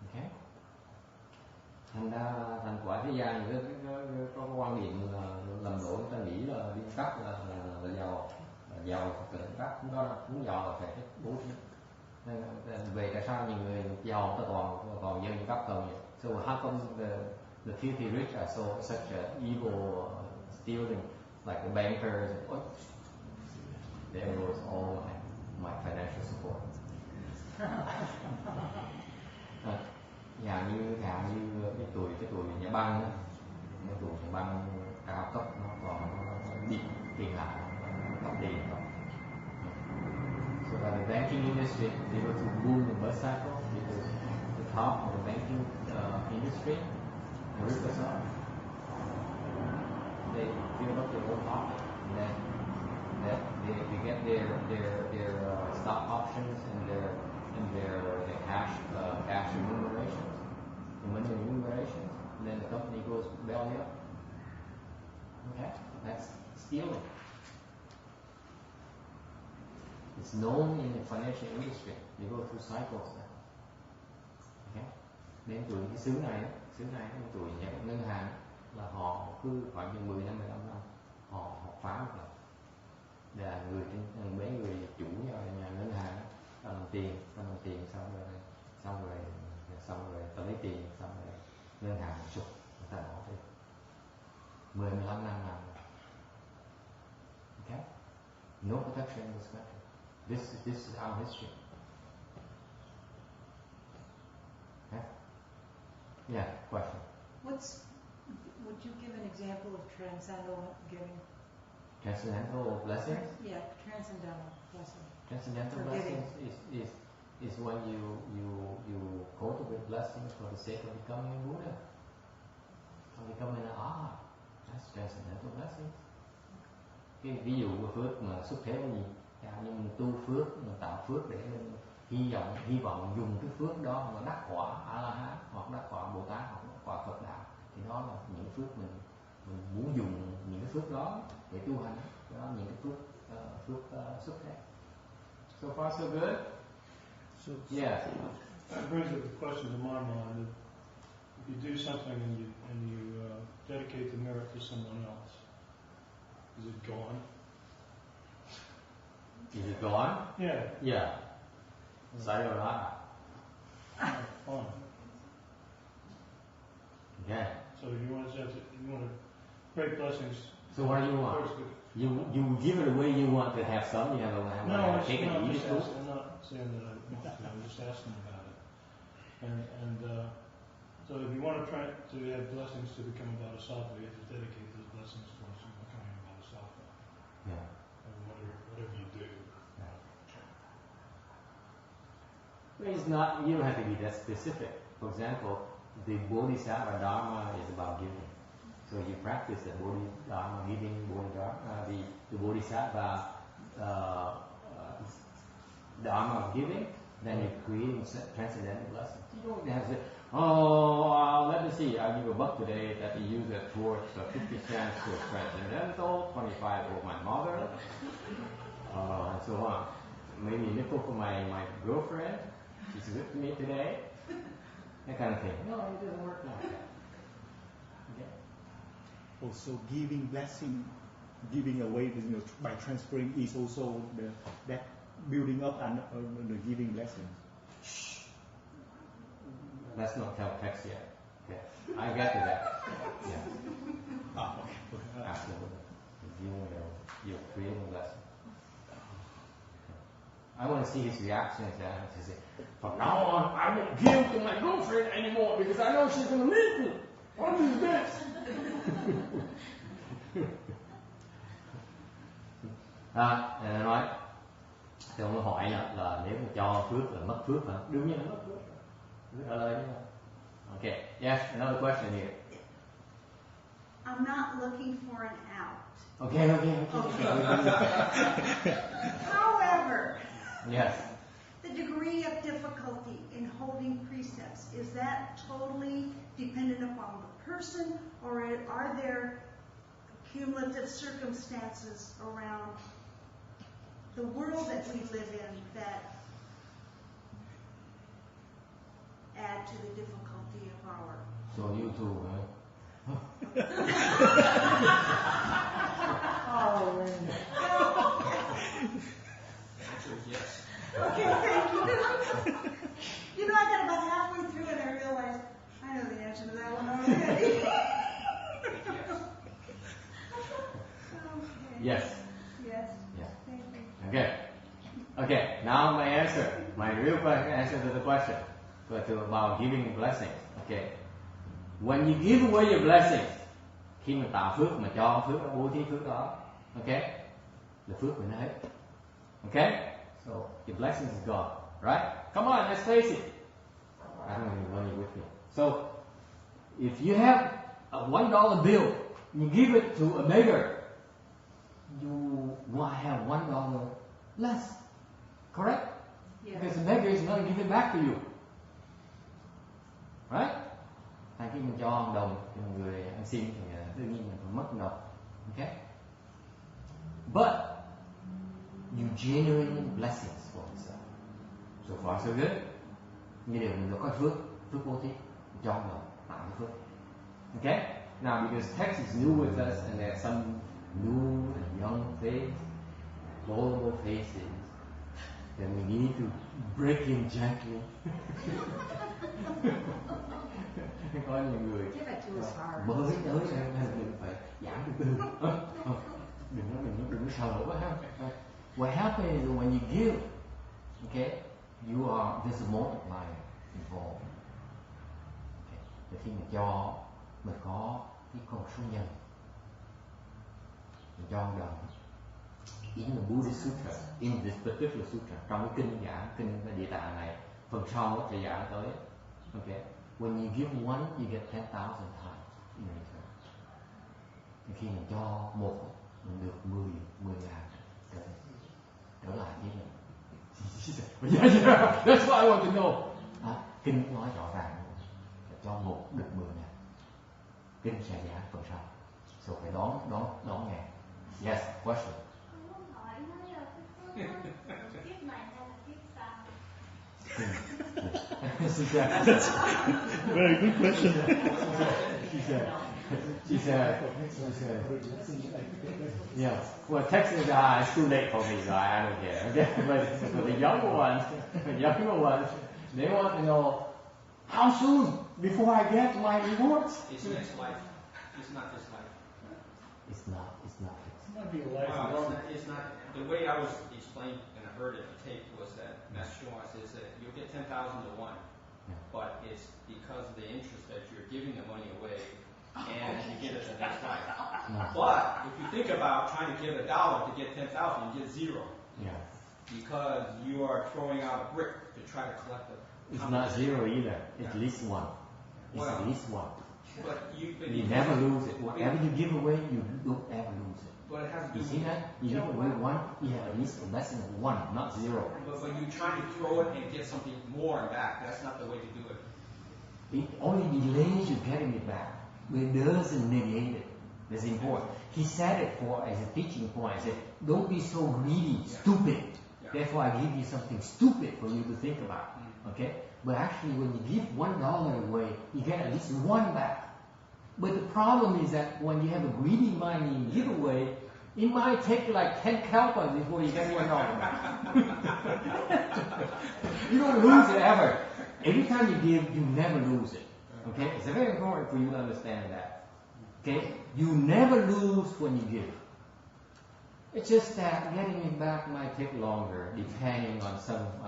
Okay? Thành quả thế gian có quan điểm là lầm lỗi, người ta nghĩ là đi cắt là giàu phải tự cắt, không có, muốn giàu là phải bố thí. Về tại sao nhiều người giàu ta toàn dân cấp cần vậy? So how come the filthy rich are such a evil stealing, like the bankers? There goes all my financial support. Nhà như cái tuổi nhà băng đó, cái tuổi nhà băng cao cấp nó còn bị tiền lại cấp tiền rồi. So by the banking industry, they were to boom the bus cycle because the top of the banking industry, the rippers are. they fill up their own pocket, and then they get their stock options and their cash remunerations, the money remunerations, and then the company goes belly up. Okay, that's stealing. It's known in the financial industry. They go through cycles now. Okay, đến tuổi cái xứ này đến tuổi nhận ngân hàng là họ cứ khoảng chừng 10 năm 15 năm họ phá một lần. Là mấy người chủ nhà ngân hàng ta làm tiền xong rồi ta lấy tiền xong rồi ngân hàng sụp, người ta bỏ đi 10-15 năm làm. Okay, no protection in this country. This is our history. Okay? Yeah, question. Would you give an example of transcendental giving? Transcendental blessings? Yeah, transcendental blessing. Transcendental blessings is when you cultivate blessings for the sake of becoming a Buddha, or becoming an Arhat. That's transcendental blessings. Cái ví dụ của phước mà xuất thế là gì? Nhưng mình tu phước, mình tạo phước để mình hy vọng dùng cái phước đó mà đắc quả A-la-hán hoặc đắc quả Bồ Tát hoặc đắc quả Phật đạo, thì đó là những phước mình muốn dùng những cái phước đó để tu hành. Đó là những cái phước xuất thế. So far so good. So yeah. That brings up a question to my mind. If you do something and you dedicate the merit to someone else, is it gone? Is it gone? Yeah. Yeah. Sayonara. Fine. Okay. So you want to great blessings. So what do you want? You give it away. You want to have some. You have a take it eat it. I'm not saying that I want to. I'm just asking about it. And so if you want to try to have blessings to become a bodhisattva, you have to dedicate those blessings towards becoming a bodhisattva. Yeah. Or whatever you do. It's not. You don't have to be that specific. For example, the Bodhisattva Dharma is about giving. So you practice the Bodhidharma giving, the Bodhisattva Dharma of giving, then you're creating transcendental blessings. You don't have to say, let me see, I'll give $1 today that you use it towards 50 cents for transcendental, 25 for my mother, and so on. Maybe a nickel for my girlfriend, she's good to me today, that kind of thing. No, it doesn't work like that. Okay. Also, giving blessing, giving away, by transferring is also that building up and the giving blessings. Let's not tell text yet. Okay, I get to that. Yeah. Okay. Absolutely. You're creating blessings. I want to see his reaction to that. To say, from now on, I won't give to my girlfriend anymore because I know she's going to leave me. What is this? Nên nói, thì ông hỏi là nếu mà cho phước là mất phước hả? Đương nhiên là mất phước. Cứ trả lời chứ. Okay. Yes, another question here. I'm not looking for an out. Okay. However, yes. the degree of difficulty in holding precepts, is that totally dependent upon the person, or are there cumulative circumstances around the world that we live in that add to the difficulty of our... So you too, right? Oh, Answer is yes. Okay, thank you. You know, I got about halfway through and I realized I know the answer to that one already. Yes. Yes. Yeah. Thank you. Okay. Now my answer, my real answer to the question, about giving blessings. Okay. When you give away your blessings, khi mà tạo phước, mà cho phước đó, bố thí phước đó, okay, là phước mình hết. Okay. So your blessings is gone, right? Come on, let's face it. I don't have any money with me. So if you have a $1 bill you give it to a beggar, you will have $1 less. Correct? Yeah. Because the beggar is going to give it back to you. Right? Tại khi mình cho 1 đồng cho một người ăn xin thì đương nhiên mình phải mất 1 đồng. Okay? But you generate blessings for yourself. So far so good. Như điều mình được có phước bố thí, cho 1 đồng, tạo cái phước. Okay? Now because text is new with us and there are some new and young faces, global faces, then we need to break in gently. Có nhiều người mới tới mình phải giảng từ từ. Đừng có sợ quá ha. What happens is when you give, okay, there's a multiplier involved. Okay. Thì khi mình cho, mình có cái con số nhân. Mình cho 1 đồng. In the Buddhist Sutra, in this particular sutra, trong cái kinh Địa Tạng này, phần sau sẽ giảng tới. Okay. When you give one, you get 10,000 times in return. Khi mình cho 1, mình được 10,000 trở lại với mình. Yeah, that's what I want to know. Kinh nói rõ ràng, cho 1 được 10,000. Kinh sẽ giảng phần sau. So phải đón nghe. Yes, question. Kiếp này hay là kiếp sau? Very good question. She said, yeah. Well, text is it's too late for me, so I don't care. Okay, but for the younger ones, they want to know how soon before I get my rewards. It's next life. It's not this life. It's not. It might be a life. Well, it's not. The way I was explained, and I heard it on tape, was that Master Shuan says that you'll get 10,000 to 1, but it's because of the interest that you're giving the money away, and you get it the next life. But if you think about trying to get $1 to get 10,000, you get 0. Yeah. Because you are throwing out a brick to try to collect the. It's not 0 either. It's at least 1. It's at least 1. But you never lose it. Whatever you give away, you don't ever lose it. But it has to do. You see that? You give away 1, you have at least a lesson of 1, not 0. But you try to throw it and get something more back. That's not the way to do it. It only delays you getting it back, but it doesn't negate it. That's important. He said it as a teaching point. He said, don't be so greedy, stupid. Yeah. Therefore, I give you something stupid for you to think about. Okay? But actually, when you give $1 away, you get at least 1 back. But the problem is that when you have a greedy mind and you give away, it might take you like 10 kalpas before you get $1 back. You don't lose it ever. Every time you give, you never lose it. Okay? It's very important for you to understand that. Okay? You never lose when you give. It's just that getting it back might take longer depending on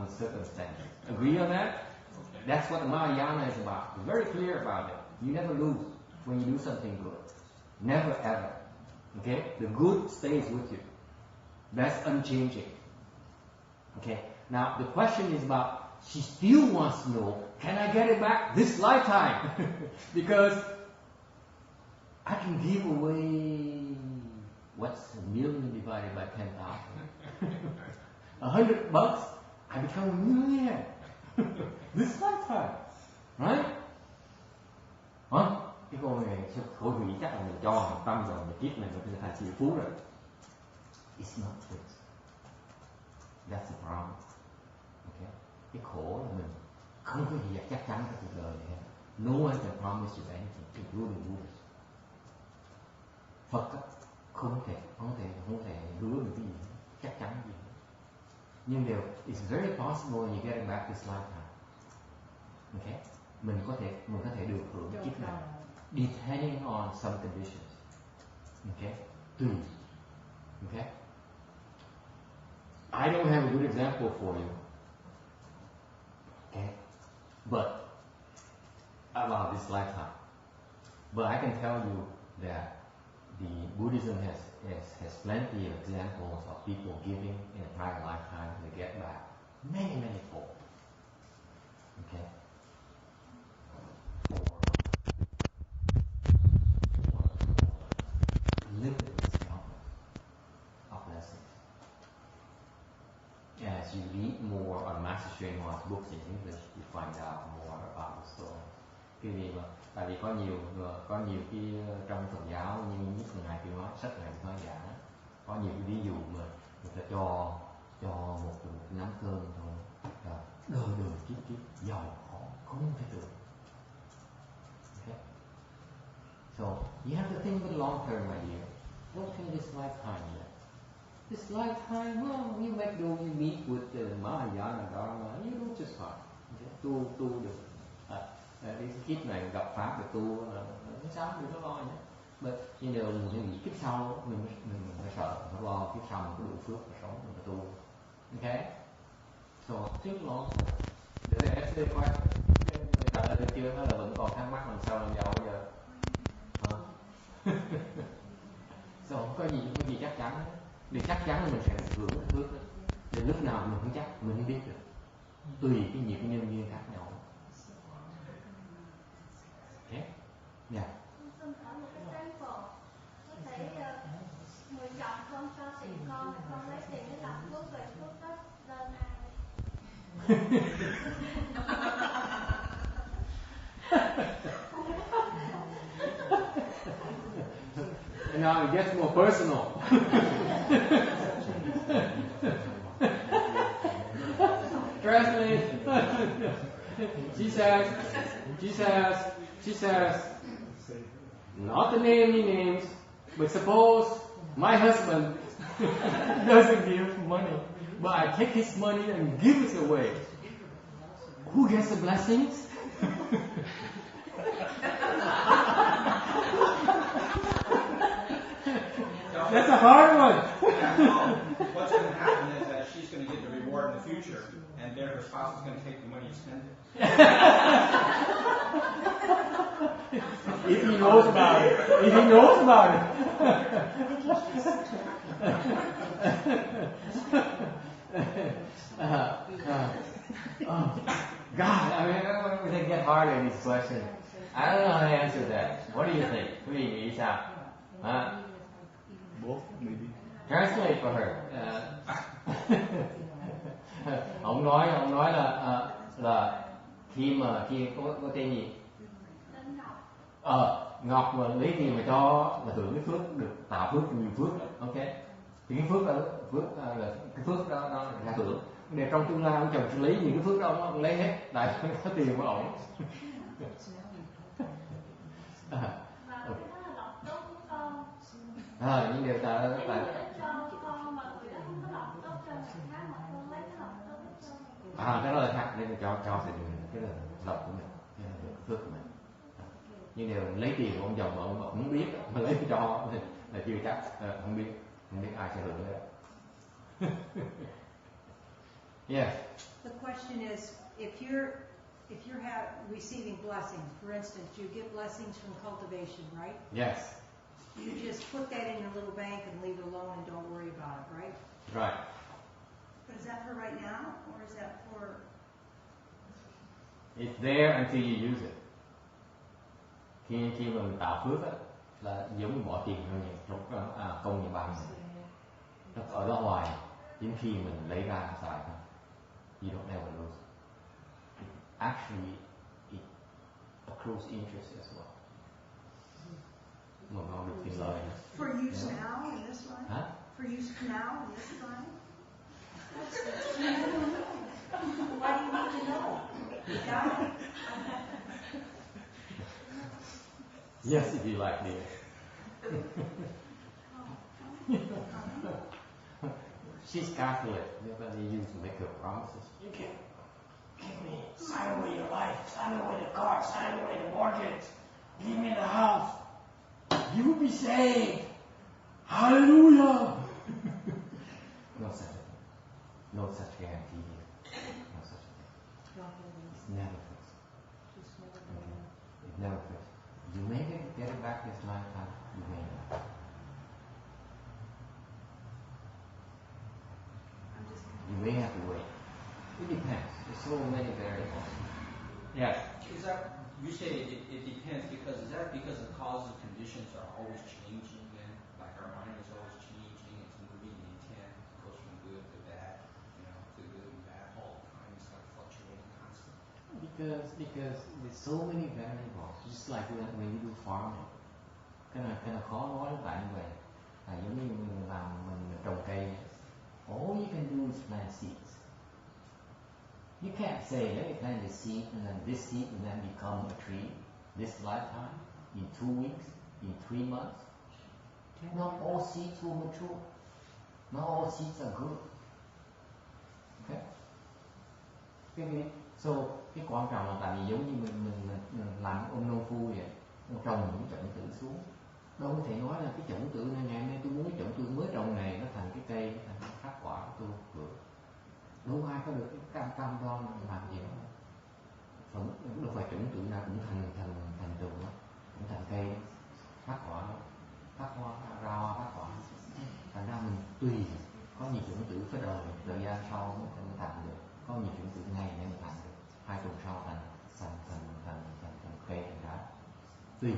circumstances. Agree on that? That's what the Mahayana is about. It's very clear about it. You never lose when you do something good. Never ever. Okay? The good stays with you. That's unchanging. Okay? Now the question is about, she still wants to know, can I get it back this lifetime? Because I can give away, what's $1 million divided by 10,000? $100, I become a millionaire. This lifetime. Right? Cái cô này khổ hủy chắc là mình cho 100 rồi, mình kiếp này mình thành triệu phú rồi. It's not fixed. That's the problem. Okay? Cái khổ là mình không có gì chắc chắn trong cuộc đời này hết. No one can promise you anything, including Buddha. Phật không thể hứa được cái gì, chắc chắn gì. Nhưng điều, it's very possible when you get it back this lifetime. Okay? Mình có thể được hưởng kiếp này, depending on some conditions. Okay? Tùy. Okay? I don't have a good example for you. Okay? But about this lifetime. But I can tell you that the Buddhism has plenty of examples of people giving in a prior lifetime to get back many fold. Okay? as you read more on Master Srinivas books in English, you find out more about the story. Cái gì mà tại vì có nhiều cái trong Phật giáo như những ngài kia nói sách này nói giả, có nhiều cái ví dụ mà người ta cho một nắm cơm thôi, đời kiếp giàu khó không thể tưởng. Okay? So you have to think with long term idea. Don't think this lifetime yet. This lifetime, well, you make do, you meet with the Mahayana Dharma, you do just fine. Okay? Tu được. Cái kiếp này gặp pháp được tu không sao, đừng có lo nhé. But you know, mình nghĩ kiếp sau mình phải sợ, phải lo kiếp sau mình có đủ phước để sống, mình phải tu. Okay? So think long. Để em xem coi. Trả lời được chưa? Hay là vẫn còn thắc mắc làm sao làm giàu bây giờ? So không có gì chắc chắn hết. Để chắc chắn là mình sẽ hưởng phước đó. Để lúc nào mình không chắc, mình không biết được. Tùy cái nhiều cái nhân duyên khác nhau. Okay? Yeah. Xin hỏi một cái tán phổ, có thể người chồng không cho tiền con, con lấy tiền để làm phước về phước đó lên ai? And now it gets more personal. Translate. She says, not to name any names, but suppose my husband doesn't give money, but I take his money and give it away. Who gets the blessings? That's a hard one. What's going to happen is that she's going to get the reward in the future, and then her spouse is going to take the money and spend it. If he knows about it. If he knows about it. God, I mean, they get harder in these questions. I don't know how to answer that. What do you think? Quý vị nghĩ sao? Both, maybe. Translate for her. Ông nói là khi có tên gì? Ngọc mà lấy tiền mà cho là hưởng cái phước, được tạo phước nhiều phước, ok? Thì cái phước đó là cái phước đó nó là hưởng. Để trong tương lai ông chồng sẽ lấy những cái phước đó ông lấy hết, tại có tiền của ông. Nhưng điều ta cái đó là khác, nên cho thì cái là lộc của mình, cái là phước của mình. Nhưng điều lấy tiền của ông chồng mà ông không biết, mà lấy cho là chưa chắc, không biết ai sẽ hưởng đấy. Yes. The question is, if you're receiving blessings, for instance, you get blessings from cultivation, right? Yes. You just put that in your little bank and leave it alone and don't worry about it, right? Right. But is that for right now, or is that for? It's there until you use it. Khi mà mình tạo phước á, là giống như bỏ tiền trong công nhà băng này. Nó ở đó hoài, đến khi mình lấy ra xài thôi. You don't ever lose. Actually, it accrues interest as well. Mà nó được tiền lời. For use now in this life? Huh? For use now in this life? Why do you need to know? You got it. Yes, if you like, dear. She's Catholic. They use to make her promises. You can give me, sign away your life, sign away the car, sign away the mortgage, give me the house. You will be saved. Hallelujah. No such a thing. No such guarantee here. No such a thing. It's never fixed. Okay. It never fixed. You may get it back this lifetime. You may not. You may have to wait. It depends. There's so many variables. Yes. Is that, you say it depends because, is that because the causes and conditions are always changing then? Like our mind is always changing, it's moving, the intent goes from good to bad, you know? because there's so many variables. Just like when you do farming. Cái này khó nói với bạn như vậy. Giống như mình trồng cây. All you can do is plant seeds. You can't say, let me plant this seed and then this seed and then become a tree. This lifetime, in 2 weeks, in 3 months. Not all seeds will mature. Not all seeds are good. Okay? Cái quan trọng là tại vì giống như mình làm ông nông phu vậy, ông trồng những chậu tử xuống. Đâu có thể nói là cái chậu tử này ngày hôm nay tôi muốn cái chậu tử mới trồng này nó thành cái cây, thành cái phát quả của tôi được. Đâu ai có được cái cam đoan làm gì đó. Đâu phải chậu tử nào cũng thành rừng đó, cũng thành cây phát quả, phát hoa, ra hoa phát quả. Thành ra mình tùy, có nhiều chủng tử phải thời gian sau mới thành được, có nhiều chủng tử ngày mới thành được, 2 tuần sau thành cây thành đá. Tùy.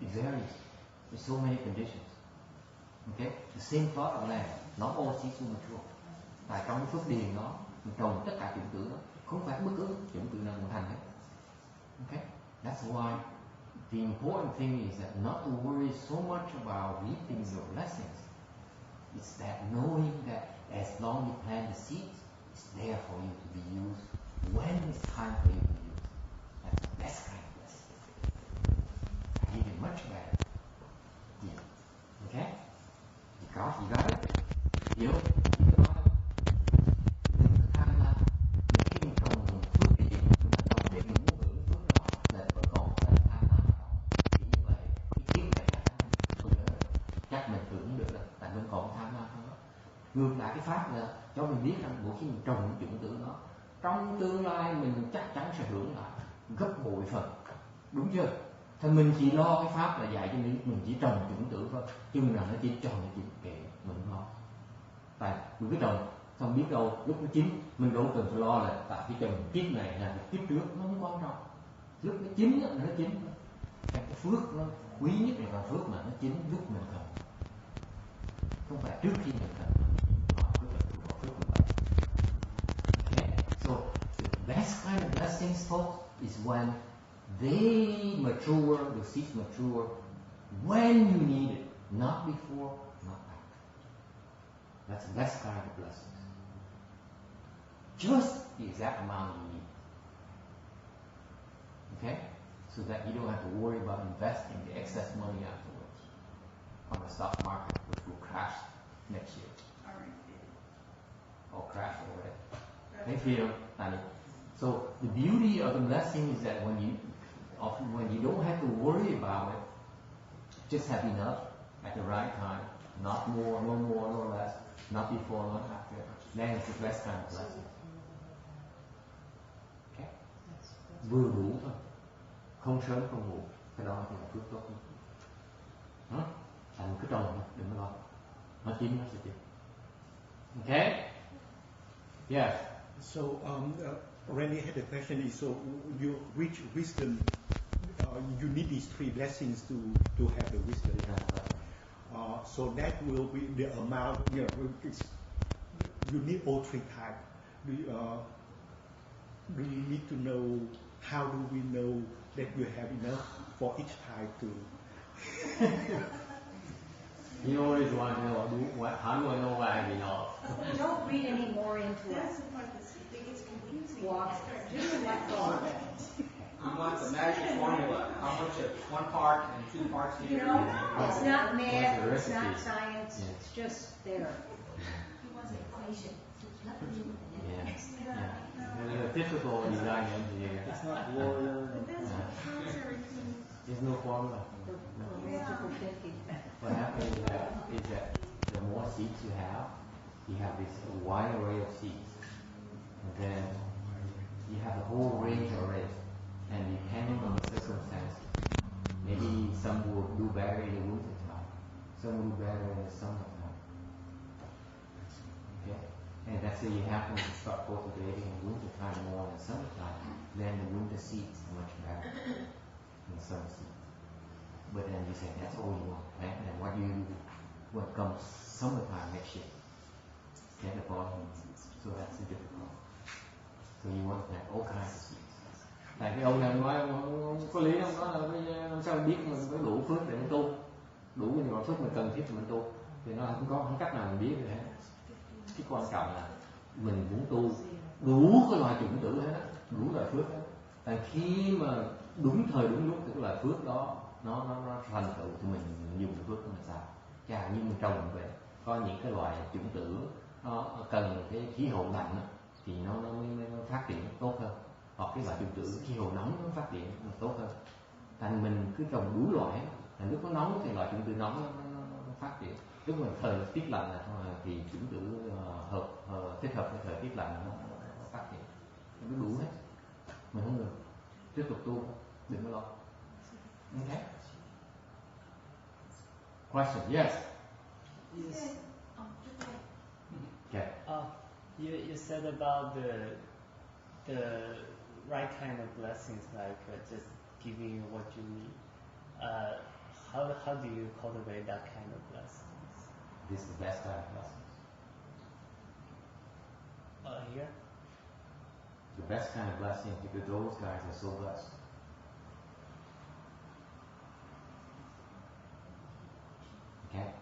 It varies. There's so many conditions. Okay? The same plot of land, not all seeds will mature. Tại trong cái phước điền đó, mình trồng tất cả chủng tử đó, không phải bất cứ chủng tử nào cũng thành hết. Okay? That's why the important thing is that not to worry so much about reaping your blessings. It's that knowing that as long you plant the seeds, it's there for you to be used when it's time for you to use. That's the best kind of blessing. Even much better. Yeah. Okay? You got it? Hiểu? Tham lam. Khi mình trồng phước điền, mình trồng để mình muốn hưởng phước đó là vẫn còn tham lam. Thì như vậy, cái kiếp này chắc mình hưởng được là tại vẫn còn tham lam hơn đó. Ngược lại cái pháp là cho mình biết rằng mỗi khi mình trồng những chủng tử đó, trong tương lai mình chắc chắn sẽ hưởng lại gấp bội phần. Đúng chưa? Thì mình chỉ lo cái pháp là dạy cho mình chỉ trồng chủng tử thôi, chừng nào nó chỉ trồng nó chỉ kệ mình không lo. Tại mình cứ trồng xong biết đâu lúc nó chín mình đâu cần phải lo là tại cái trồng kiếp này là kiếp trước, nó không quan trọng. Lúc nó chín nó chín. Cái phước nó quý nhất là cái phước mà nó chín lúc mình cần, không phải trước khi mình cần. Okay, so the best kind of blessings, folks, is when they mature, the seeds mature when you need it, not before, not after. That's the best kind of blessings. Just the exact amount you need. Okay? So that you don't have to worry about investing the excess money afterwards on the stock market, which will crash next year. Or crash already. Thank you. So the beauty of the blessing is that when you don't have to worry about it, just have enough at the right time, not more, no more, no less, not before, not after. Then it's the best kind of blessing. Okay? Vừa đủ thôi, không sớm không muộn, cái đó thì là phước tốt nhất. Thành cứ trồng, đừng lo, nó chín nó sẽ chín. Okay? Yes. So Randy had a question. Is so you reach wisdom. You need these 3 blessings to have the wisdom. So that will be the amount. You need all 3 types. Do you need to know? How do we know that you have enough for each type to? You always want to know how do I know what I have enough? Don't read any more into it. That's the part that's biggest confusing. Walk. Just let go of it. You want the magic formula, how much of 1 part and 2 parts here. You know, it's not math, it's not science, it's just there. Yeah. The typical design engineer. It's not warrior. There's no formula. What happens is that the more seeds you have this wide array of seeds. And then you have a whole range already. And depending on the circumstances, maybe some will do better in the winter time, some will do better in the summertime. Okay? And that's why you happen to start cultivating in winter time more than summertime, then the winter seeds are much better than summer seeds. But then you say that's all you want, right? And what do you do when it comes summertime next year? Get the bottom. So that's the difficult. So you want to have all kinds of seeds. Tại cái ông này nói ông có lý không, đó là sao biết mình có đủ phước để mình tu, đủ những phước mình cần thiết để mình tu, thì nó không cách nào mình biết được hết. Cái quan trọng là mình muốn tu đủ cái loại chủng tử hết, đủ loại phước hết. Tại khi mà đúng thời đúng lúc thì cái loại phước đó nó thành tựu thì mình dùng cái phước của mình sao? Chà, như mình trồng vậy, có những cái loại chủng tử nó cần cái khí hậu lạnh thì nó mới phát triển tốt hơn, hoặc cái loại chủng tử khí hậu nóng nó phát triển tốt hơn. Thành mình cứ trồng đủ loại, là lúc nó nóng thì loại chủng tử nóng nó phát triển, lúc mà thời tiết lạnh thì chủng tử thích hợp với thời tiết lạnh nó phát triển, nó đủ hết. Mình không được tiếp tục tu, đừng có lo. Okay. Question? Yes. Yes. Okay. You said about the right kind of blessings, like just giving you what you need. How do you cultivate that kind of blessings? This is the best kind of blessings. Here? The best kind of blessings, because those guys are so blessed. Okay.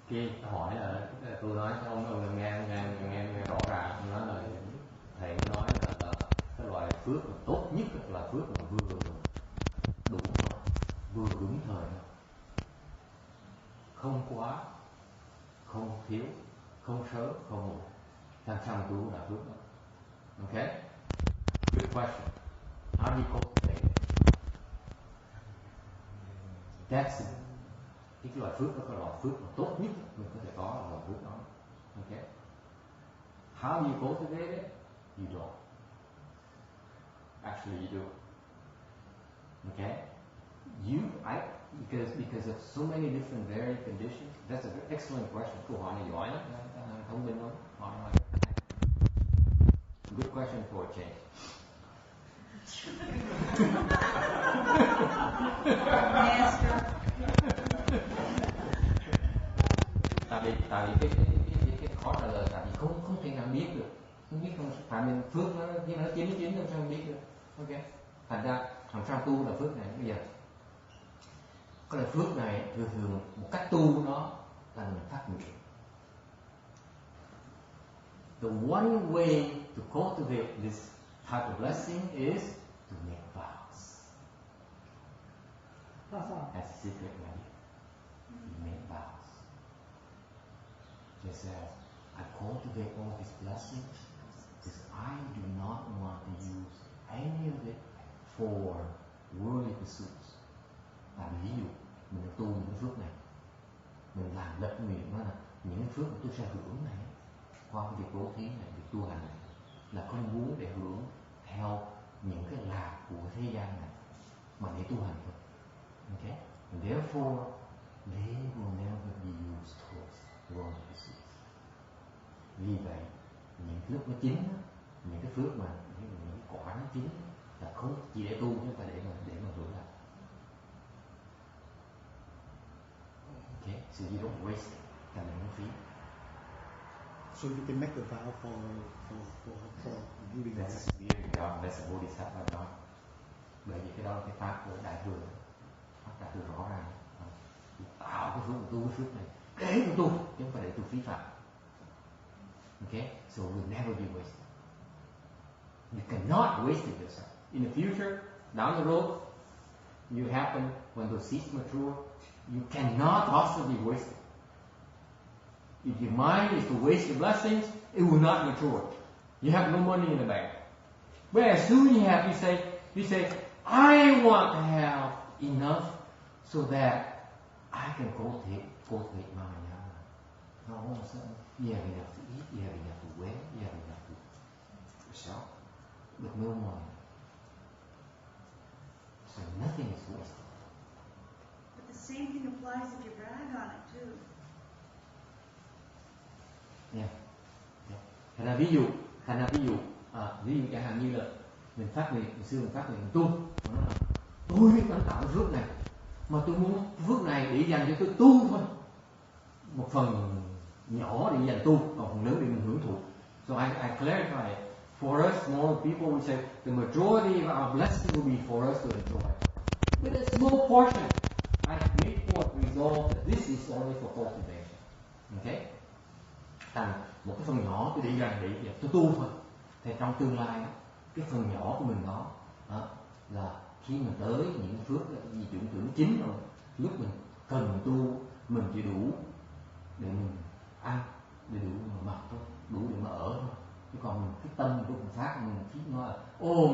Cái hỏi là tôi nói cho ông nghe rõ ràng, ông nói là thầy nói là cái loại phước tốt nhất là phước mà vừa đúng thôi, vừa đúng thời, không quá, không thiếu, không sớm, không muộn, tham tu là phước đó. Okay? Good question. How do you cultivate it? That's cái loại phước đó, cái loại phước mà tốt nhất mình có thể có là loại phước đó. Okay? How do you cultivate it? You don't. Actually, you do. Okay? Because of so many different varied conditions. That's an excellent question. Câu hỏi này giỏi lắm, thông minh lắm. Hỏi này. Good question for a change. Tại vì cái khó trả lời, tại vì không thể nào biết được, không biết, không phải mình phước nó như nó 99 làm sao không biết được. Ok, thành ra làm sao tu là phước này. Bây giờ cái là phước này thường một cách tu nó là mình phát nguyện. The one way to cultivate this type of blessing is to make vows. That's a secret right here. You make vows. Just as I cultivate all these blessings because I do not want to use any of it for worldly pursuits. Và ví dụ mình tu những phước này, mình làm lập nguyện đó là những phước mà tôi sẽ hưởng này qua cái việc bố thí này, việc tu hành này, là không muốn để hưởng theo những cái lạc của thế gian này, mà để tu hành thôi. Okay? And therefore, they will never be used towards worldly pursuits. Vì vậy, những lúc nó chín, những cái phước mà những quả nó chín là không chỉ để tu chứ không phải để mà hưởng lại. Okay, so you don't waste it, thành những phí. So you can make a vow for giving. That's a spirit God, that's a bodhisattva God. Bởi vì cái đó là cái pháp của đại thừa, pháp đại thừa rõ ràng. Tạo cái phước, tu cái phước này để mà tu, chứ không phải để tu phí phạm. Okay, so it will never be wasted. You cannot waste it yourself. In the future, down the road, you happen when those seeds mature, you cannot possibly waste it. If your mind is to waste your blessings, it will not mature. You have no money in the bank. But as soon as you say, I want to have enough so that I can cultivate my mind. No, all of a sudden, you have enough to eat, you have enough to wear, you have enough to yourself, but no more. So nothing is wasted. But the same thing applies if you brag on it too. Yeah. Thành ra ví dụ chẳng hạn như là mình phát nguyện, ngày xưa mình phát nguyện tu, tôi biết lãnh tạo phước này, mà tôi muốn phước này để dành cho tôi tu thôi, một phần nhỏ để dành tu, còn phần lớn để mình hưởng thụ. So I clarify, For us, normal people, we say the majority of our blessings will be for us to enjoy. With a small portion, I make for resolve that this is only for cultivation. Okay? Thành một cái phần nhỏ tôi để ra để tôi tu thôi. Thì trong tương lai, cái phần nhỏ của mình đó là khi mình tới những phước gì chuẩn tưởng chính rồi, lúc mình cần tu, mình chỉ đủ để mình ăn, để đủ mà mặc thôi, đủ để mà ở thôi. Chứ còn mình cái tâm của mình phát mình thích nói là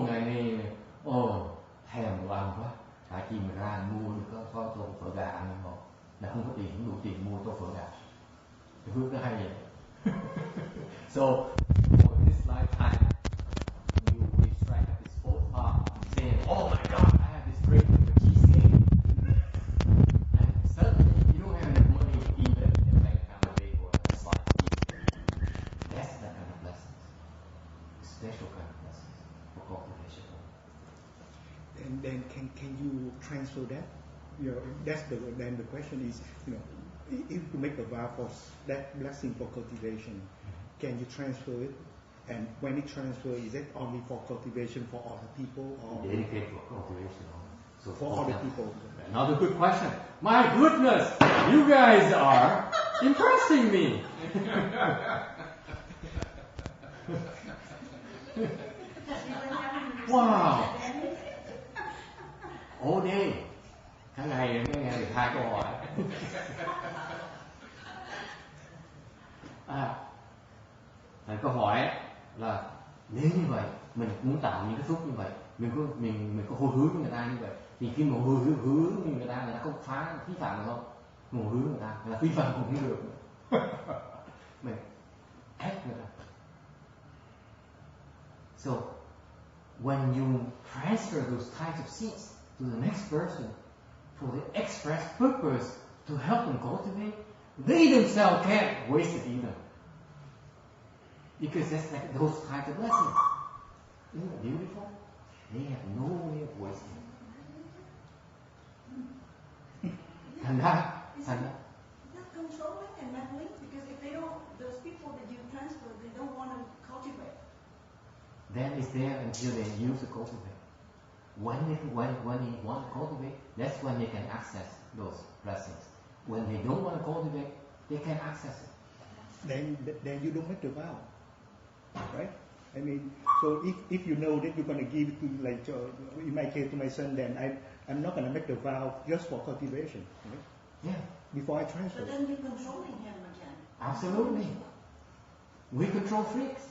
ngày này thèm đồ ăn quá, tại chi mình ra mua được có tô phở gà ăn ngon, là không có tiền, không đủ tiền mua tô phở gà. Cái phước nó hay vậy. So for this lifetime you will strike up this fourth path saying, oh my God, I have this great cheesecake. And suddenly you don't have enough money even in the bank account to pay for a slice of cheesecake. That's the kind of blessings. Special kind of blessings for cultivation. And then can you transfer that? Then the question is, if you make a vow for that blessing for cultivation, can you transfer it? And when it transfers, is it only for cultivation for other people or dedicated for cultivation? So for other people? Another good question. My goodness, you guys are impressing me. Wow. All day. Tháng ngày mới nghe được 2 câu hỏi. Câu hỏi là nếu như vậy mình muốn tạo những cái phước như vậy, mình có hồi hướng với người ta như vậy, thì khi mà hồi hướng với người ta không phí phạm được không? Hồi hướng người ta là phí phạm cũng không được. Mình ép người ta. So when you transfer those types of seeds to the next person for the express purpose to help them cultivate, they themselves can't waste it either. Because that's like those types of blessings. Isn't it beautiful? They have no way of wasting it. And that controlling and meddling, because if they don't, those people that you transfer, they don't want to cultivate. Then it's there until they use to cultivate. When they want to cultivate, that's when they can access those blessings. When they don't want to cultivate, they can't access it. Then you don't make the vow, right? I mean, so if you know that you're going to give to, like in my case to my son, then I'm not going to make the vow just for cultivation, right? Yeah. Before I transfer. But then you're controlling him again. Absolutely. We control freaks.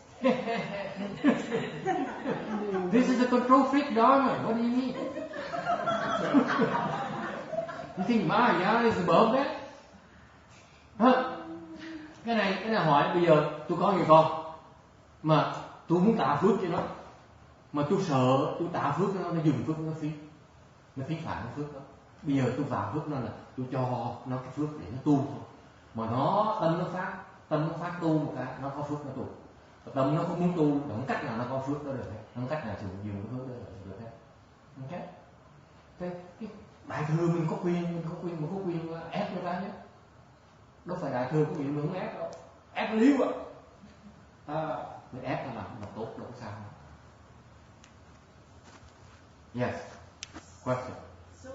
This is a control freak dharma. What do you mean? You think Mahayana is above that? Cái này hỏi bây giờ tôi có người con mà tôi muốn tạo phước cho nó, mà tôi sợ tôi tạo phước cho nó dừng phước nó phí phạm cái phước đó. Bây giờ tôi vào phước nó là tôi cho nó cái phước để nó tu thôi, mà nó tâm nó phát tu một cái nó có phước nó tu. Tâm nó không muốn tu, không cách nào nó có phước đó được hết, không cách nào dùng cái phước đó được hết. Okay. Cái đại thừa mình có quyền ép người ta nhé. Đâu phải đại thừa có quyền mình không ép đâu, ép liêu mình ép là làm tốt đâu có sao đâu. Yes. Question. So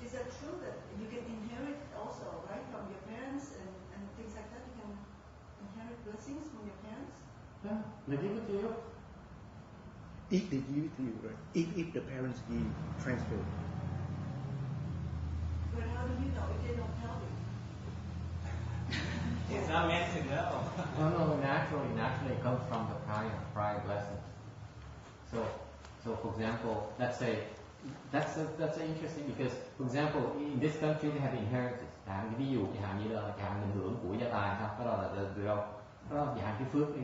is it true that you can inherit also, right, from your parents and things like that? You can inherit blessings from your parents? Yeah, they give it to you. If they give it to you, right? If the parents give transfer. But how do you know if they don't tell you? It's not meant to know. No, naturally comes from the prior blessing. So for example, let's say that's interesting because for example in this country they have inheritance. Ví dụ chẳng hạn như là mình hưởng của gia tài sao, cái đó là từ đâu? Cái đó chẳng hạn cái phước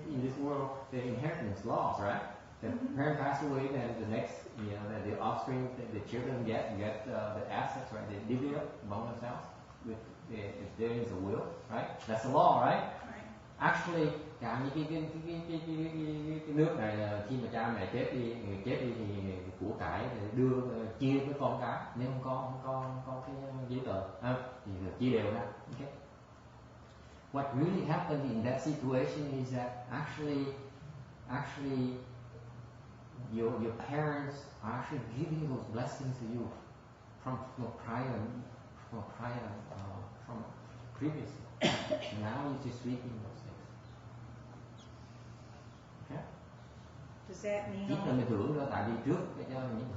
in this world the inheritance laws, right? The parent passed away, then the next, the offspring, the children get the assets, right? They divvy up among themselves if there is a will, right? That's the law, right? Actually, cả những cái nước này là khi mà cha mẹ chết đi thì của cải đưa chia với con cái, nếu không có cái giấy tờ thì chia đều ra. Okay. what really happened in that situation is that actually your parents are actually giving those blessings to you from previously. And now you're just reaping those things. Okay? Does that mean? Ít là mình hưởng đó, tại vì trước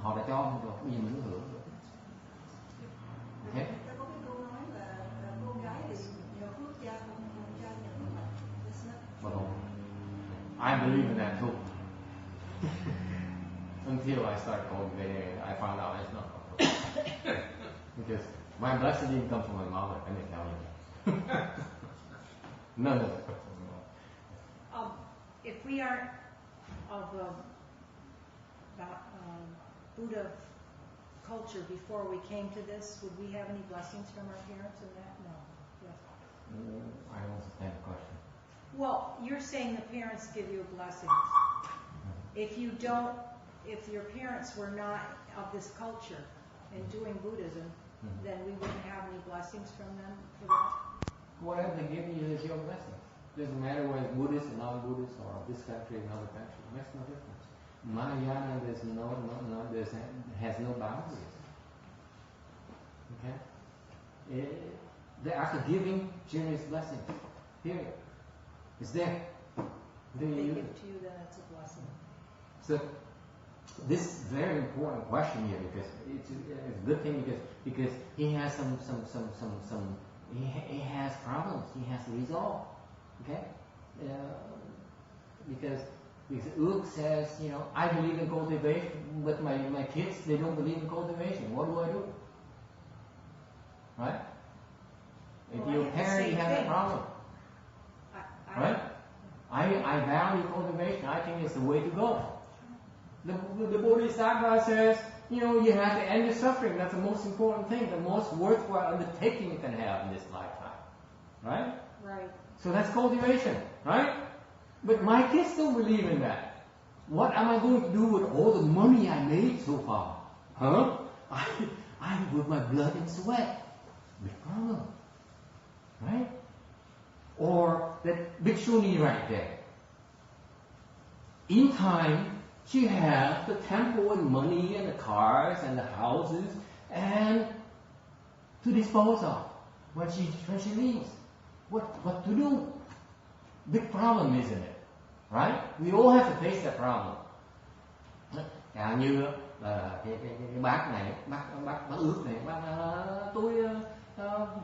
họ đã cho mình rồi, bây giờ mình hưởng rồi. Okay? Có cái câu nói là con gái thì nhờ phước cha, con trai nhờ phước mẹ. I believe in that too. Until I started cultivating it, I found out it's not correct. Because my blessing didn't come from my mother, let me tell you. None of it comes from my mother. If we aren't of Buddha culture before we came to this, would we have any blessings from our parents in that? No. Yes. I don't understand the question. Well, you're saying the parents give you blessings. If your parents were not of this culture and doing Buddhism, then we wouldn't have any blessings from them for that? Whatever they give you is your blessing. Doesn't matter whether it's Buddhist or non-Buddhist or this country or another country. It makes no difference. Mahayana has no boundaries. Okay? The act of giving generates blessing. Period. It's there. If they give it to you, then it's a blessing. So this is a very important question here because it's a good thing because he has he has problems he has to resolve. Okay, because Ước says, I believe in cultivation, but my kids, they don't believe in cultivation. What do? Right? If you're a parent, you have a problem. Right? I value cultivation. I think it's the way to go. The Bodhisattva says, you have to end the suffering. That's the most important thing, the most worthwhile undertaking you can have in this lifetime. Right? Right. So that's cultivation, right? But my kids don't believe in that. What am I going to do with all the money I made so far? Huh? I with my blood and sweat. Big problem. Right? Or that Bhikshuni right there. In time, she has the temple and money and the cars and the houses and to dispose of when she leaves. What to do? Big problem, isn't it? Right? We all have to face that problem. Chẳng như là cái bác này, bác Ước này, bác tôi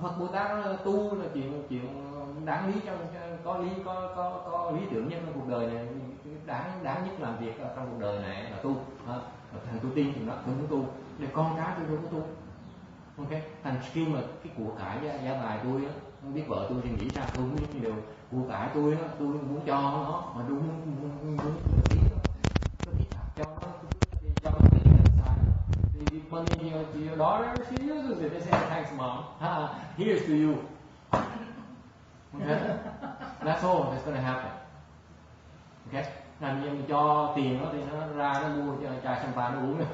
Phật Bồ Tát tu là chuyện đáng lý có lý tưởng nhất trong cuộc đời này, đáng nhất làm việc trong cuộc đời này là tu. Thằng tôi tin thì nó không tu, để con cái tôi đâu có tu. Ok, thành khi mà cái của cải gia tài tôi á, không biết vợ tôi thì nghĩ sao, tôi không biết gì đều của cải tôi á, tôi muốn cho nó mà tôi muốn cho nó the money to your daughter, she uses it. They say, thanks mom, here's to you. Okay? That's all that's going to happen. Okay? Làm như mình cho tiền nó thì nó ra nó mua cho chai champagne nó uống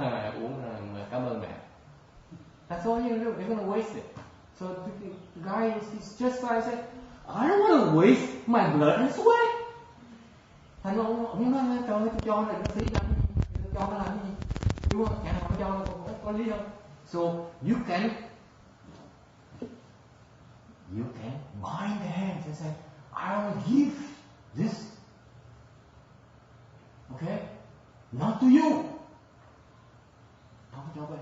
cảm ơn mẹ. That's all you're going to do. They're going to waste it. So the guy is just like I said, I don't want to waste my blood and sweat. Thành ông nói trời ơi, tôi cho này nó phí làm gì? Tôi cho nó làm gì? Đúng không? Nhà nào nó cho nó có lý không? So you can bind the hands and say, I will give this. Okay? Not to you. Không cho vậy.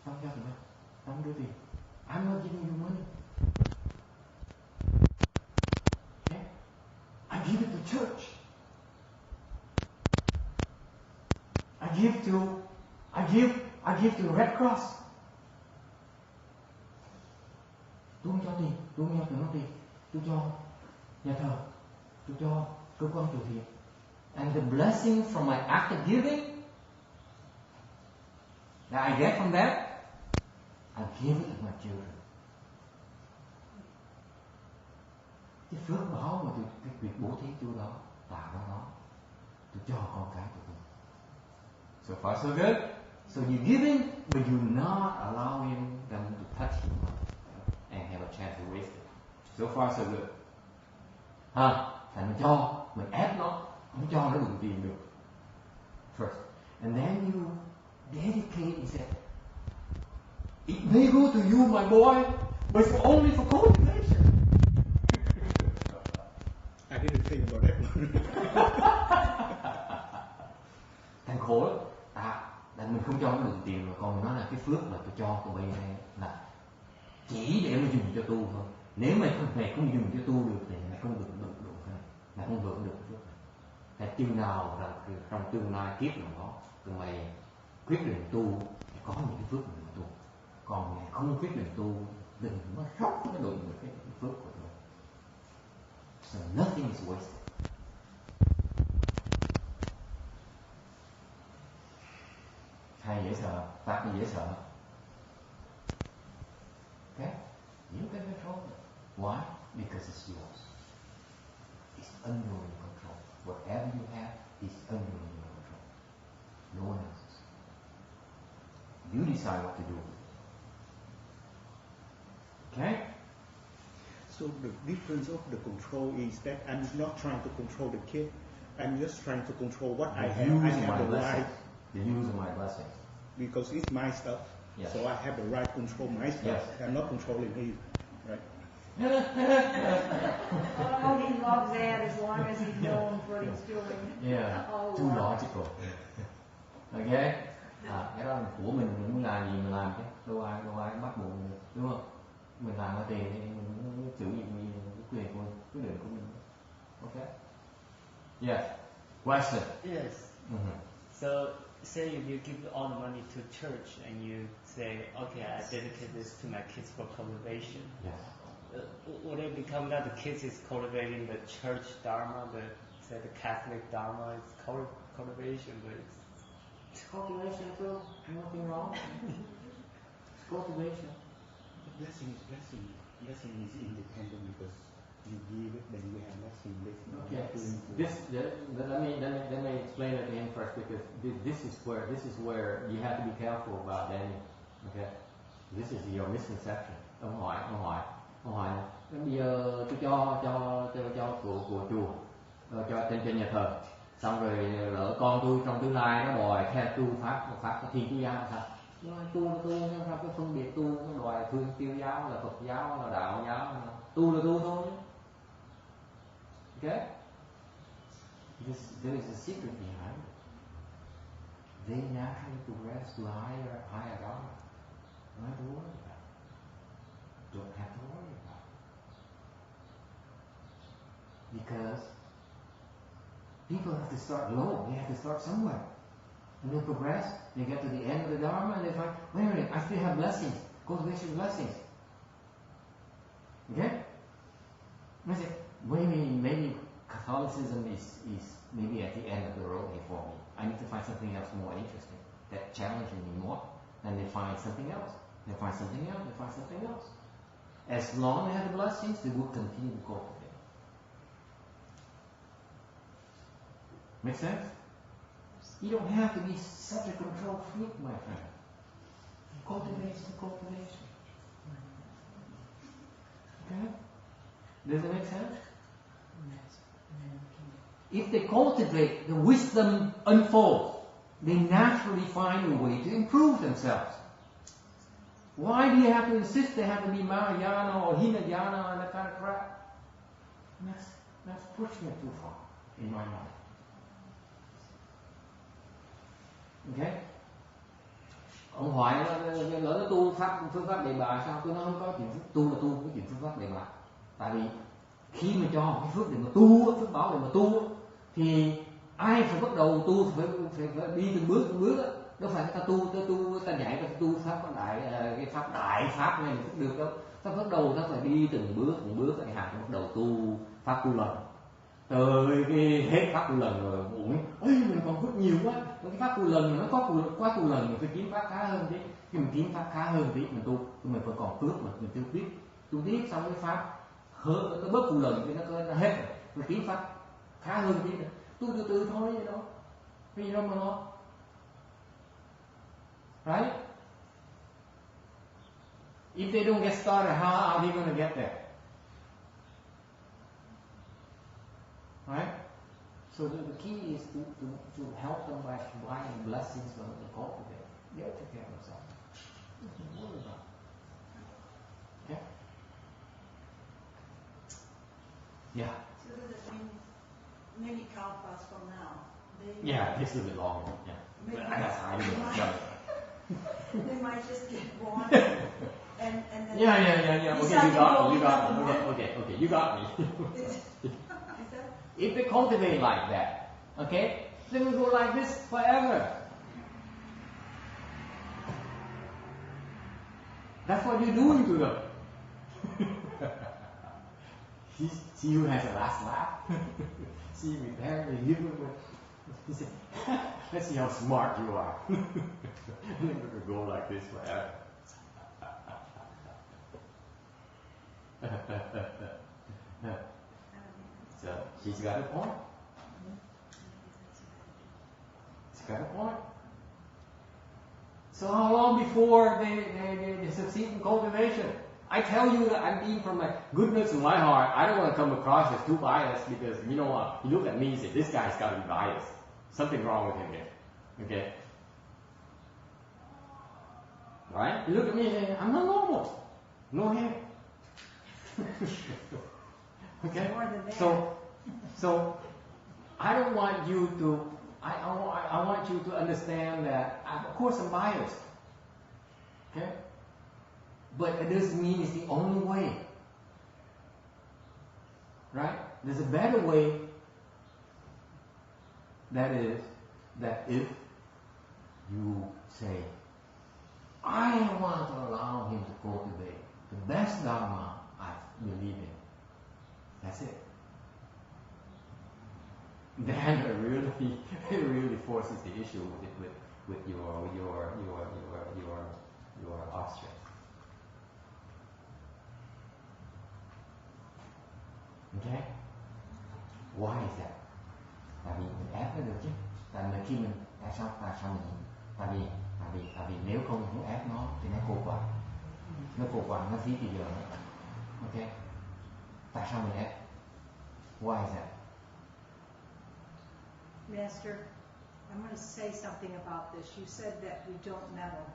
Không cho tụi bay. Không đưa tiền. I'm not giving you money. Okay? I give it to church. I give to Red Cross. Tôi không cho tiền, tôi không cho tụi nó tiền. Tôi cho nhà thờ, tôi cho cơ quan từ thiện. And the blessing from my act of giving that I get from that, I give it to my children. Cái phước báo mà cái việc bố thí chỗ đó, tạo ra đó, tôi cho con cái của tôi. So far so good. So you're giving, but you're not allowing them to touch you and have a chance to waste it. So far so good. Thành mình cho, mình ép nó, không cho nó đừng tìm được. First. And then you dedicate and say, it may go to you, my boy, but it's only for cultivation. I didn't think about that one. Thành khổ lắm. Mình không cho nó đừng tiền mà còn nó là cái phước mà tôi cho tụi bay này là chỉ để mà dùng cho tu thôi. Nếu mày không dùng cho tu được thì mày không được cái này, mày không hưởng được phước này. Tại chừng nào rằng trong tương lai kiếp nào đó tụi mày quyết định tu thì có những cái phước mình tu. Còn mày không quyết định tu đừng có sốc nó đụng được cái phước của tụi. So nothing is wasted. Hay dễ sợ, pháp thì dễ sợ. Okay? You can control it. Why? Because it's yours. It's under your control. Whatever you have is under your control. No one else's. You decide what to do with it. Okay? So the difference of the control is that I'm not trying to control the kid. I'm just trying to control what I have. I have the right. The use of my blessings. Because it's my stuff. Yes. So I have the right to control my stuff. Yes. I'm not controlling him. Right? Oh, he loves that as long as he's known what he's doing. Yeah. Oh, Too wow. logical. Okay? Cái đó là của mình muốn làm gì mình làm chứ. Đâu ai bắt buộc mình, đúng không? Mình làm có tiền thì mình xử gì mình quyền của mình, quyết định của mình. Okay? Yes. Question. Yes. So, say if you give all the money to church and you say, okay, I dedicate this to my kids for cultivation. Yes. Would it become that the kids is cultivating the church dharma, the Catholic dharma is cultivation, but it's cultivation too. Nothing wrong. It's cultivation. Blessing is blessing. Blessing is independent because you give it, then you have blessing. Okay. Let me explain it again first because this is where you have to be careful about Daniel. Okay. This is your misconception. Ông hỏi bây giờ tôi cho của chùa, cho trên nhà thờ, xong rồi lỡ con tôi trong tương lai nó đòi theo tu pháp thiên chúa giáo sao? Tu sao cái phân biệt tu nó đòi thương tiêu giáo là Phật giáo là đạo giáo, tu là tu thôi. Okay? There is a secret behind it. They naturally progress to higher dharma. Don't have to worry about it. Don't have to worry about it. Because people have to start low. They have to start somewhere. And they progress. They get to the end of the dharma and they find, wait a minute, I still have blessings. Cultivation blessings. Okay? I say, what do you mean? Maybe Catholicism is maybe at the end of the road here for me. I need to find something else more interesting that challenges me more. Then they find something else. They find something else. They find something else. As long as they have the blessings, they will continue to cultivate. Make sense? You don't have to be such a control freak, my friend. Cultivation. Okay? Does it make sense? If they cultivate, the wisdom unfolds. They naturally find a way to improve themselves. Why do you have to insist they have to be Mahayana or Hinayana and that kind of crap? That's pushing it too far, in my mind. Okay? Ông hỏi lỡ nó tu phương pháp đề bà sao? Tôi nói không có chuyện tu là tu, có chuyện phương pháp đề bà. Tại vì khi mà cho cái phước để mà tu, phước báo để mà tu, thì ai phải bắt đầu tu phải đi từng bước đó. Đâu phải ta ta dạy ta tu pháp đại cái pháp đại pháp này cũng được đâu. Ta bắt đầu ta phải đi từng bước cái hạt bắt đầu tu pháp tu lần. Tới cái hết pháp tu lần rồi ủi, mình còn phước nhiều quá. Cái pháp tu lần nó có quá tu lần mình phải kiếm pháp khá hơn tí. Khi mình kiếm pháp khá hơn tí mình tu, mình vẫn còn phước mà mình tu tiếp xong cái pháp nó bớt tu lần thì nó hết rồi. Mình kiếm pháp khá hơn tí nữa. Tu từ từ thôi vậy đâu. Cái gì đâu mà lo. Right? If they don't get started, how are they going to get there? So the key is to help them by providing blessings when they cultivate. They'll take care of themselves. Nothing to worry about. Okay? Yeah. So does it mean many kalpas from now? Yeah, it takes a little bit longer. Yeah. But I got time. They might just get born and then. Yeah. Okay, you got me. Okay, you got me. Is that? If they cultivate like that, okay, they will go like this forever. That's what you're doing to them. See who has the last laugh? See me there, you he said, let's see how smart you are. And then we will go like this forever. So she's got a point. She's got a point. So how long before they succeed in cultivation? I tell you that I'm being from my goodness in my heart. I don't want to come across as too biased because you know what? You look at me and say, this guy's got to be biased. Something wrong with him here. Okay? Right? You look at me and say, I'm not normal. No hair. Okay? So I don't want you to. I want you to understand that. Of course, I'm biased. Okay? But it doesn't mean it's the only way. Right? There's a better way. That is, that if you say, I want to allow him to cultivate the best Dharma I believe in. That's it. Then it really forces the issue with your offspring. Okay? Why is that? Tại vì mình ép nó được chứ. Tại vì khi mình tại sao mình tại vì nếu không mình ép nó thì nó khô quạnh nó phí bây giờ nữa. Ok? Tại sao mình ép? Why is that? Master, I'm going to say something about this. You said that we don't meddle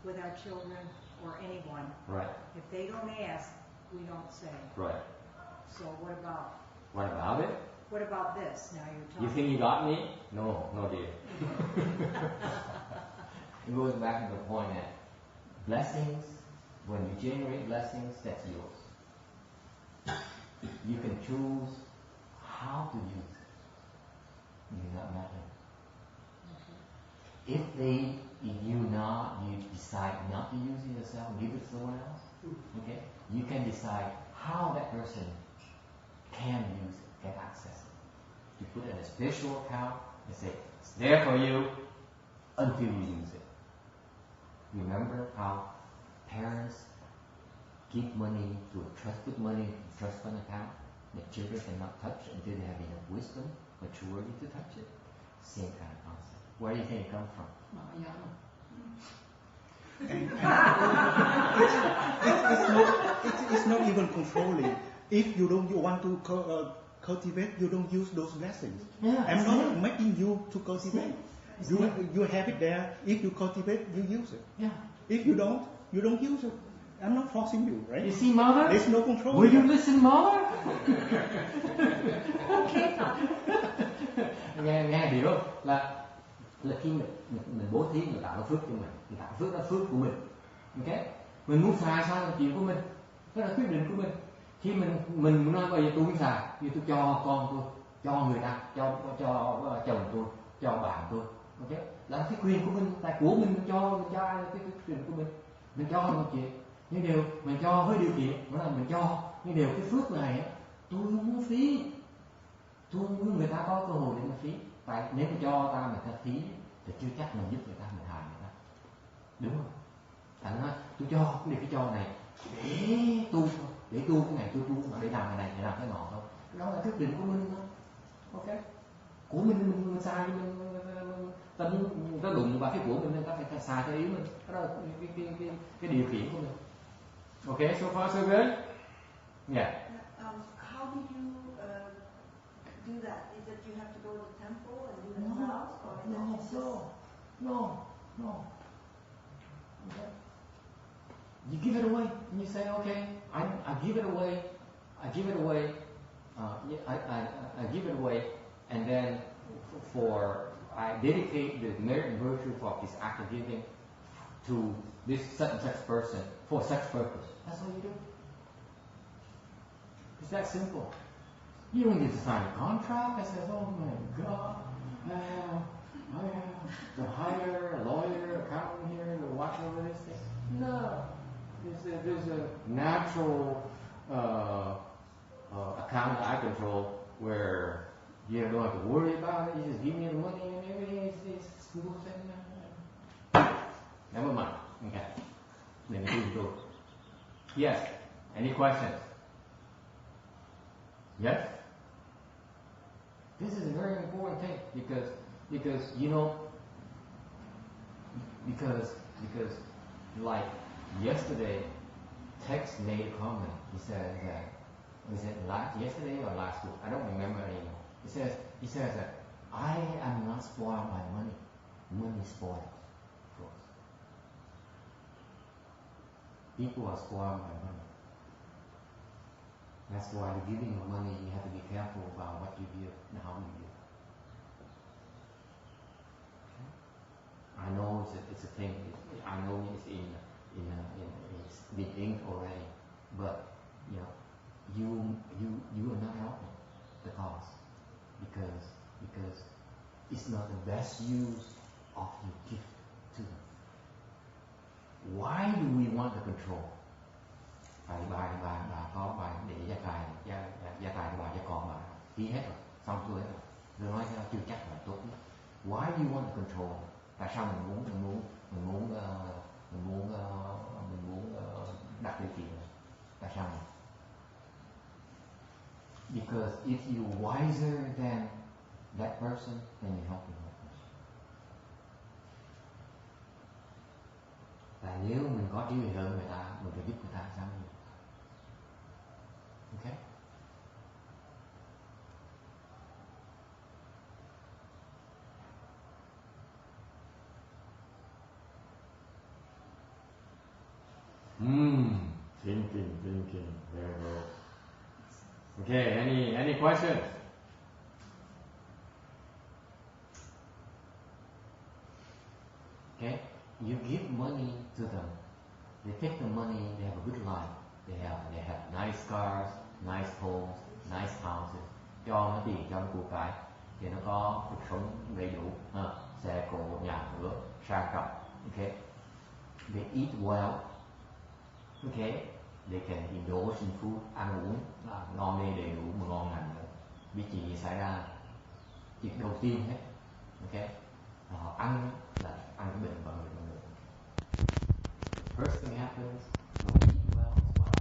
with our children or anyone. Right. If they don't ask, we don't say. Right. So what about? What about it? What about this? Now you're talking. You think you got me? No, dear. It goes back to the point that blessings, when you generate blessings, that's yours. You can choose how to use it. You do not matter. Okay. If you decide not to use it yourself, give it to someone else. Okay? You can decide how that person can use it, get access. You put it in a special account and say, it's there for you until you use it. Remember how parents give money to a trusted money trust fund account that children cannot touch until they have enough wisdom, maturity to touch it? Same kind of concept. Where do you think it comes from? It's not even controlling. If you want to cultivate, you don't use those blessings. Yeah, I'm not making you to cultivate. You have it there. If you cultivate, you use it. Yeah. If you don't use it. I'm not forcing you, right? You see, Mother? There's no control. Will you listen, Mother? Okay, Father. nghe hiểu không? Là khi mình bố thí, mình tạo phước cho mình tạo phước là phước của mình. Okay? Mình muốn xài sao là chuyện của mình, đó là quyết định của mình. Khi mình nói bây giờ tôi muốn xài, như tôi cho con tôi, cho người ta, cho chồng tôi, cho bạn tôi, okay? Là cái quyền của mình, là của mình cho ai là cái quyền của mình cho là một chuyện. Nhưng điều mình cho với điều kiện, đó là mình cho, nhưng điều cái phước này tôi không muốn phí, tôi không muốn người ta có cơ hội để mà phí. Tại nếu mà cho ta người ta phí thì chưa chắc mình giúp người ta, mình hại người ta, đúng không? Thành nói tôi cho cái cho này để tu cái này, tôi tu để làm cái này, để làm cái nọ thôi. Đó là quyết định của mình thôi. Ok, của mình sai, ta đụng vào cái của mình, ta phải xài theo ý mình. Đó là cái điều khiển của mình. Okay, so far so good. Yeah. How do you do that? Is it you have to go to the temple and do the vows, or is it just No. You give it away, and you say, okay, I give it away. I give it away, and then I dedicate the merit and virtue of this act of giving to this such and such person for such purpose. That's all you do. It's that simple. You don't need to sign a contract that says, oh my God, I have to hire a lawyer, accountant here to watch over this thing. No. There's a natural account I control where you don't have to worry about it. You just give me the money and everything is smooth and never mind. Okay. Then you do. Yes. Any questions? Yes. This is a very important thing because you know because like yesterday Tex made a comment. He said that was it yesterday or last week? I don't remember anymore. He says that I am not spoiled by money. Money spoils us. People are spoiled by money. That's why the giving of money, you have to be careful about what you give and how you give. Okay? I know it's a thing. I know it's it's been inked already, but you know, you are not helping the cause because it's not the best use of your gift to them. Why do we want the control? Bà có bài để gia tài của bà cho con bà ký hết rồi, xong xuôi hết rồi nói chưa chắc là tốt nhất. Why do you want to control? Tại sao mình muốn đặt điều kiện này? Tại sao này? Because if you're wiser than that person, then you're helping that person. Và nếu mình có trí huệ hơn người ta, mình phải giúp người ta sao nhỉ? Okay? Thinking. There we go. Okay, any questions? Okay, you give money to them. They take the money, they have a good life. They have nice cars, nice homes, nice houses. Cho nó tiền, cho nó của cải thì nó có cuộc sống đầy đủ, xe cộ, nhà cửa, sang trọng. Okay, they eat well. Okay, they can indulge in food, ăn uống no nê đầy đủ mà ngon lành nữa. Biết chuyện gì xảy ra? Chuyện đầu tiên hết. Okay, họ ăn là ăn cái bệnh mọi người. First thing happens when you eat well is what?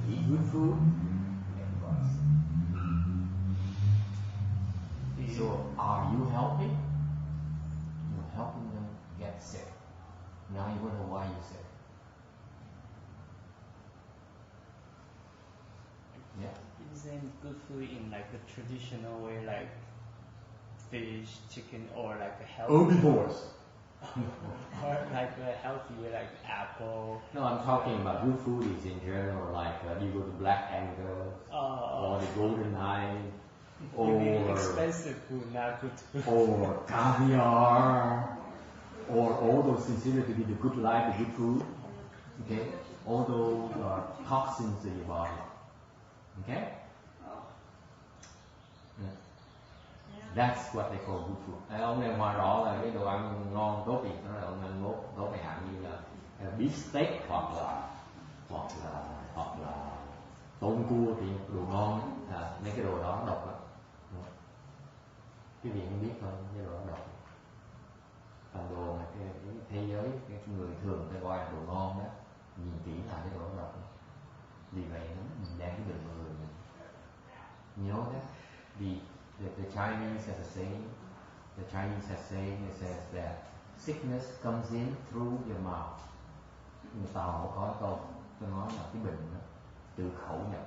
Eat good food. So are you helping? You're helping them get sick. Now you wonder why you're sick. Yeah. Isn't good food in like a traditional way, like fish, chicken, or like a healthy? Herbivores. Or like a healthy way, like apple. No, I'm talking about good food is in general, like you go to Black Angus, or the Golden Eye, or expensive food, not good food. Or caviar, or all those considered to be the good life, the good food. Okay, all those are toxins in your body. Okay? Yeah. That's what they call good food. Ông này ngoài rõ là cái đồ ăn ngon tốt thì nó là ông ăn tốt để hạn như là beef steak hoặc là tôm cua thì đồ ngon, mấy cái đồ đó độc lắm. Quý vị không biết thôi, cái đồ đó độc. Còn đồ mà cái thế giới, cái người thường ta coi là đồ ngon đó, nhìn kỹ là cái đồ đó độc. Vì vậy nó đem cái bệnh vào người mình. You know that? The Chinese have a saying, The Chinese has saying, it says that sickness comes in through your mouth. Người Tàu có câu, tôi nói là cái bệnh đó, từ khẩu nhập,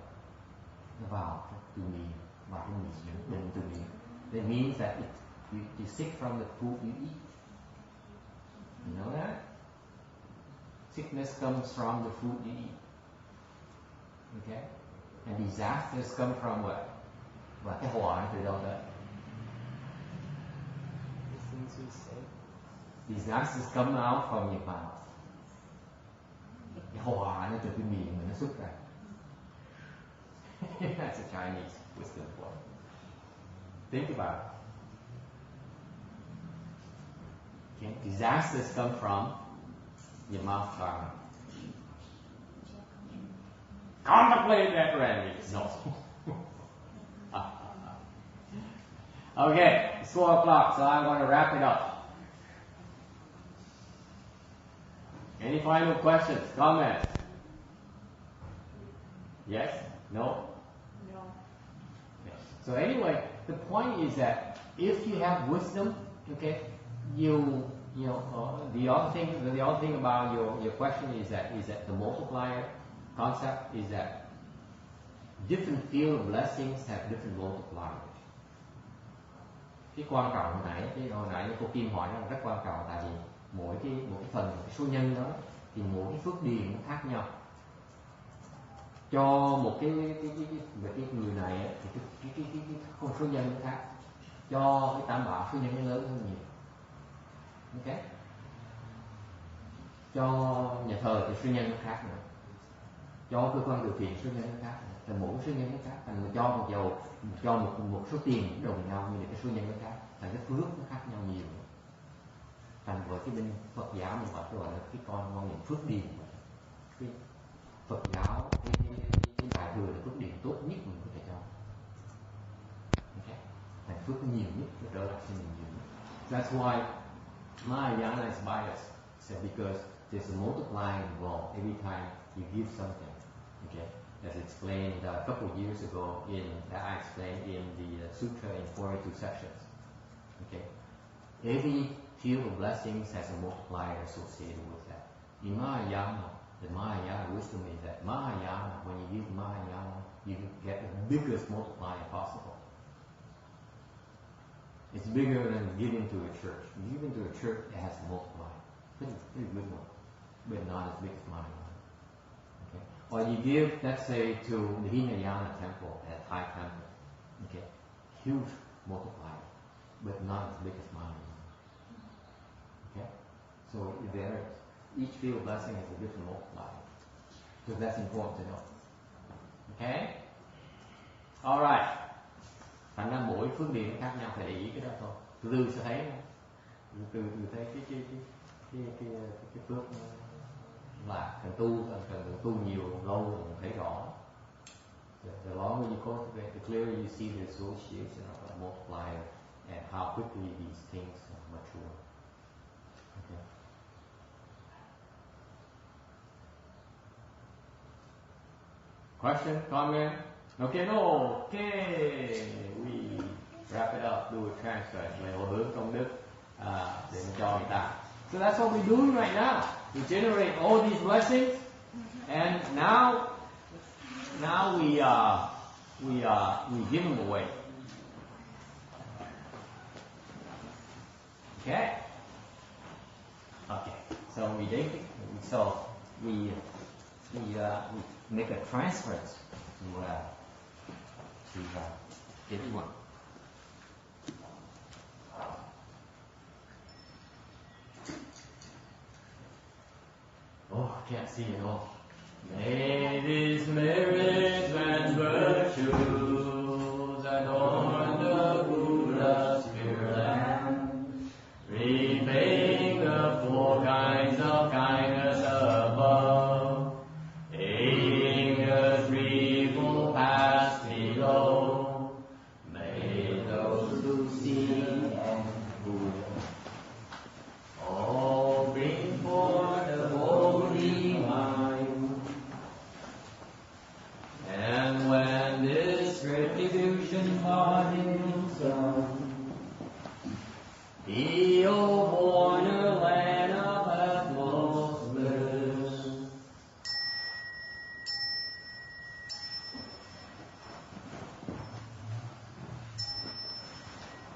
nó vào từ miệng, vào trong miệng, bệnh từ miệng. That means that you're sick from the food you eat. You know that? Sickness comes from the food you eat. Okay? And disasters come from what? Và cái họa từ đâu tới? Disasters come out from your mouth. Cái họa nó từ cái miệng mà nó xuất ra. That's a Chinese wisdom for it. Think about it. Okay? Disasters come from your mouth tongue. Contemplate that remedy. No. Okay, it's 4 o'clock, so I want to wrap it up. Any final questions, comments? Yes? No? No. Okay. So anyway, the point is that if you have wisdom, okay, you know, the other thing about your question is that the multiplier concept is that different field of blessings have different multipliers. Cái quan trọng hồi nãy cô Kim hỏi nó rất quan trọng, tại vì mỗi cái phần cái số nhân đó thì mỗi cái phước điền nó khác nhau. Cho một cái người này thì cái con số nhân nó khác, cho cái tam bảo số nhân nó lớn hơn nhiều. Ok? Cho nhà thờ thì số nhân nó khác nữa, cho cơ quan từ thiện số nhân nó khác nữa. Thì mỗi số nhân nó khác, thành cho một số tiền đồng nhau nhưng cái số nhân nó khác, thành cái phước nó khác nhau nhiều. Thành với cái bên Phật giáo mình gọi là cái con niệm phước điền. Cái Phật giáo cái đại thừa là phước điền tốt nhất mình có thể cho. Okay? Thành phước nhiều nhất, nó trở lại cho mình nhiều nhất. That's why Mahayana is biased, so because there's a multiplying involved every time you give something. Okay, as explained a couple of years ago I explained in the sutra in 42 sections. Okay, every field of blessings has a multiplier associated with that. In Mahayana, the Mahayana wisdom is that Mahayana, when you give Mahayana, you get the biggest multiplier possible. It's bigger than giving to a church. Giving to a church, it has a multiplier. Pretty good one, but not as big as Mahayana. Okay? Or you give, let's say, to the Hinayana temple, at Thai temple. Okay? Huge multiplier, but not as big as Mahayana. Okay? So each field of blessing has a different multiplier. So that's important to know. Okay? Alright. Thành ra mỗi phước điền nó khác nhau, phải để ý cái đó thôi. Từ từ sẽ thấy, từ thấy cái phước là cần tu nhiều lâu rồi thấy rõ. The longer you cultivate, the clearer you see the association of a multiplier and how quickly these things mature. Okay. Question, comment? Okay, no. Okay, we wrap it up, do a transfer, hồi hướng công đức để cho người ta. So that's what we're doing right now. We generate all these blessings, and now we give them away. Okay. Okay. So we make a transference to everyone. Oh, can't see it all. May these merits and virtues